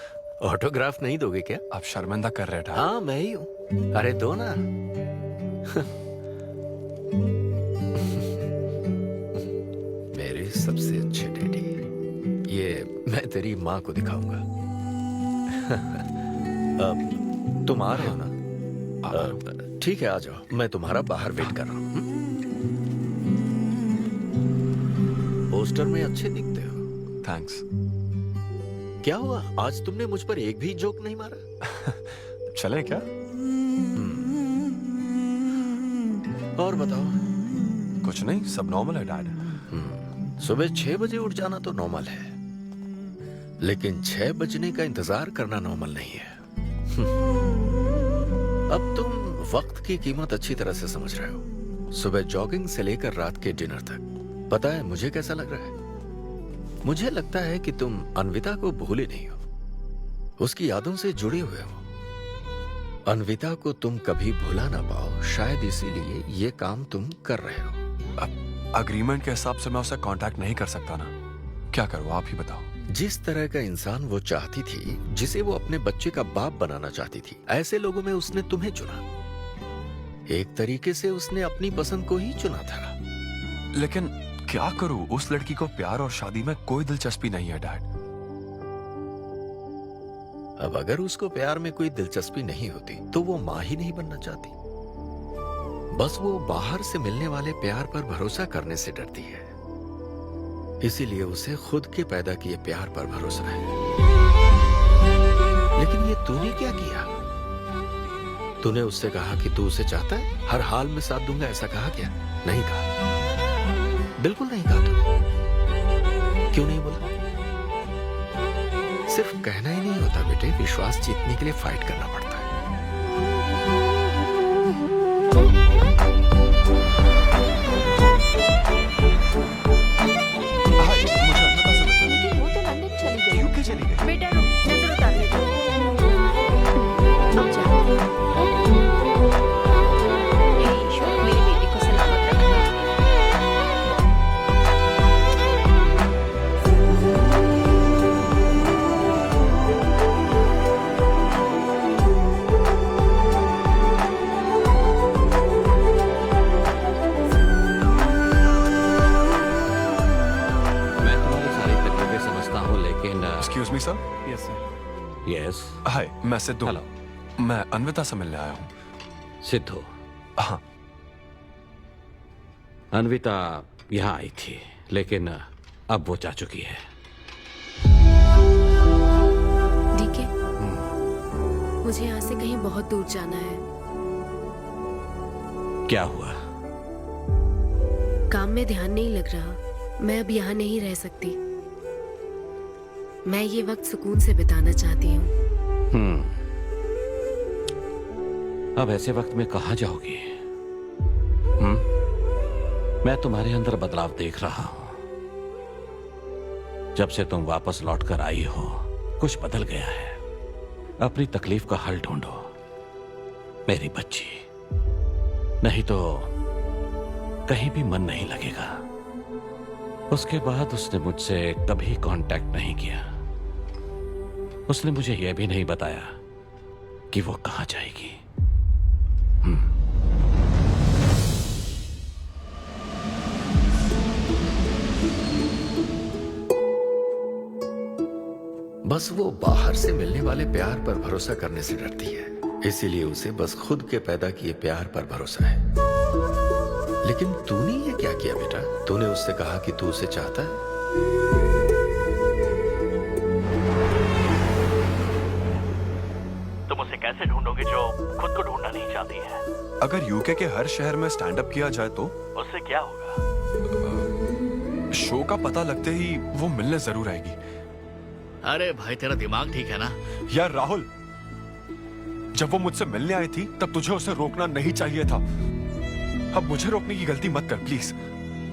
ऑटोग्राफ नहीं दोगे क्या? आप शर्मिंदा कर रहे थे। हाँ, मैं ही हूँ। अरे दो ना। मेरे सबसे अच्छे डैडी, ये मैं तेरी माँ को दिखाऊंगा। तुम आ रहे हो ना? ठीक है, आ जाओ, मैं तुम्हारा बाहर वेट कर रहा हूँ। पोस्टर में अच्छे दिखते हो। थैंक्स। क्या हुआ, आज तुमने मुझ पर एक भी जोक नहीं मारा? चले क्या? और बताओ, कुछ नहीं, सब नॉर्मल है डैड। सुबह 6 बजे उठ जाना तो नॉर्मल है, लेकिन 6 बजने का इंतजार करना नॉर्मल नहीं है। अब तुम वक्त की कीमत अच्छी तरह से समझ रहे हो। सुबह जॉगिंग से लेकर रात के डिनर तक। पता है मुझे कैसा लग रहा है? मुझे लगता है कि तुम अन्विता को भूले नहीं हो, उसकी यादों से जुड़े हुए हो। अन्विता को तुम कभी भुला ना पाओ, शायद इसीलिए ये काम तुम कर रहे हो। अब अग्रीमेंट के हिसाब से मैं उसे कांटेक्ट नहीं कर सकता ना, क्या करूं आप ही बताओ। जिस तरह का इंसान वो चाहती थी, जिसे वो अपने बच्चे का बाप बनाना चाहती थी, ऐसे लोगों में उसने तुम्हें चुना। एक तरीके से उसने अपनी पसंद को ही चुना था। लेकिन क्या करूं, उस लड़की को प्यार और शादी में कोई दिलचस्पी नहीं है डैड। अब अगर उसको प्यार में कोई दिलचस्पी नहीं होती तो वो माँ ही नहीं बनना चाहती। बस वो बाहर से मिलने वाले प्यार पर भरोसा करने से डरती है, इसीलिए उसे खुद के पैदा किए प्यार पर भरोसा है। लेकिन ये तूने क्या किया? तूने उससे कहा कि तू उसे चाहता है, हर हाल में साथ दूंगा, ऐसा कहा क्या? नहीं कहा, बिल्कुल नहीं कहा तूने। क्यों नहीं बोला? सिर्फ कहना ही नहीं होता बेटे, विश्वास जीतने के लिए फाइट करना पड़ता है। लेकिन वो तो लंदन चली गई। यूके चली गई? बेटा रुक, नजर उतारने दो। हे ईश्वर, मेरी बेटी को सलामत रखना। मैं तुम्हारी सारी तकलीफें समझता हूँ, लेकिन excuse me sir. Yes sir. Yes. Hi, मैं सिद्धू। हेलो। मैं अन्विता से मिलने आया हूँ। सिद्धू? हाँ। अन्विता यहाँ आई थी, लेकिन अब वो जा चुकी है। डीके, मुझे यहाँ से कहीं बहुत दूर जाना है। क्या हुआ? काम में ध्यान नहीं लग रहा। मैं अब यहाँ नहीं रह सकती। मैं ये वक्त सुकून से बिताना चाहती हूँ। अब ऐसे वक्त में कहाँ जाओगी? मैं तुम्हारे अंदर बदलाव देख रहा हूं। जब से तुम वापस लौटकर आई हो, कुछ बदल गया है। अपनी तकलीफ का हल ढूंढो मेरी बच्ची, नहीं तो कहीं भी मन नहीं लगेगा। उसके बाद उसने मुझसे कभी कांटेक्ट नहीं किया। उसने मुझे यह भी नहीं बताया कि वो कहां जाएगी। बस वो बाहर से मिलने वाले प्यार पर भरोसा करने से डरती है, इसीलिए उसे बस खुद के पैदा किए प्यार पर भरोसा है। लेकिन तूने ये क्या किया बेटा? तूने उससे कहा कि तू उसे चाहता है। तुम उसे कैसे ढूंढोगे जो खुद को ढूंढना नहीं चाहती है? अगर यूके के हर शहर में स्टैंड अप किया जाए तो उससे क्या होगा? शो का पता लगते ही वो मिलने जरूर आएगी। अरे भाई, तेरा दिमाग ठीक है ना? यार राहुल, जब वो मुझसे मिलने आई थी तब तुझे उसे रोकना नहीं चाहिए था। अब मुझे रोकने की गलती मत कर please.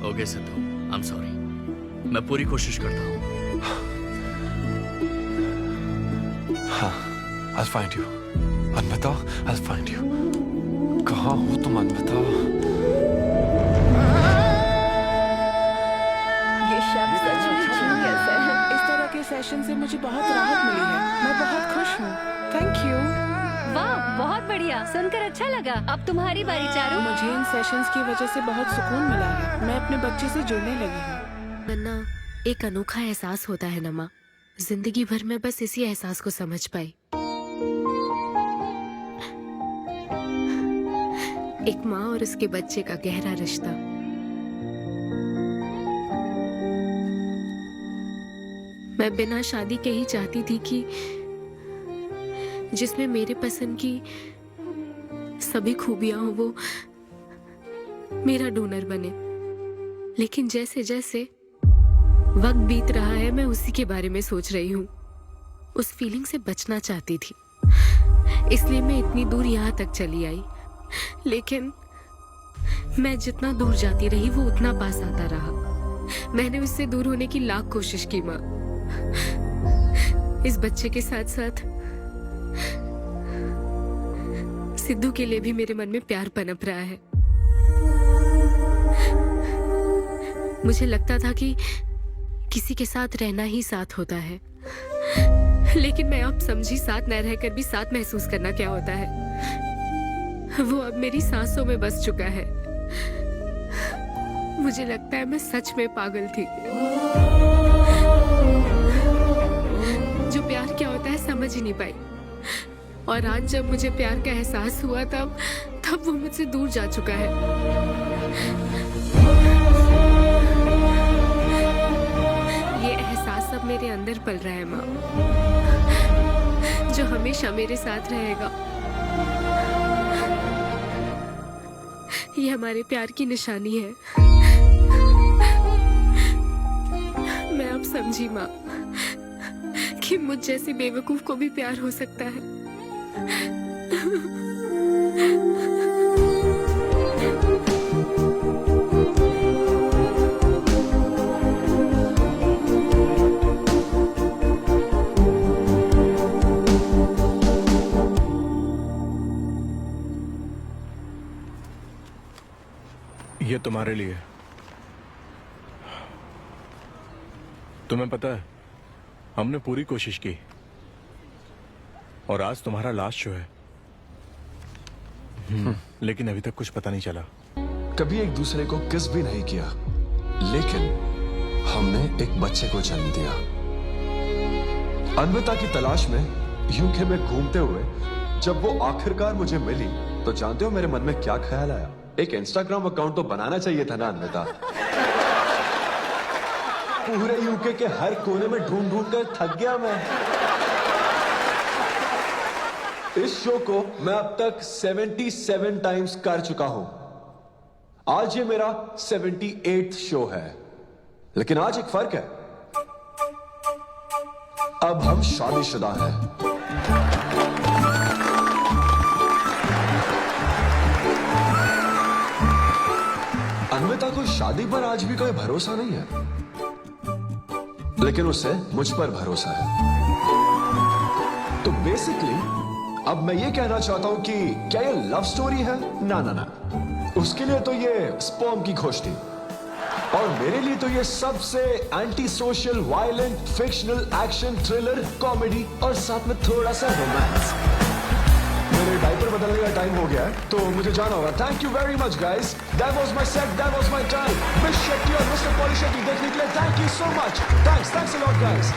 Okay Sidhu, I am sorry. मैं पूरी कोशिश करता हूँ। हाँ, I'll find you. Anvita, I'll find you. कहाँ हो तुम अन्विता? ये शब्द सच में genius है। इस तरह के सेशन से मुझे बहुत राहत मिली है। मैं बहुत खुश हूँ। Thank you. वाह, बहुत बढ़िया, सुनकर अच्छा लगा। अब तुम्हारी बारी चारू। मुझे इन सेशंस की वजह से बहुत सुकून मिला है। मैं अपने बच्चे से जुड़ने लगी हूँ। नन्ना, एक अनोखा एहसास होता है नमा। जिंदगी भर में बस इसी एहसास को समझ पाई। एक माँ और उसके बच्चे का गहरा रिश्ता। मैं बिना शादी के ही चाहती थी कि जिसमें मेरे पसंद की सभी खूबियां हो वो मेरा डोनर बने। लेकिन जैसे जैसे वक्त बीत रहा है मैं उसी के बारे में सोच रही हूँ। उस फीलिंग से बचना चाहती थी, इसलिए मैं इतनी दूर यहाँ तक चली आई। लेकिन मैं जितना दूर जाती रही वो उतना पास आता रहा। मैंने उससे दूर होने की लाख कोशिश की माँ। इस बच्चे के साथ साथ सिद्धू के लिए भी मेरे मन में प्यार पनप रहा है। मुझे लगता था कि किसी के साथ रहना ही साथ होता है, लेकिन मैं अब समझी साथ न रहकर भी साथ महसूस करना क्या होता है। वो अब मेरी सांसों में बस चुका है। मुझे लगता है मैं सच में पागल थी। जो प्यार क्या होता है समझ ही नहीं पाई, और आज जब मुझे प्यार का एहसास हुआ तब वो मुझसे दूर जा चुका है। ये एहसास अब मेरे अंदर पल रहा है माँ, जो हमेशा मेरे साथ रहेगा। ये हमारे प्यार की निशानी है। मैं अब समझी माँ कि मुझ जैसी बेवकूफ को भी प्यार हो सकता है। ये तुम्हारे लिए। तुम्हें पता है, हमने पूरी कोशिश की और आज तुम्हारा लास्ट शो है। लेकिन अभी तक कुछ पता नहीं चला। कभी एक दूसरे को किस भी नहीं किया, लेकिन हमने एक बच्चे को जन्म दिया। अन्विता की तलाश में यूके में घूमते हुए जब वो आखिरकार मुझे मिली, तो जानते हो मेरे मन में क्या ख्याल आया? एक इंस्टाग्राम अकाउंट तो बनाना चाहिए था ना अन्विता। पूरे यूके के हर कोने में ढूंढ ढूंढ कर थक गया मैं। इस शो को मैं अब तक 77 टाइम्स कर चुका हूं। आज ये मेरा 78th शो है, लेकिन आज एक फर्क है, अब हम शादीशुदा हैं। अन्विता को शादी पर आज भी कोई भरोसा नहीं है, लेकिन उसे मुझ पर भरोसा है। तो बेसिकली अब मैं ये कहना चाहता हूं कि क्या ये लव स्टोरी है? ना ना ना, उसके लिए तो ये स्पर्म की खोज थी, और मेरे लिए तो ये सबसे anti social, violent, fictional, action, thriller, comedy और साथ में थोड़ा सा रोमांस। मेरे डायपर बदलने का टाइम हो गया है, तो मुझे जाना होगा। Thank you very much guys, that was my set, that was my time. Miss Shetty और मिस्टर पॉली शेट्टी देखने के लिए thank you so much. Thanks a lot guys.